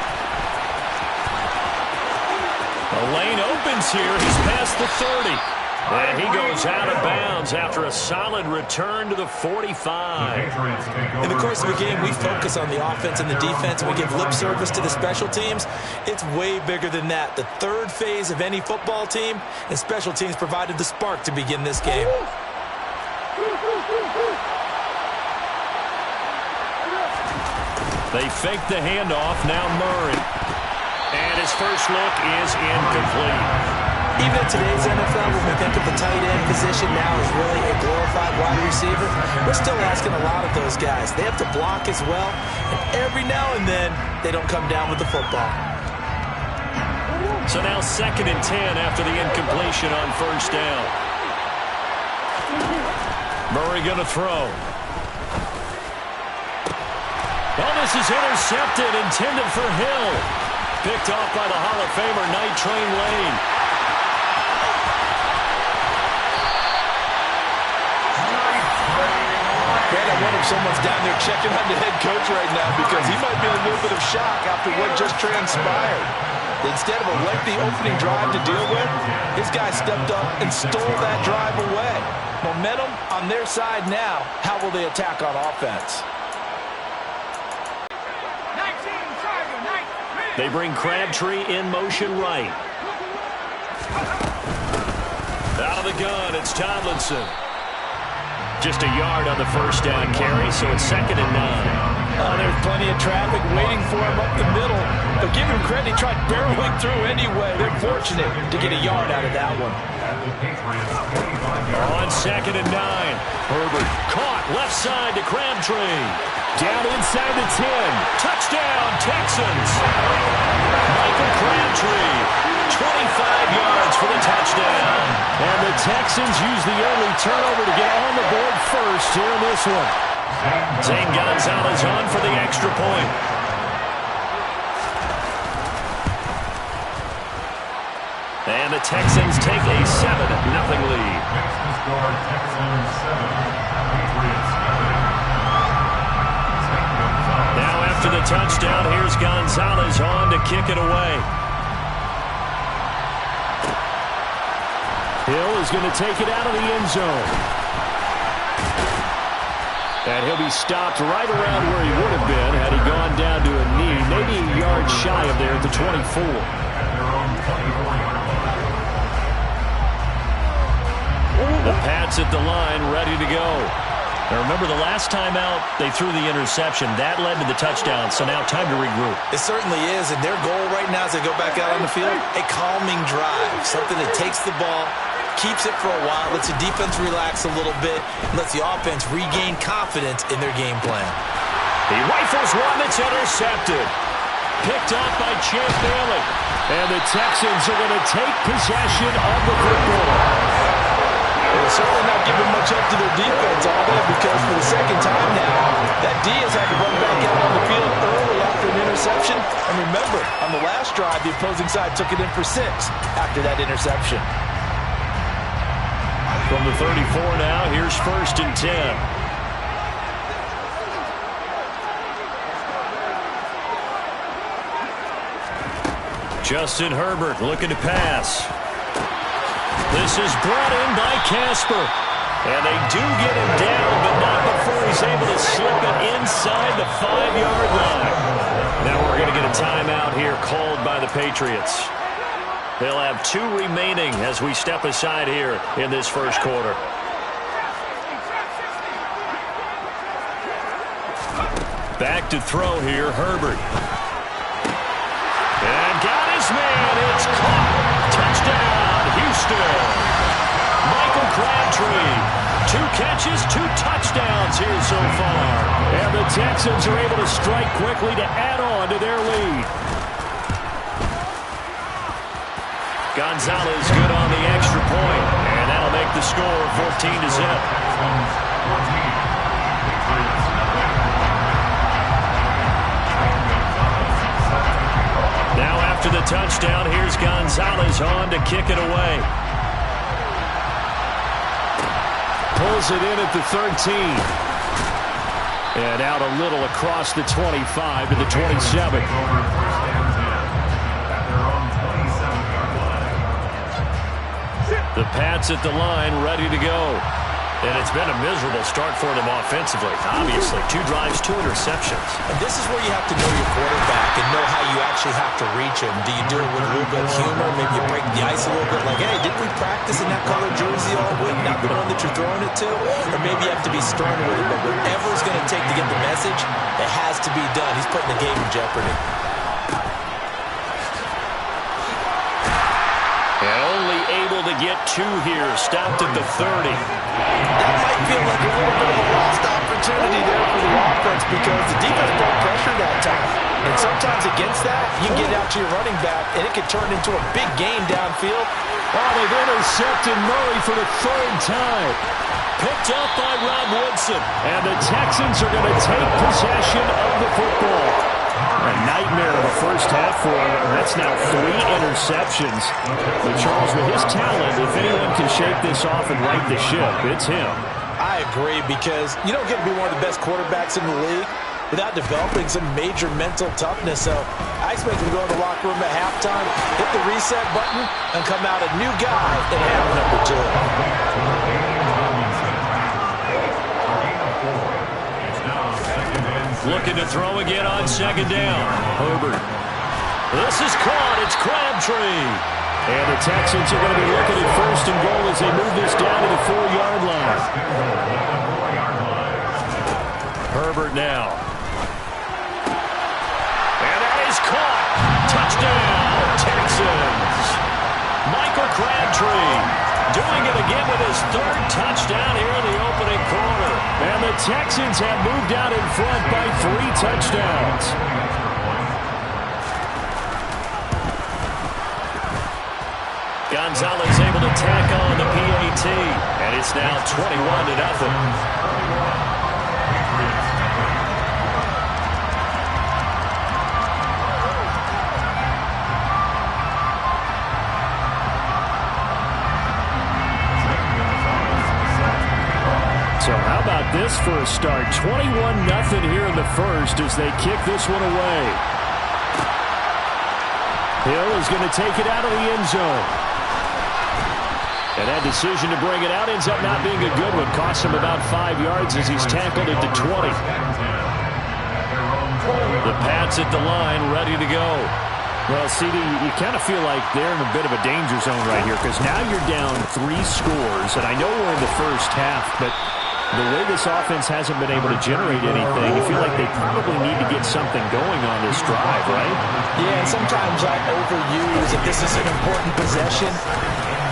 The lane opens here. He's past the 30. And he goes out of bounds after a solid return to the 45. In the course of a game, we focus on the offense and the defense, and we give lip service to the special teams. It's way bigger than that. The third phase of any football team, and special teams provided the spark to begin this game. They fake the handoff. Now Murray. And his first look is incomplete. Even in today's NFL, when we think of the tight end position now as really a glorified wide receiver, we're still asking a lot of those guys. They have to block as well, and every now and then, they don't come down with the football. So now 2nd and 10 after the incompletion on first down. Murray going to throw. Oh, this is intercepted, intended for Hill. Picked off by the Hall of Famer, Night Train Lane. I wonder if someone's down there checking on the head coach right now because he might be in a little bit of shock after what just transpired. Instead of a lengthy opening drive to deal with, his guy stepped up and stole that drive away. Momentum on their side now. How will they attack on offense? They bring Crabtree in motion right. Out of the gun, it's Tomlinson. Just a yard on the first down carry, so it's 2nd and 9. Oh, there's plenty of traffic waiting for him up the middle. But give him credit, he tried barreling through anyway. They're fortunate to get a yard out of that one. On 2nd and 9. Herbert caught left side to Crabtree. Down inside the 10. Touchdown, Texans. Michael Crabtree, 25 yards for the touchdown. And the Texans use the early turnover to get on the board first here in this one. Zane Gonzalez on for the extra point. And the Texans take a 7-0 lead. Texans score Texans 7, Patriots 7. Now after the touchdown, here's Gonzalez on to kick it away. Hill is going to take it out of the end zone. And he'll be stopped right around where he would have been had he gone down to a knee, maybe a yard shy of there at the 24. The Pats at the line, ready to go. Now remember, the last time out, they threw the interception. That led to the touchdown, so now time to regroup. It certainly is, and their goal right now as they go back out on the field, a calming drive, something that takes the ball, keeps it for a while, lets the defense relax a little bit, lets the offense regain confidence in their game plan. He rifles one that's intercepted. Picked up by Champ Bailey. And the Texans are going to take possession of the football. They're certainly not giving much up to their defense, are they? Because for the second time now, that D has had to run back out on the field early after an interception. And remember, on the last drive, the opposing side took it in for 6 after that interception. From the 34 now, here's 1st and 10. Justin Herbert looking to pass. This is brought in by Casper. And they do get him down, but not before he's able to slip it inside the 5-yard line. Now we're going to get a timeout here called by the Patriots. They'll have 2 remaining as we step aside here in this first quarter. Back to throw here, Herbert. And got his man. It's caught. Touchdown, Houston. Michael Crabtree. 2 catches, 2 touchdowns here so far. And the Texans are able to strike quickly to add on to their lead. Gonzalez good on the extra point, and that'll make the score 14-0. Now after the touchdown, here's Gonzalez on to kick it away. Pulls it in at the 13. And out a little across the 25 to the 27. The Pats at the line, ready to go. And it's been a miserable start for them offensively. Obviously, 2 drives, 2 interceptions. And this is where you have to know your quarterback and know how you actually have to reach him. Do you do it with a little bit of humor? Maybe you break the ice a little bit like, hey, didn't we practice in that color jersey all week, not the one that you're throwing it to? Or maybe you have to be stern with it. But whatever it's going to take to get the message, it has to be done. He's putting the game in jeopardy. And only able to get 2 here. Stopped at the 30. That might feel like a little bit of a lost opportunity there for the offense because the defense brought pressure that time. And sometimes against that, you can get out to your running back, and it can turn into a big game downfield. Oh, they've intercepted Murray for the 3rd time. Picked up by Rob Woodson. And the Texans are going to take possession of the football. A nightmare of a first half for him. That's now 3 interceptions. But Charles, with his talent, if anyone can shake this off and right the ship, it's him. I agree, because you don't get to be one of the best quarterbacks in the league without developing some major mental toughness. So I expect him to go in the locker room at halftime, hit the reset button, and come out a new guy in half number 2. Looking to throw again on 2nd down. Herbert. This is caught. It's Crabtree. And the Texans are going to be looking at 1st and goal as they move this down to the 4-yard line. Herbert now. And that is caught. Touchdown, Texans. Michael Crabtree doing it again with his 3rd touchdown here in the opening quarter. And the Texans have moved out in front by 3 touchdowns. Gonzalez able to tack on the PAT. And it's now 21-0. So how about this for a start? 21-0 here in the first as they kick this one away. Hill is going to take it out of the end zone. And that decision to bring it out ends up not being a good one. Costs him about 5 yards as he's tackled at the 20. The Pats at the line, ready to go. Well, CD, you kind of feel like they're in a bit of a danger zone right here because now you're down 3 scores, and I know we're in the first half, but the way this offense hasn't been able to generate anything, you feel like they probably need to get something going on this drive, right? Yeah, and sometimes I overuse if this is an important possession.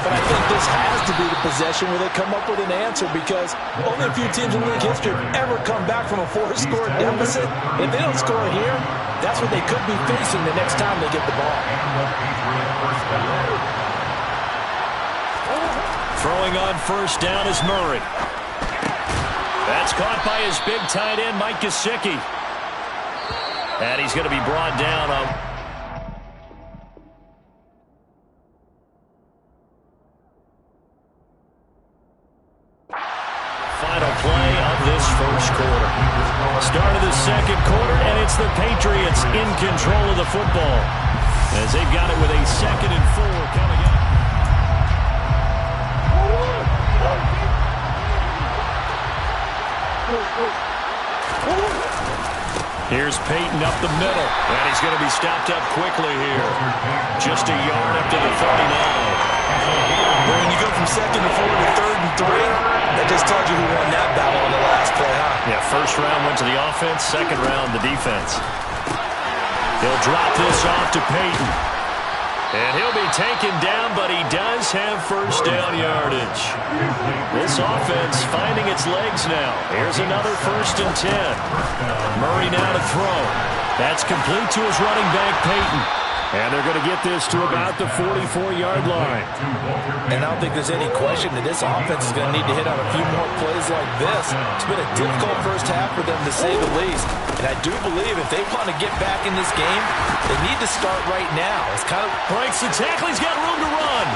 But I think this has to be the possession where they come up with an answer because only a few teams in league history have ever come back from a 4-score deficit. If they don't score here, that's what they could be facing the next time they get the ball. Throwing on first down is Murray. That's caught by his big tight end, Mike Gesicki. And he's going to be brought down on... Final play of this first quarter. Start of the second quarter, and it's the Patriots in control of the football as they've got it with a 2nd and 4 coming up. Here's Peyton up the middle, and he's going to be stopped up quickly here. Just a yard up to the 39. When you go from 2nd and 4 to 3rd and 3, that just tells you who won that battle on the last play, huh? Yeah, first round went to the offense, second round the defense. He'll drop this off to Peyton. And he'll be taken down, but he does have first down yardage. This offense finding its legs now. Here's another 1st and 10. Murray now to throw. That's complete to his running back, Peyton. And they're going to get this to about the 44-yard line. And I don't think there's any question that this offense is going to need to hit on a few more plays like this. It's been a difficult first half for them, to say the least. And I do believe if they want to get back in this game, they need to start right now. It's kind of... Breaks the tackle. He's got room to run.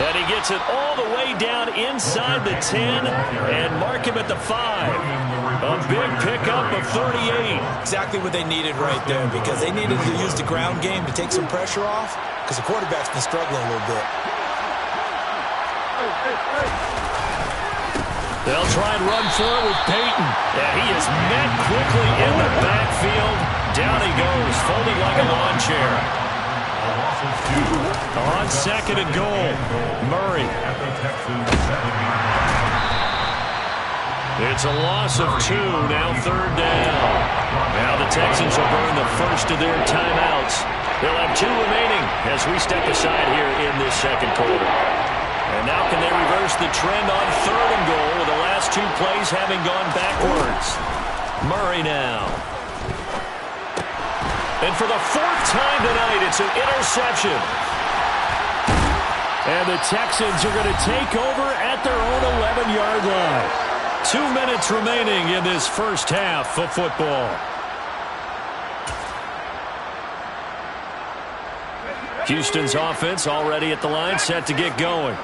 And he gets it all the way down inside the 10 and mark him at the 5. A big pickup of 38. Exactly what they needed right there because they needed to use the ground game to take some pressure off because the quarterback's been struggling a little bit. They'll try and run for it with Peyton. And he is met quickly in the backfield. Down he goes, folding like a lawn chair. On 2nd and goal, Murray. It's a loss of 2, now 3rd down. Now the Texans will burn the first of their timeouts. They'll have 2 remaining as we step aside here in this second quarter. And now can they reverse the trend on 3rd and goal with the last 2 plays having gone backwards? Murray now. And for the 4th time tonight, it's an interception. And the Texans are going to take over at their own 11-yard line. 2 minutes remaining in this first half of football. Houston's offense already at the line, set to get going.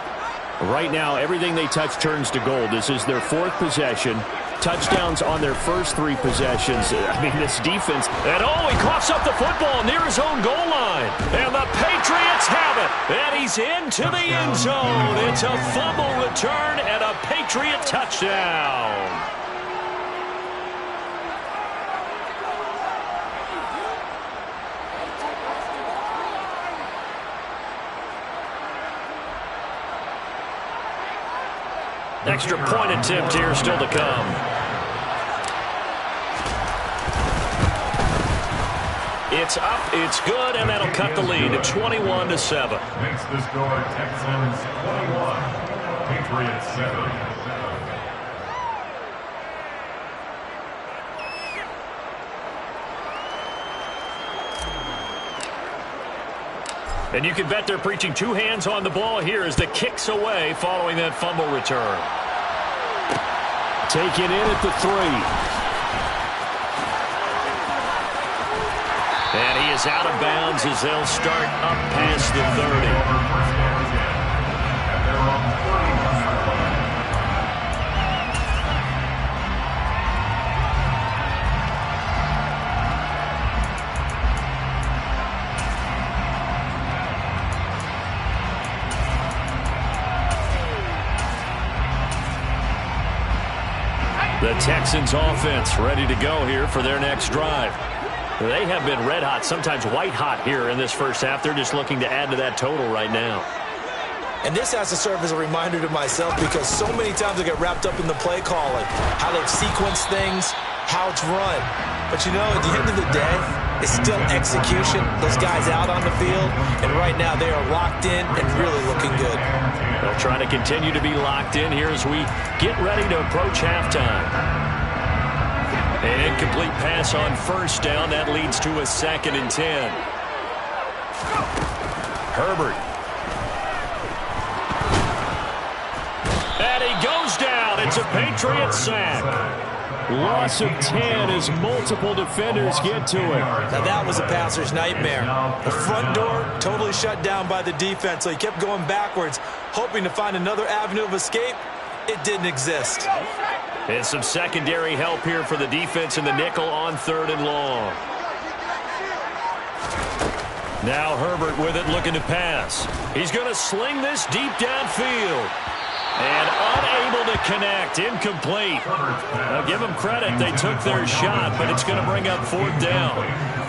Right now, everything they touch turns to gold. This is their 4th possession. Touchdowns on their first 3 possessions. I mean, this defense. And he coughs up the football near his own goal line. And the Patriots have it. And he's into the end zone. It's a fumble return and a Patriot touchdown. Extra point attempt here still to come. It's up, it's good, and that'll cut the lead to 21-7. Makes the score Texans 21, Patriots 7. And you can bet they're preaching 2 hands on the ball here as the kick's away following that fumble return. Taken in at the 3. And he is out of bounds as they'll start up past the 30. The Texans offense ready to go here for their next drive. They have been red hot, sometimes white hot here in this first half. They're just looking to add to that total right now. And this has to serve as a reminder to myself because so many times I get wrapped up in the play calling, how they've sequenced things, how it's run. But, you know, at the end of the day, it's still execution. Those guys out on the field, and right now they are locked in and really looking good. They'll try to continue to be locked in here as we get ready to approach halftime. An incomplete pass on first down. That leads to a 2nd and 10. Herbert. And he goes down. It's a Patriot sack. Loss of 10 as multiple defenders get to it. Now that was a passer's nightmare. The front door totally shut down by the defense, so he kept going backwards, hoping to find another avenue of escape. It didn't exist. And some secondary help here for the defense in the nickel on 3rd and long. Now Herbert with it, looking to pass. He's going to sling this deep downfield. And unable to connect. Incomplete. Now give them credit. They took their shot, but it's going to bring up 4th down.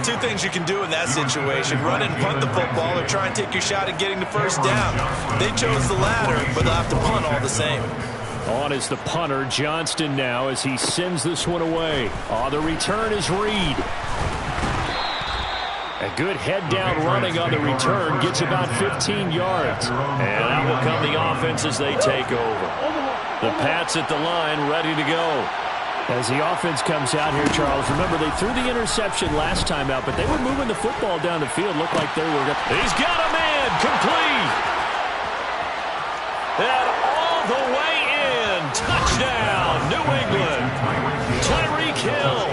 Two things you can do in that situation. Run and punt the football or try and take your shot at getting the first down. They chose the latter, but they'll have to punt all the same. On is the punter, Johnston now, as he sends this one away. The return is Reed. A good head-down running on the return. Gets about 15 yards. And out will come the offense as they take over. The Pats at the line, ready to go. As the offense comes out here, Charles, remember they threw the interception last time out, but they were moving the football down the field. Looked like they were. He's got a man. Complete. And all the way in. Touchdown, New England. Tyreek Hill,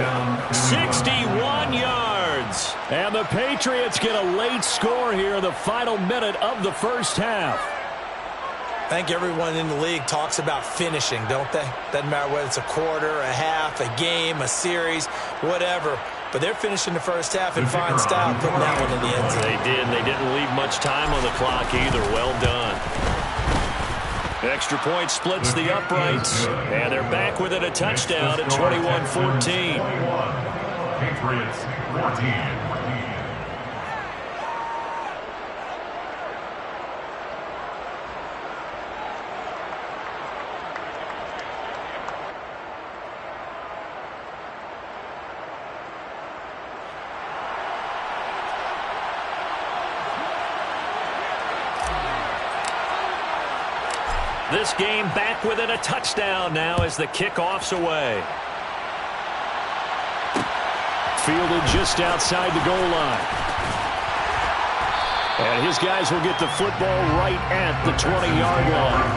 61 yards. And the Patriots get a late score here, the final minute of the first half. I think everyone in the league talks about finishing, don't they? Doesn't matter whether it's a quarter, a half, a game, a series, whatever. But they're finishing the first half in fine style, putting that one in the end zone. They did. They didn't leave much time on the clock either. Well done. Extra point splits the uprights, and they're back within a touchdown at 21-14. Patriots 14. This game back within a touchdown now as the kickoff's away. Fielded just outside the goal line. And his guys will get the football right at the 20-yard line.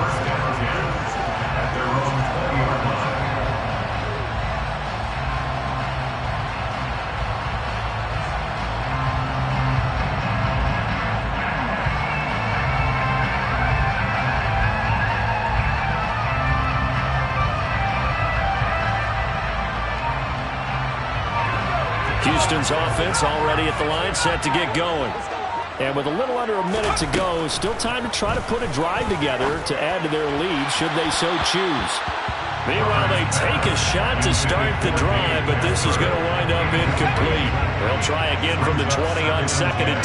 Houston's offense already at the line, set to get going. And with a little under a minute to go, still time to try to put a drive together to add to their lead, should they so choose. Meanwhile, they take a shot to start the drive, but this is going to wind up incomplete. They'll try again from the 20 on 2nd and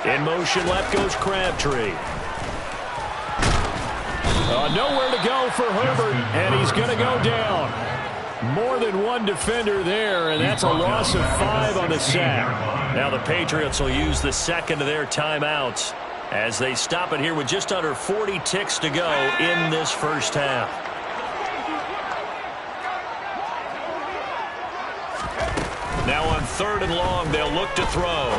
10. In motion, left goes Crabtree. Nowhere to go for Herbert, and he's going to go down. More than one defender there, and that's a loss of 5 on the sack. Now the Patriots will use the second of their timeouts as they stop it here with just under 40 ticks to go in this first half. Now on 3rd and long, they'll look to throw.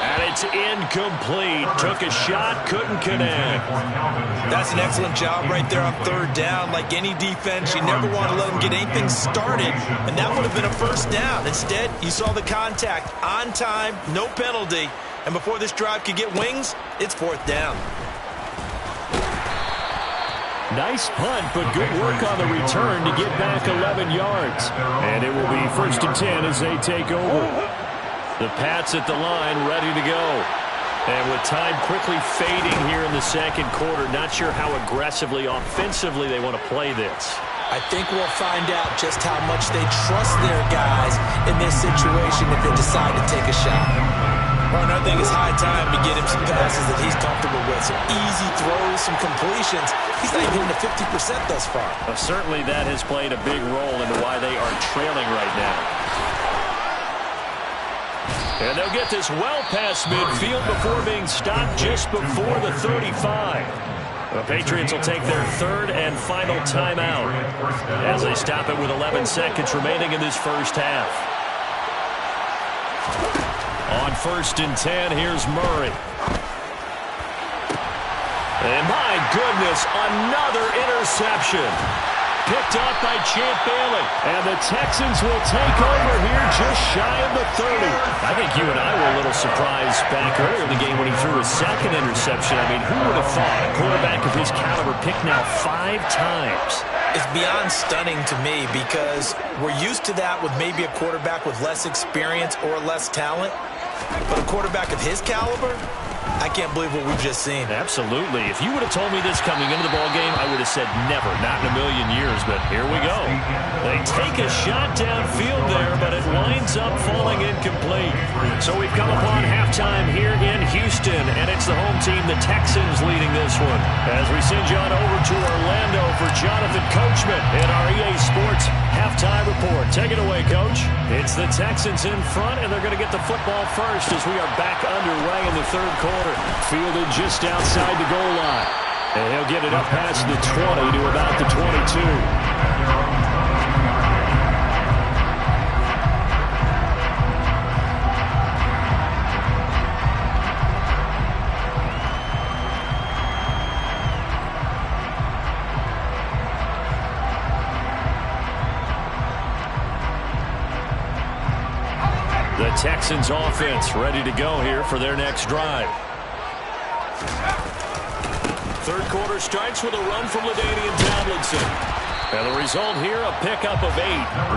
And it's incomplete. Took a shot, couldn't connect. That's an excellent job right there on 3rd down. Like any defense, you never want to let them get anything started, and that would have been a first down. Instead, you saw the contact on time, no penalty, and before this drive could get wings, it's 4th down. Nice punt, but good work on the return to get back 11 yards. And it will be 1st and 10 as they take over. The Pats at the line, ready to go. And with time quickly fading here in the second quarter, not sure how aggressively, offensively they want to play this. I think we'll find out just how much they trust their guys in this situation if they decide to take a shot. Well, another thing is high time to get him some passes that he's comfortable with. Some easy throws, some completions. He's not even hitting the 50% thus far. Well, certainly that has played a big role into why they are trailing right now. And they'll get this well past midfield before being stopped just before the 35. The Patriots will take their third and final timeout as they stop it with 11 seconds remaining in this first half. On 1st and 10, here's Murray. And my goodness, another interception. Picked off by Champ Bailey. And the Texans will take over here just shy of the 30. I think you and I were a little surprised back earlier in the game when he threw his second interception. I mean, who would have thought a quarterback of his caliber picked now 5 times? It's beyond stunning to me because we're used to that with maybe a quarterback with less experience or less talent. But a quarterback of his caliber, I can't believe what we've just seen. Absolutely. If you would have told me this coming into the ballgame, I would have said never, not in a million years, but here we go. They take a shot downfield there, but it winds up falling incomplete. So we've come upon halftime here in Houston, and it's the home team, the Texans, leading this one. As we send you on over to Orlando for Jonathan Coachman in our EA Sports halftime report. Take it away, Coach. It's the Texans in front, and they're going to get the football first as we are back underway in the third quarter. Fielded just outside the goal line. And he'll get it up past the 20 to about the 22. The Texans offense ready to go here for their next drive. Third quarter starts with a run from LaDainian Tomlinson. And the result here, a pickup of 8.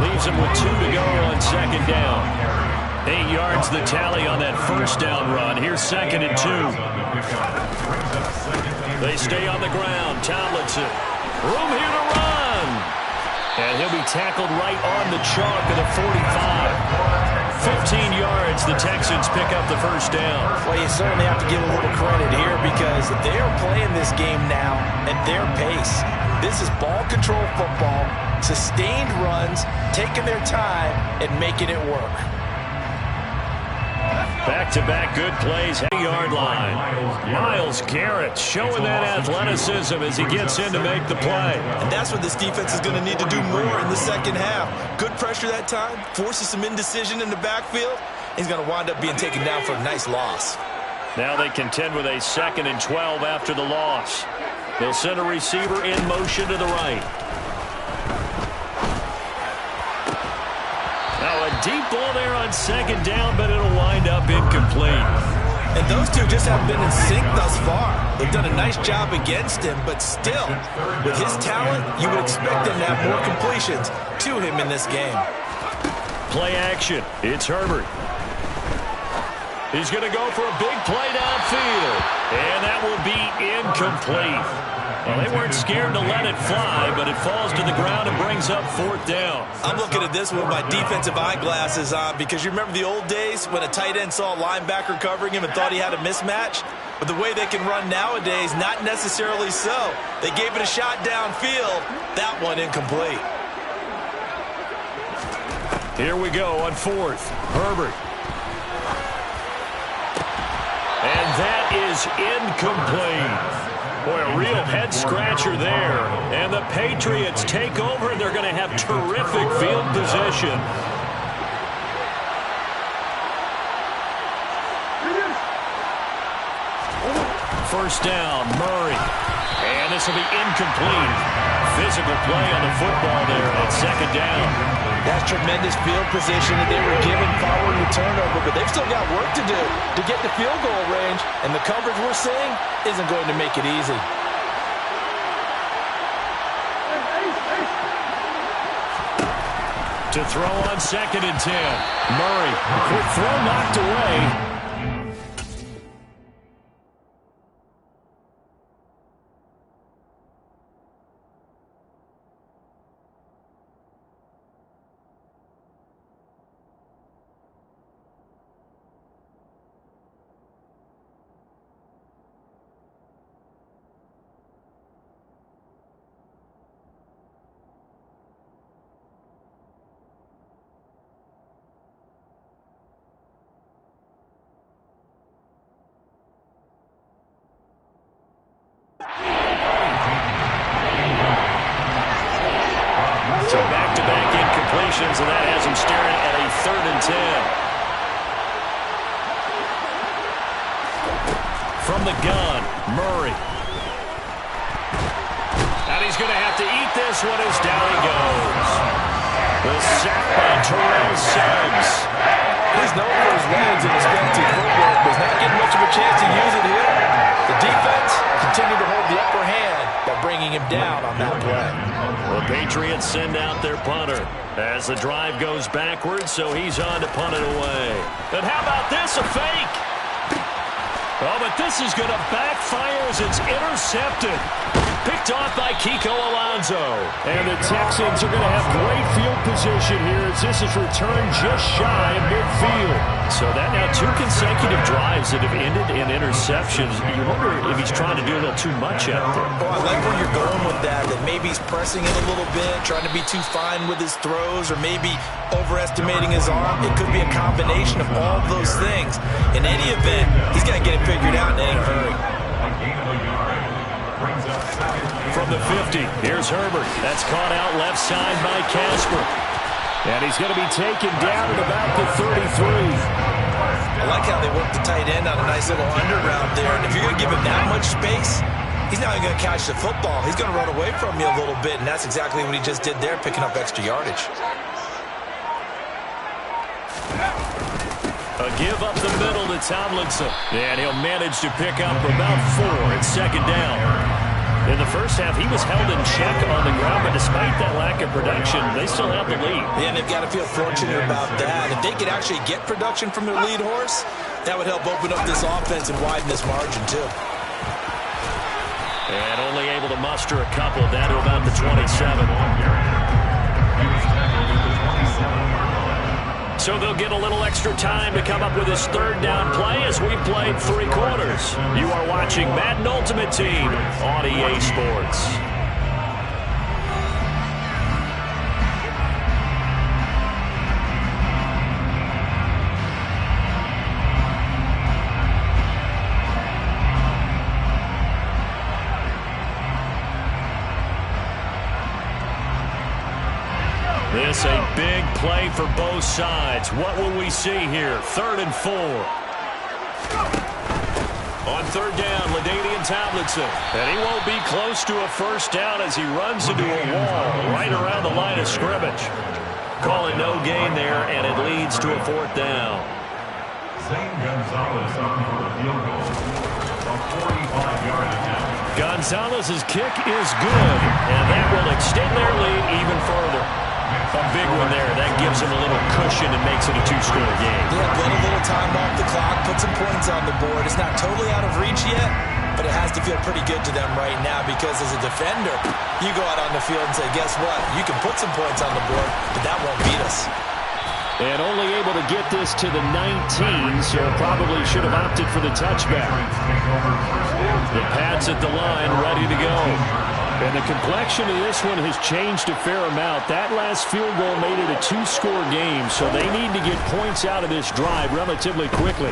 Leaves him with 2 to go on second down. 8 yards the tally on that first down run. Here's 2nd and 2. They stay on the ground. Tomlinson. Room here to run. And he'll be tackled right on the chalk of the 45. 15 yards, the Texans pick up the first down. Well, you certainly have to give a little credit here because they are playing this game now at their pace. This is ball control football, sustained runs, taking their time and making it work. Back-to-back good plays, 8-yard line. Myles Garrett showing that athleticism as he gets in to make the play. And that's what this defense is going to need to do more in the second half. Good pressure that time, forces some indecision in the backfield. He's going to wind up being taken down for a nice loss. Now they contend with a 2nd and 12 after the loss. They'll send a receiver in motion to the right. Now a deep ball there on 2nd down, but it'll wind up incomplete. And those two just haven't been in sync thus far. They've done a nice job against him, but still, with his talent, you would expect him to have more completions to him in this game. Play action. It's Herbert. He's going to go for a big play downfield. And that will be incomplete. Well, they weren't scared to let it fly, but it falls to the ground and brings up 4th down. I'm looking at this with my defensive eyeglasses on because you remember the old days when a tight end saw a linebacker covering him and thought he had a mismatch? But the way they can run nowadays, not necessarily so. They gave it a shot downfield. That one incomplete. Here we go on 4th. Herbert. And that is incomplete. Boy, a real head-scratcher there. And the Patriots take over, and they're going to have terrific field position. First down, Murray. And this will be incomplete. Physical play on the football there at 2nd down. That's tremendous field position that they were given following the turnover, but they've still got work to do to get the field goal range, and the coverage we're seeing isn't going to make it easy. To throw on 2nd and 10. Murray, quick throw knocked away. completions, and that has him staring at a 3rd and 10. From the gun, Murray. And he's going to have to eat this one as down he goes. The sack by Terrell Suggs. He's known for his legs and his fancy footwork, but he's not getting much of a chance to use it here. The defense continued to hold the upper hand by bringing him down on that play. The Patriots send out their punter as the drive goes backwards, so he's on to punt it away. And how about this, a fake? Oh, but this is going to backfire as it's intercepted. Picked off by Kiko Alonso. And the Texans are going to have great field position here as this is returned just shy of midfield. So that now 2 consecutive drives that have ended in interceptions. You wonder if he's trying to do a little too much out there. Oh, I like where you're going with that maybe he's pressing it a little bit, trying to be too fine with his throws, or maybe overestimating his arm. It could be a combination of all those things. In any event, he's got to get it figured out in a hurry. From the 50, here's Herbert. That's caught out left side by Casper. And he's going to be taken down at about the 33. I like how they work the tight end on a nice little under route there. And if you're going to give him that much space, he's not even going to catch the football. He's going to run away from you a little bit, and that's exactly what he just did there, picking up extra yardage. A give up the middle to Tomlinson. And he'll manage to pick up about 4 at 2nd down. In the first half, he was held in check on the ground, but despite that lack of production, they still have the lead. Yeah, and they've got to feel fortunate about that. If they could actually get production from their lead horse, that would help open up this offense and widen this margin, too. And only able to muster a couple, down to about the 27. So they'll get a little extra time to come up with his 3rd down play as we played 3 quarters. You are watching Madden Ultimate Team on EA Sports. This a big play for both sides. What will we see here? 3rd and 4. On 3rd down, LaDainian Tomlinson. And he won't be close to a 1st down as he runs into a wall right around the line of scrimmage. Call it no gain there, and it leads to a 4th down. Zane Gonzalez up for the field goal. A 45-yard attempt. Gonzalez's kick is good, and that will extend their lead even further. A big one there. That gives him a little cushion and makes it a 2-score game. Yeah, get a little time off the clock, put some points on the board. It's not totally out of reach yet, but it has to feel pretty good to them right now because as a defender, you go out on the field and say, guess what? You can put some points on the board, but that won't beat us. And only able to get this to the 19, so probably should have opted for the touchback. The Pats at the line, ready to go. And the complexion of this one has changed a fair amount. That last field goal made it a 2-score game, so they need to get points out of this drive relatively quickly.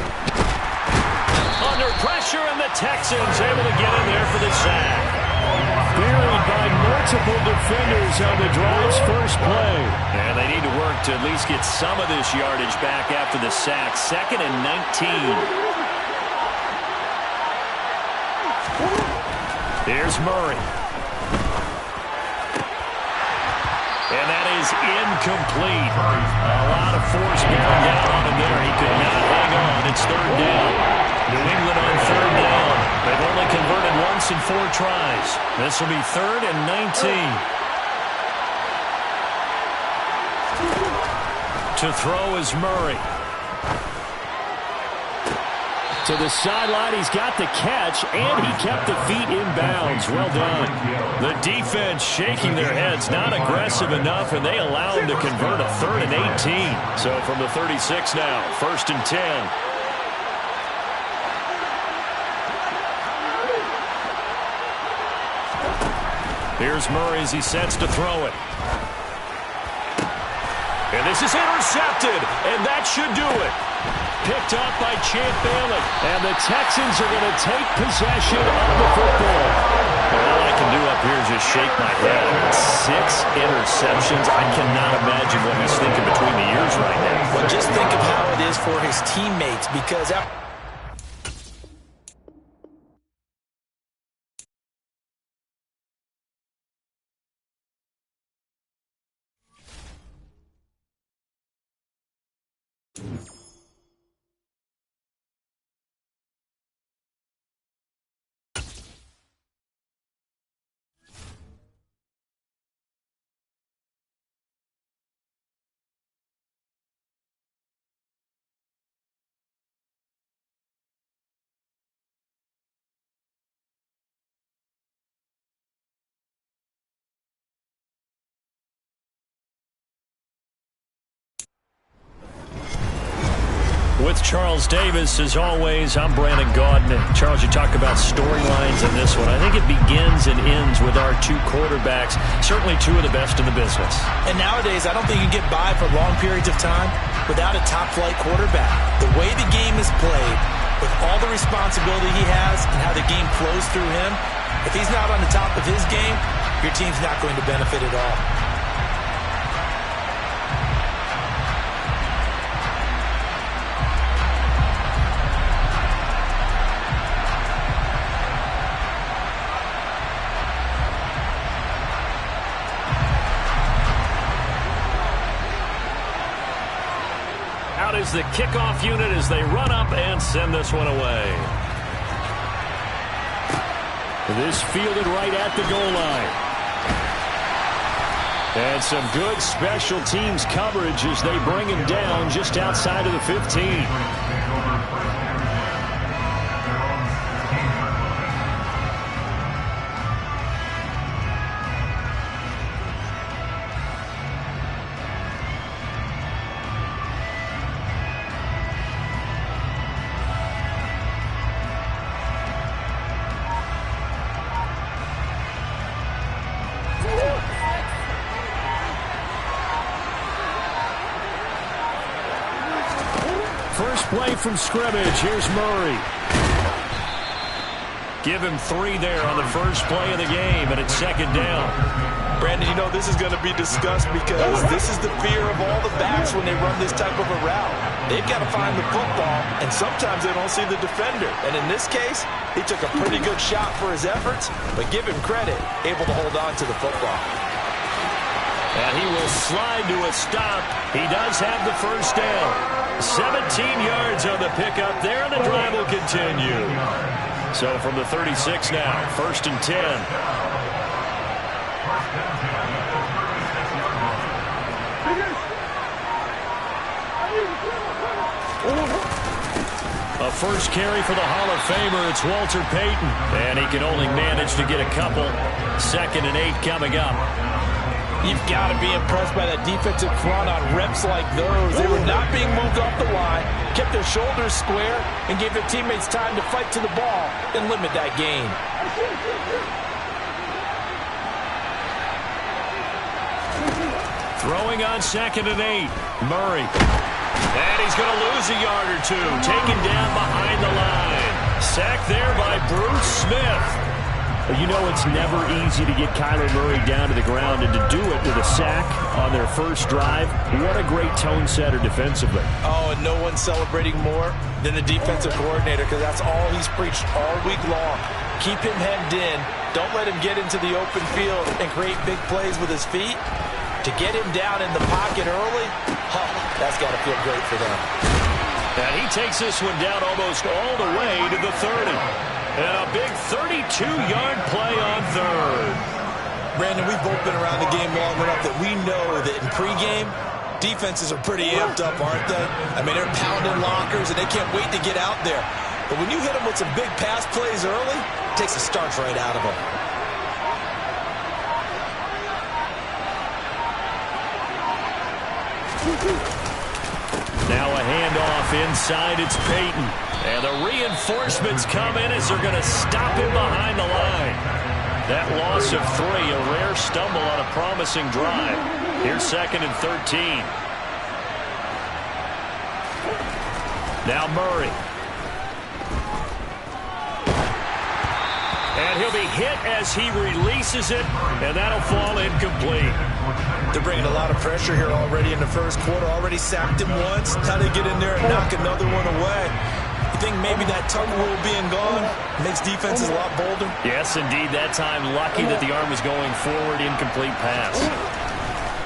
Under pressure, and the Texans able to get in there for the sack. Buried by multiple defenders on the drive's first play. And they need to work to at least get some of this yardage back after the sack. 2nd and 19. Here's Murray. And that is incomplete. A lot of force bearing down on him there. He could not hang on. It's 3rd down. New England on 3rd down. They've only converted once in 4 tries. This will be 3rd and 19. To throw is Murray. To the sideline, he's got the catch, and he kept the feet in bounds. Well done. The defense shaking their heads, not aggressive enough, and they allow him to convert a 3rd and 18. So from the 36 now, 1st and 10. Here's Murray as he sets to throw it. And this is intercepted, and that should do it. Picked up by Champ Bailey. And the Texans are going to take possession of the football. Well, I can do up here is just shake my head. 6 interceptions. I cannot imagine what he's thinking between the ears right now. Well, just think of how it is for his teammates, because With Charles Davis, as always, I'm Brandon Gaudin. Charles, you talk about storylines in this one. I think it begins and ends with our 2 quarterbacks, certainly 2 of the best in the business. And nowadays, I don't think you can get by for long periods of time without a top-flight quarterback. The way the game is played, with all the responsibility he has and how the game flows through him, if he's not on the top of his game, your team's not going to benefit at all. Is the kickoff unit as they run up and send this one away. This fielded right at the goal line. And some good special teams coverage as they bring him down just outside of the 15. First play from scrimmage. Here's Murray. Give him 3 there on the first play of the game, and it's 2nd down. Brandon, you know this is going to be discussed because this is the fear of all the backs when they run this type of a route. They've got to find the football, and sometimes they don't see the defender. And in this case, he took a pretty good shot for his efforts, but give him credit, able to hold on to the football. And he will slide to a stop. He does have the first down. 17 yards on the pickup there, and the drive will continue. So from the 36 now, 1st and 10. A first carry for the Hall of Famer. It's Walter Payton. And he can only manage to get a couple. 2nd and 8 coming up. You've got to be impressed by that defensive front on reps like those. They were not being moved off the line, kept their shoulders square, and gave their teammates time to fight to the ball and limit that gain. Throwing on 2nd and 8. Murray. And he's going to lose a yard or 2. Taken down behind the line. Sacked there by Bruce Smith. You know it's never easy to get Kyler Murray down to the ground, and to do it with a sack on their first drive, what a great tone setter defensively. Oh, and no one's celebrating more than the defensive coordinator, because that's all he's preached all week long. Keep him hemmed in. Don't let him get into the open field and create big plays with his feet. To get him down in the pocket early, that's got to feel great for them. And he takes this one down almost all the way to the 30. And a big 32-yard play on 3rd. Brandon, we've both been around the game long enough that we know that in pregame, defenses are pretty amped up, aren't they? I mean, they're pounding lockers, and they can't wait to get out there. But when you hit them with some big pass plays early, it takes the starch right out of them. Now a handoff inside. It's Payton. And the reinforcements come in as they're going to stop him behind the line. That loss of 3, a rare stumble on a promising drive. Here's 2nd and 13. Now Murray. And he'll be hit as he releases it, and that'll fall incomplete. They're bringing a lot of pressure here already in the first quarter. Already sacked him once. Now they get in there and knock another one away. You think maybe that tuck rule being gone makes defenses a lot bolder? Yes, indeed. That time lucky that the arm was going forward. Incomplete pass.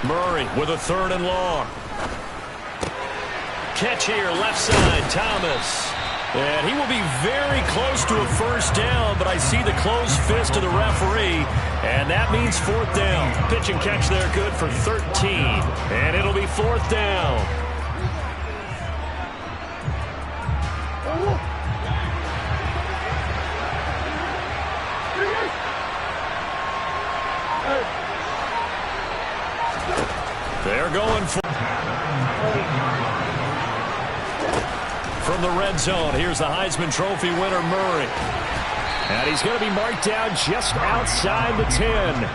Murray with a 3rd and long. Catch here, left side, Thomas. And he will be very close to a first down, but I see the closed fist of the referee, and that means 4th down. Pitch and catch there good for 13, and it'll be 4th down. They're going for... From the red zone, here's the Heisman Trophy winner, Murray. And he's going to be marked down just outside the 10.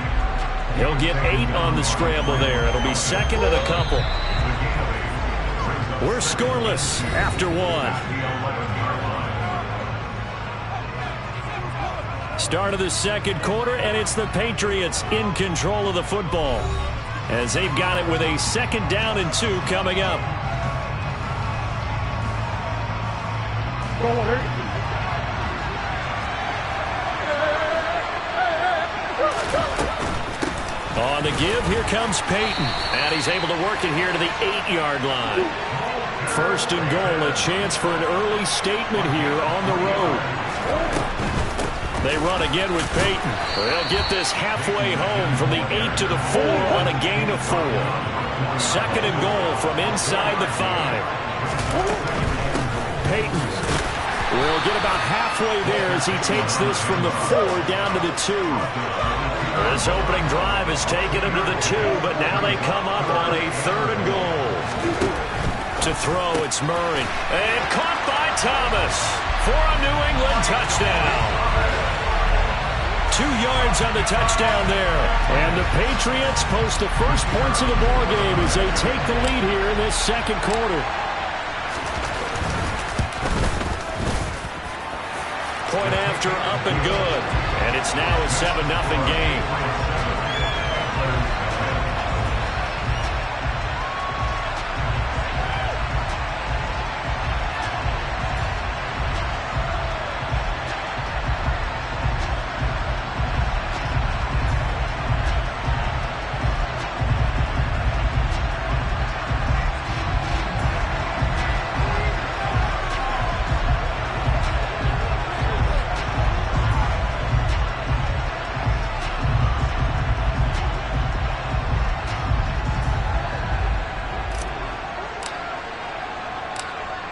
He'll get 8 on the scramble there. It'll be 2nd and a couple. We're scoreless after 1. Start of the second quarter, and it's the Patriots in control of the football, as they've got it with a 2nd down and 2 coming up. On the give, here comes Peyton. And he's able to work it here to the 8-yard line. 1st and goal, a chance for an early statement here on the road. They run again with Peyton. They'll get this halfway home from the 8 to the 4 on a gain of 4. 2nd and goal from inside the 5. Peyton will get about halfway there as he takes this from the 4 down to the 2. This opening drive has taken him to the 2, but now they come up on a 3rd and goal. To throw, it's Murray. And caught by Thomas for a New England touchdown. 2 yards on the touchdown there. And the Patriots post the first points of the ballgame as they take the lead here in this second quarter. Point after, up and good. And it's now a 7-0 game.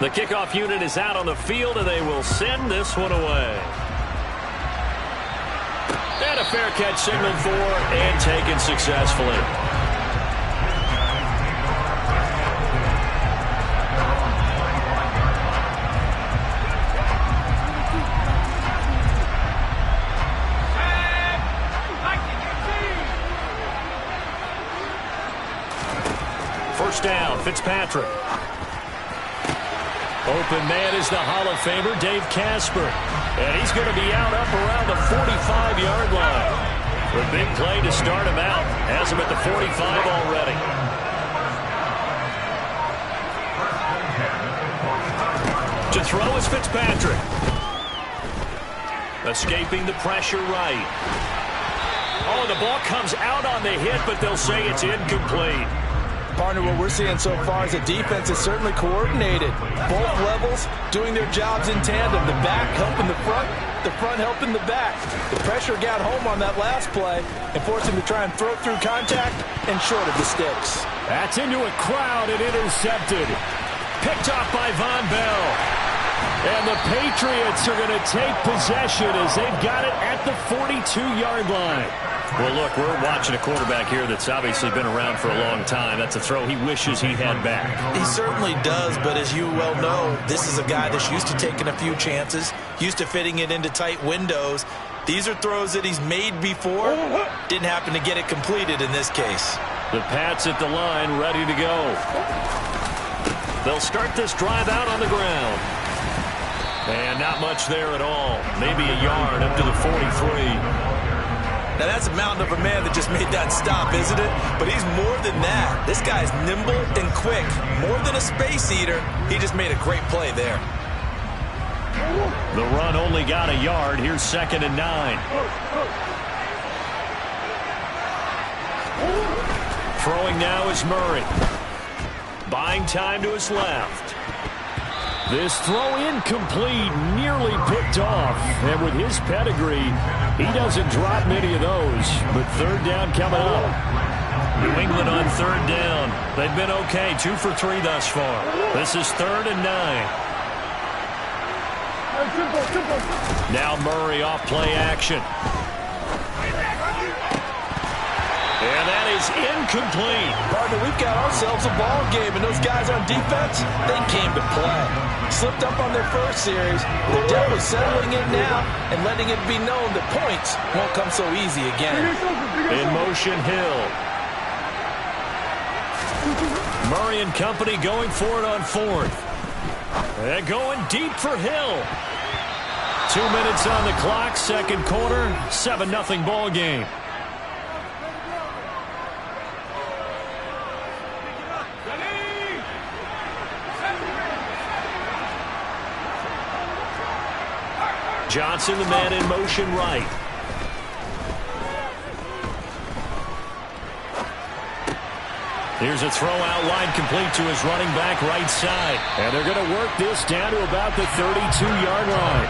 The kickoff unit is out on the field, and they will send this one away. And a fair catch signaled for and taken successfully. First down, Fitzpatrick. Open man is the Hall of Famer, Dave Casper. And he's going to be out up around the 45-yard line. A big play to start him out. Has him at the 45 already. To throw is Fitzpatrick. Escaping the pressure right. Oh, the ball comes out on the hit, but they'll say it's incomplete. Partner, what we're seeing so far is the defense is certainly coordinated. Both levels doing their jobs in tandem. The back helping the front helping the back. The pressure got home on that last play and forced him to try and throw through contact and short of the sticks. That's into a crowd and intercepted. Picked off by Von Bell. And the Patriots are going to take possession as they've got it at the 42-yard line. Well, look, we're watching a quarterback here that's obviously been around for a long time. That's a throw he wishes he had back. He certainly does, but as you well know, this is a guy that's used to taking a few chances, used to fitting it into tight windows. These are throws that he's made before. Didn't happen to get it completed in this case. The Pats at the line, ready to go. They'll start this drive out on the ground. And not much there at all. Maybe a yard up to the 43. Now, that's a mountain of a man that just made that stop, isn't it? But he's more than that. This guy's nimble and quick. More than a space eater. He just made a great play there. The run only got a yard. Here's 2nd and 9. Throwing now is Murray. Buying time to his left. This throw incomplete, nearly picked off. And with his pedigree, he doesn't drop many of those. But 3rd down coming up. New England on 3rd down. They've been okay, 2 for 3 thus far. This is 3rd and 9. Now Murray off play action. And that is incomplete. Partner, we've got ourselves a ball game, and those guys on defense, they came to play. Slipped up on their first series. They're definitely settling in now and letting it be known that points won't come so easy again. In motion, Hill. Murray and company going for it on 4th. They're going deep for Hill. 2 minutes on the clock, 2nd quarter, 7-0 ball game. Johnson, the man in motion right. Here's a throw out wide, complete to his running back right side. And they're going to work this down to about the 32-yard line.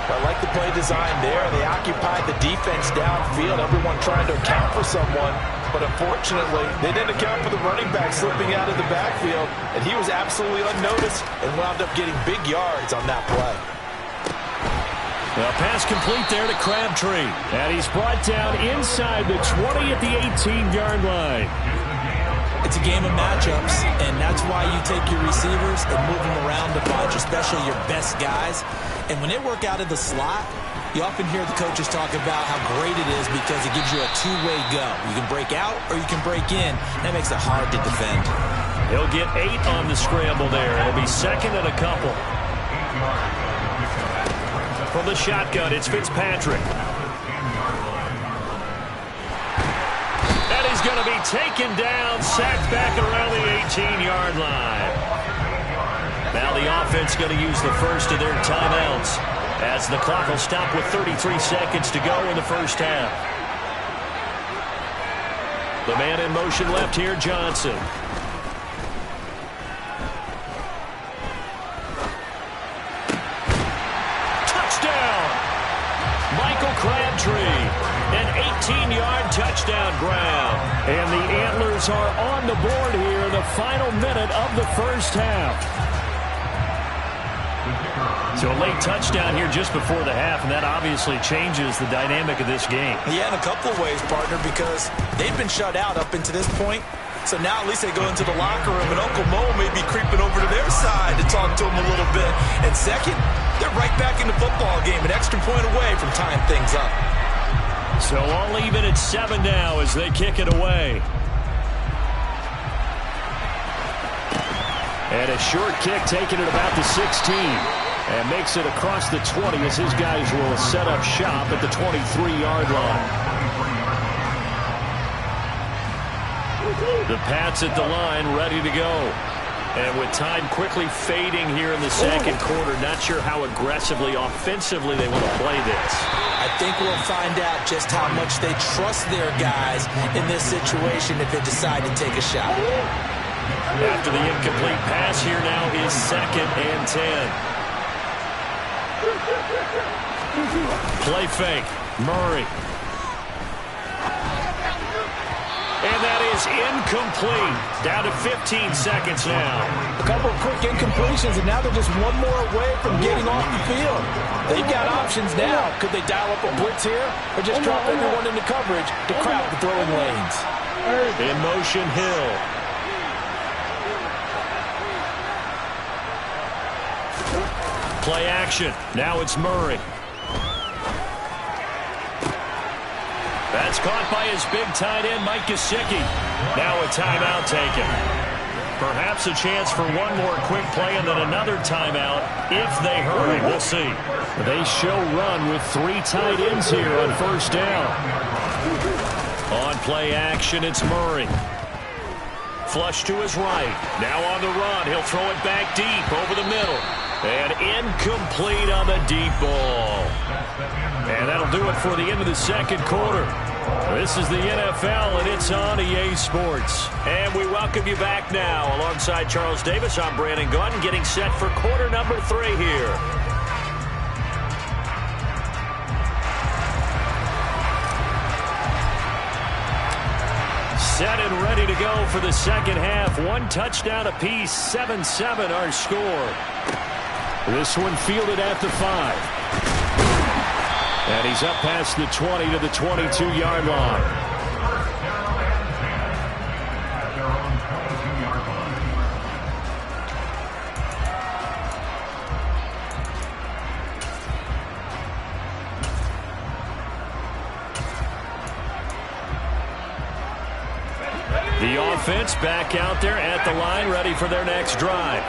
I like the play design there. They occupied the defense downfield, everyone trying to account for someone. But unfortunately, they didn't account for the running back slipping out of the backfield. And he was absolutely unnoticed and wound up getting big yards on that play. A pass complete there to Crabtree. And he's brought down inside the 20 at the 18-yard line. It's a game of matchups, and that's why you take your receivers and move them around a bunch, especially your best guys. And when they work out of the slot, you often hear the coaches talk about how great it is because it gives you a two-way go. You can break out or you can break in. That makes it hard to defend. He'll get 8 on the scramble there. It'll be 2nd and a couple. From the shotgun, it's Fitzpatrick. And he's going to be taken down, sacked back around the 18-yard line. Now the offense going to use the first of their timeouts as the clock will stop with 33 seconds to go in the first half. The man in motion left here, Johnson. Crabtree, an 18-yard touchdown ground. And the Antlers are on the board here in the final minute of the first half. So a late touchdown here just before the half, and that obviously changes the dynamic of this game. Yeah, in a couple of ways, partner, because they've been shut out up until this point. So now at least they go into the locker room, and Uncle Mo may be creeping over to their side to talk to them a little bit. And second, they're right back in the football game, an extra point away from tying things up. So all even at 7 now as they kick it away. And a short kick taken at about the 16. And makes it across the 20 as his guys will set up shop at the 23-yard line. The Pats at the line, ready to go. And with time quickly fading here in the second quarter, not sure how aggressively, offensively they want to play this. I think we'll find out just how much they trust their guys in this situation if they decide to take a shot. After the incomplete pass, here now is 2nd and 10. Play fake. Murray. And that is incomplete. Down to 15 seconds now. A couple of quick incompletions, and now they're just one more away from getting off the field. They've got options now. Could they dial up a blitz here or just drop everyone into coverage to crowd the throwing lanes? In motion, Hill. Play action. Now it's Murray. That's caught by his big tight end, Mike Gesicki. Now a timeout taken. Perhaps a chance for one more quick play and then another timeout if they hurry. We'll see. They show run with 3 tight ends here on first down. On play action, it's Murray. Flush to his right. Now on the run. He'll throw it back deep over the middle. And incomplete on the deep ball. And that'll do it for the end of the second quarter. This is the NFL, and it's on EA Sports. And we welcome you back now. Alongside Charles Davis, I'm Brandon Gunn, getting set for quarter number 3 here. Set and ready to go for the second half. 1 touchdown apiece, 7-7 our score. This one fielded at the 5. And he's up past the 20 to the 22-yard line. The offense back out there at the line, ready for their next drive.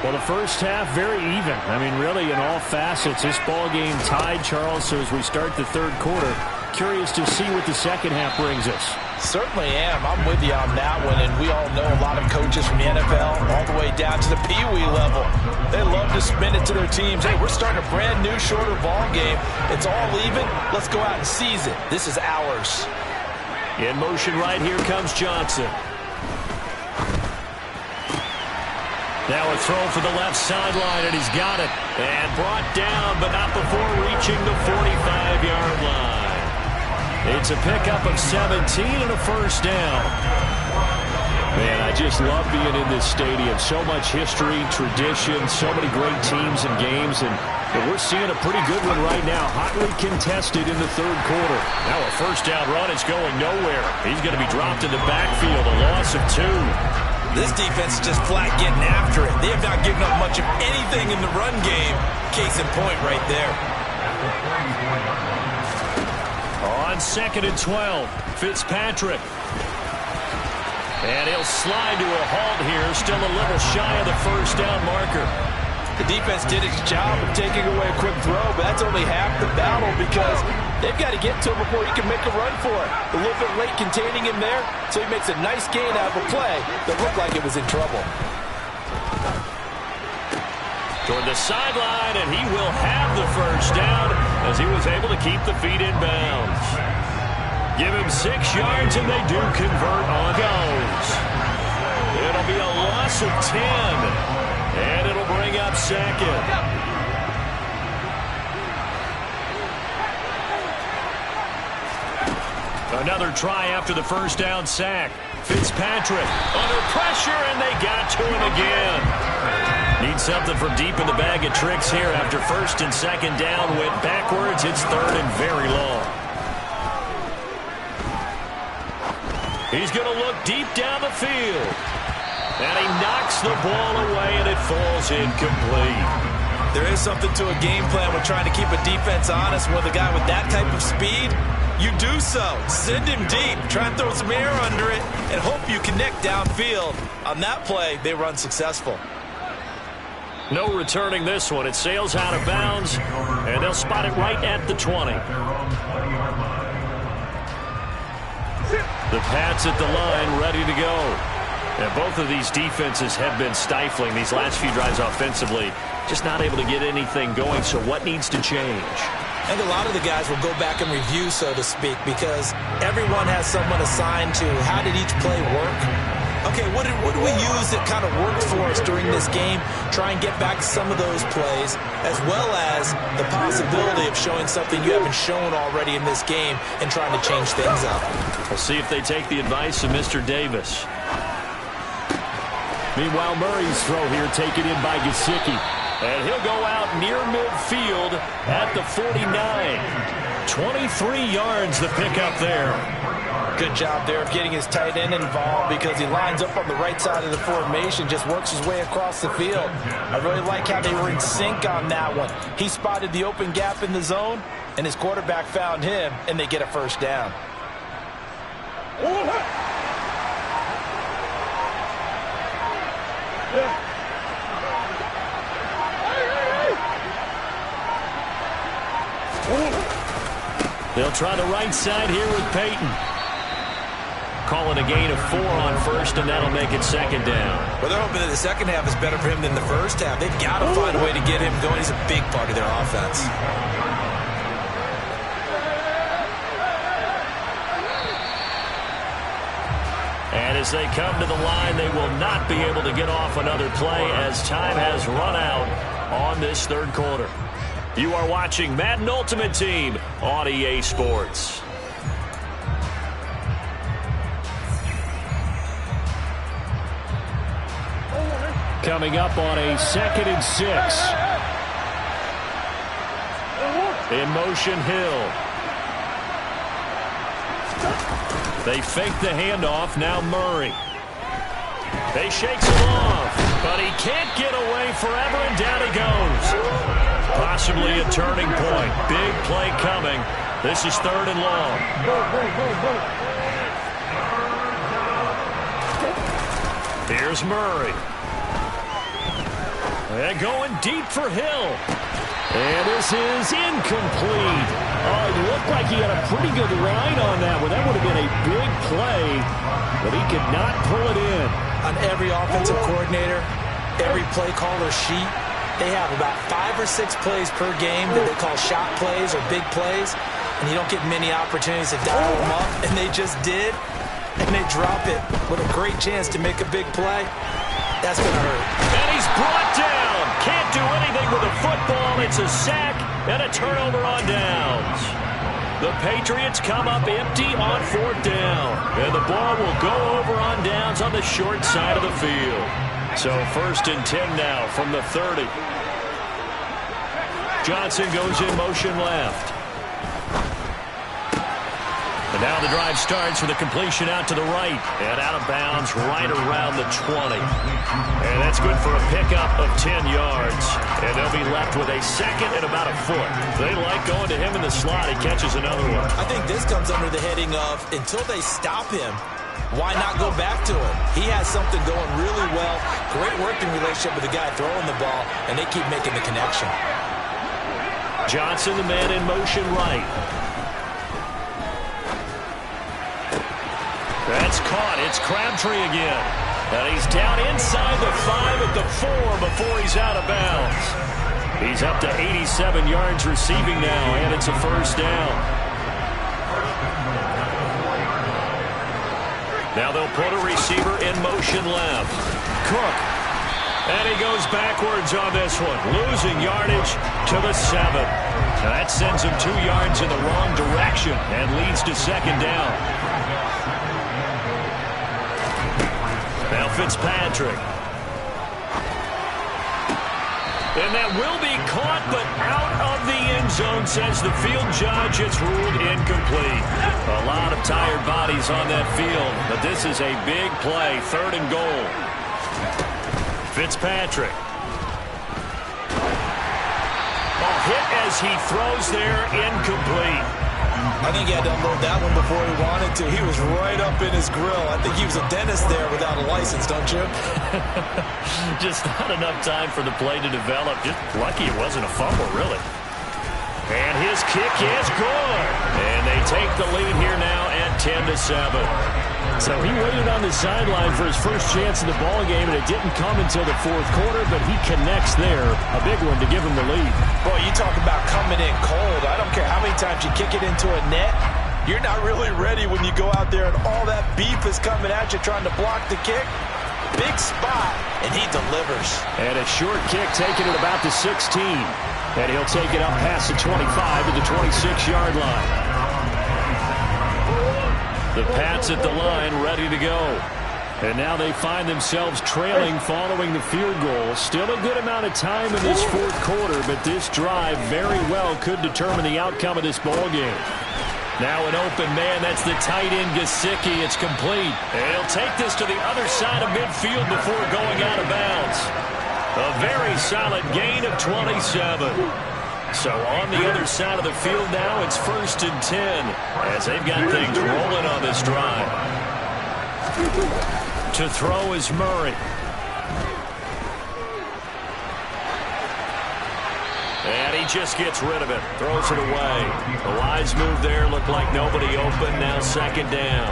Well, the first half, very even. I mean, really, in all facets, this ball game tied, Charles. So as we start the third quarter, curious to see what the second half brings us. Certainly am. I'm with you on that one. And we all know a lot of coaches from the NFL all the way down to the Pee-wee level. They love to spin it to their teams. Hey, we're starting a brand new, shorter ball game. It's all even. Let's go out and seize it. This is ours. In motion right here comes Johnson. Now a throw for the left sideline, and he's got it. And brought down, but not before reaching the 45-yard line. It's a pickup of 17 and a first down. Man, I just love being in this stadium. So much history, tradition, so many great teams and games. And we're seeing a pretty good one right now. Hotly contested in the third quarter. Now a first down run is going nowhere. He's going to be dropped in the backfield, a loss of 2. This defense is just flat getting after it. They have not given up much of anything in the run game. Case in point right there. On 2nd and 12, Fitzpatrick. And he'll slide to a halt here, still a little shy of the first down marker. The defense did its job of taking away a quick throw, but that's only half the battle because they've got to get to him before he can make a run for it. A little bit late containing him there, so he makes a nice gain out of a play that looked like it was in trouble. Toward the sideline, and he will have the first down as he was able to keep the feet in bounds. Give him 6 yards, and they do convert on goes. It'll be a loss of 10, and it'll bring up 2nd. Another try after the first down sack. Fitzpatrick under pressure, and they got to him again. Need something from deep in the bag of tricks here after first and second down went backwards. It's 3rd and very long. He's going to look deep down the field. And he knocks the ball away, and it falls incomplete. There is something to a game plan with trying to keep a defense honest. With a guy with that type of speed, you do so. Send him deep. Try and throw some air under it and hope you connect downfield. On that play, they were unsuccessful. No returning this one. It sails out of bounds, and they'll spot it right at the 20. The Pats at the line, ready to go. And both of these defenses have been stifling these last few drives offensively. Just not able to get anything going, so what needs to change? And a lot of the guys will go back and review, so to speak, because everyone has someone assigned to how did each play work. Okay, what did we use that kind of worked for us during this game? Try and get back some of those plays, as well as the possibility of showing something you haven't shown already in this game and trying to change things up. We'll see if they take the advice of Mr. Davis. Meanwhile, Murray's throw here taken in by Gesicki. And he'll go out near midfield at the 49. 23 yards the pickup there. Good job there of getting his tight end involved because he lines up on the right side of the formation, just works his way across the field. I really like how they were in sync on that one. He spotted the open gap in the zone, and his quarterback found him, and they get a first down. try the right side here with Peyton. Calling a gain of 4 on first, and that'll make it second down. Well, they're hoping that the second half is better for him than the first half. They've got to find a way to get him going. He's a big part of their offense. And as they come to the line, they will not be able to get off another play as time has run out on this third quarter. You are watching Madden Ultimate Team on EA Sports. Coming up on a 2nd and 6. In motion, Hill. They fake the handoff. Now Murray. They shakes him off, but he can't get away forever, and down he goes. Possibly a turning point. Big play coming. This is 3rd and long. Here's Murray. They're going deep for Hill. And this is incomplete. Oh, it looked like he had a pretty good line on that one. That would have been a big play, but he could not pull it in. On every offensive coordinator, every play caller sheet, they have about 5 or 6 plays per game that they call shot plays or big plays, and you don't get many opportunities to dial them up, and they just did, and they drop it with a great chance to make a big play. That's going to hurt. And he's brought down. Can't do anything with a football. It's a sack and a turnover on downs. The Patriots come up empty on 4th down. And the ball will go over on downs on the short side of the field. So 1st and 10 now from the 30. Johnson goes in motion left. And now the drive starts with a completion out to the right. And out of bounds right around the 20. And that's good for a pickup of 10 yards. And they'll be left with a 2nd and about a foot. They like going to him in the slot. He catches another one. I think this comes under the heading of until they stop him, why not go back to him? He has something going really well. Great working relationship with the guy throwing the ball, and they keep making the connection. Johnson, the man in motion right. That's caught. It's Crabtree again. And he's down inside the 5 at the 4 before he's out of bounds. He's up to 87 yards receiving now, and it's a 1st down. Now they'll put a receiver in motion left. Cook. And he goes backwards on this one, losing yardage to the 7. Now that sends him 2 yards in the wrong direction and leads to 2nd down. Now Fitzpatrick. And that will be caught, but out of the end zone, says the field judge. It's ruled incomplete. A lot of tired bodies on that field, but this is a big play, 3rd and goal. Fitzpatrick. Oh, hit as he throws there, incomplete. I think he had to unload that one before he wanted to. He was right up in his grill. I think he was a dentist there without a license, don't you? Just not enough time for the play to develop. Just lucky it wasn't a fumble, really. And his kick is good. And they take the lead here now at 10-7. So he waited on the sideline for his first chance in the ballgame, and it didn't come until the 4th quarter, but he connects there. A big one to give him the lead. Boy, you talk about coming in cold. I don't care how many times you kick it into a net. You're not really ready when you go out there and all that beef is coming at you trying to block the kick. Big spot, and he delivers. And a short kick taken at about the 16. And he'll take it up past the 25 to the 26-yard line. The Pats at the line, ready to go. And now they find themselves trailing following the field goal. Still a good amount of time in this 4th quarter, but this drive very well could determine the outcome of this ball game. Now an open man, that's the tight end Gesicki. It's complete. And he'll take this to the other side of midfield before going out of bounds. A very solid gain of 27. So on the other side of the field now, it's 1st and 10 as they've got things rolling on this drive. To throw is Murray. And he just gets rid of it. Throws it away. The wise move there. Looked like nobody open. Now second down.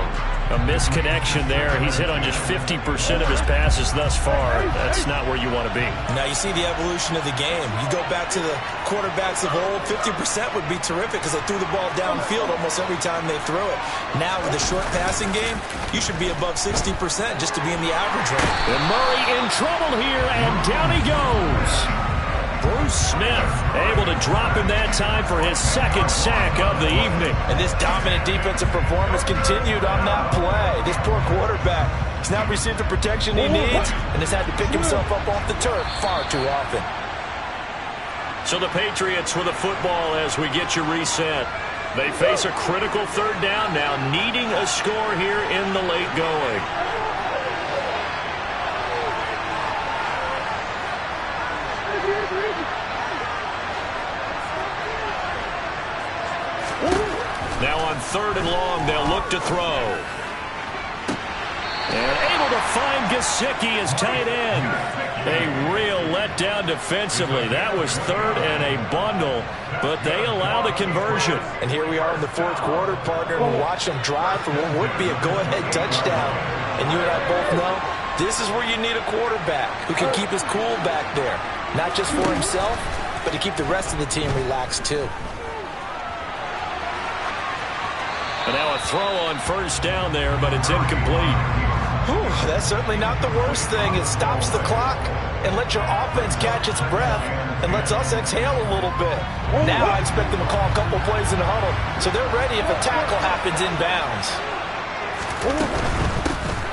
A misconnection there. He's hit on just 50% of his passes thus far. That's not where you want to be. Now you see the evolution of the game. You go back to the quarterbacks of old, 50% would be terrific because they threw the ball downfield almost every time they throw it. Now with the short passing game, you should be above 60% just to be in the average range. And Murray in trouble here, and down he goes. Bruce Smith able to drop him that time for his second sack of the evening. And this dominant defensive performance continued on that play. This poor quarterback has not received the protection he needs and has had to pick himself up off the turf far too often. So the Patriots with the football as we get you reset. They face a critical third down now, needing a score here in the late going. Now on third and long, they'll look to throw. And able to find Gesicki as tight end. A real letdown defensively. That was third and a bundle, but they allow the conversion. And here we are in the fourth quarter, partner, and watch them drive for what would be a go-ahead touchdown. And you and I both know this is where you need a quarterback who can keep his cool back there. Not just for himself, but to keep the rest of the team relaxed too. And now a throw on first down there, but it's incomplete. Whew, that's certainly not the worst thing. It stops the clock and lets your offense catch its breath and lets us exhale a little bit. Now I expect them to call a couple plays in the huddle so they're ready if a tackle happens inbounds.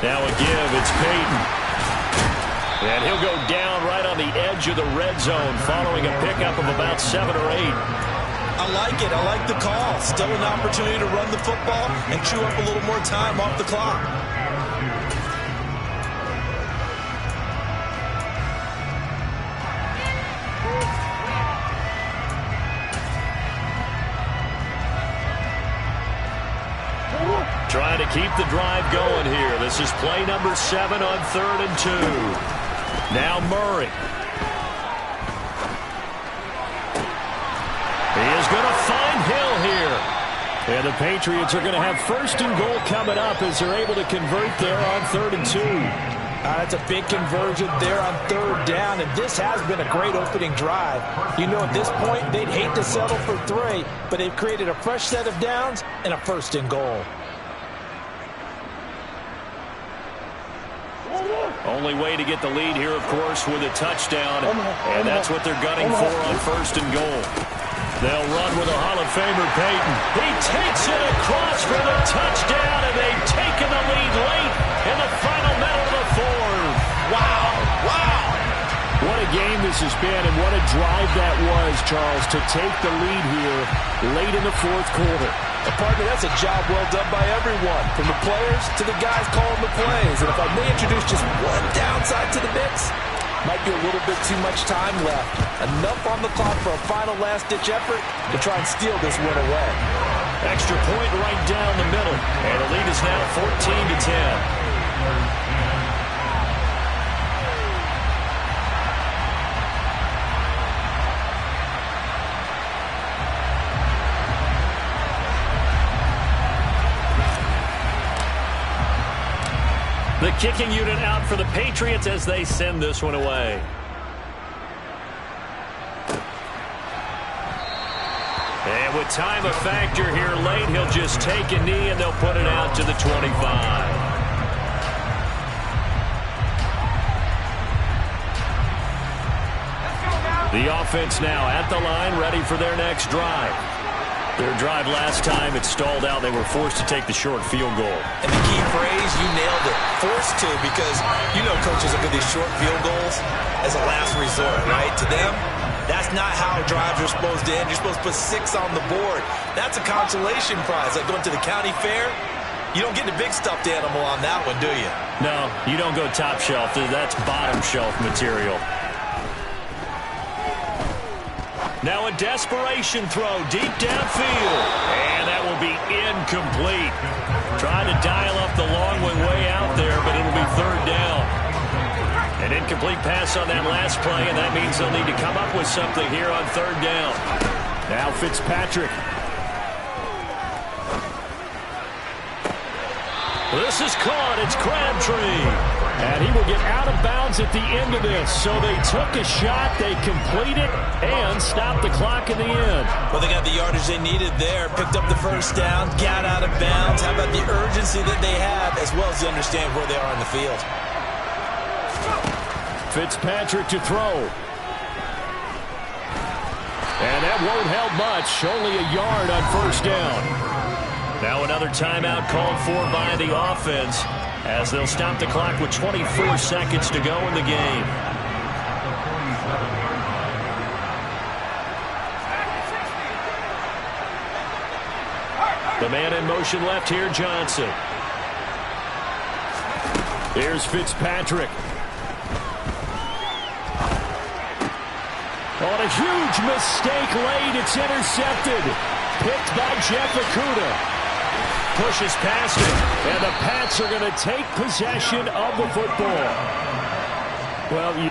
Now a give, it's Peyton. And he'll go down right on the edge of the red zone following a pickup of about 7 or 8. I like it. I like the call. Still an opportunity to run the football and chew up a little more time off the clock. Trying to keep the drive going here. This is play number 7 on 3rd and 2. Now Murray. He is going to find Hill here. And the Patriots are going to have first and goal coming up as they're able to convert there on 3rd and 2. That's a big conversion there on third down, and this has been a great opening drive. You know, at this point, they'd hate to settle for 3, but they've created a fresh set of downs and a first and goal. Only way to get the lead here, of course, with a touchdown, and that's what they're gunning for on first and goal. They'll run with a Hall of Famer, Peyton. He takes it across for the touchdown, and they've taken the lead late in the final minute of the fourth. Wow, wow. What a game this has been, and what a drive that was, Charles, to take the lead here late in the fourth quarter. Partner, that's a job well done by everyone, from the players to the guys calling the plays. And if I may introduce just one downside to the mix, might be a little bit too much time left. Enough on the clock for a final last-ditch effort to try and steal this one away. Extra point right down the middle, and the lead is now 14-10. The kicking unit out for the Patriots as they send this one away. And with time a factor here late, he'll just take a knee and they'll put it out to the 25. The offense now at the line, ready for their next drive. Their drive last time, it stalled out. They were forced to take the short field goal. And the key phrase, you nailed it. Forced to, because you know coaches look at these short field goals as a last resort, right? To them, that's not how drives are supposed to end. You're supposed to put 6 on the board. That's a consolation prize. Like going to the county fair, you don't get the big stuffed animal on that one, do you? No, you don't go top shelf. That's bottom shelf material. Now a desperation throw deep downfield. And that will be incomplete. Trying to dial up the long one way out there, but it'll be third down. An incomplete pass on that last play, and that means they'll need to come up with something here on third down. Now Fitzpatrick. This is caught. It's Crabtree. And he will get out of bounds at the end of this. So they took a shot, they completed, and stopped the clock in the end. Well, they got the yardage they needed there, picked up the first down, got out of bounds. How about the urgency that they have, as well as the understand where they are in the field. Fitzpatrick to throw. And that won't help much. Only a yard on first down. Now another timeout called for by the offense as they'll stop the clock with 24 seconds to go in the game. The man in motion left here, Johnson. Here's Fitzpatrick. On a huge mistake late, it's intercepted. Picked by Jeff Okudah. Pushes past it. And the Pats are going to take possession of the football. Well, you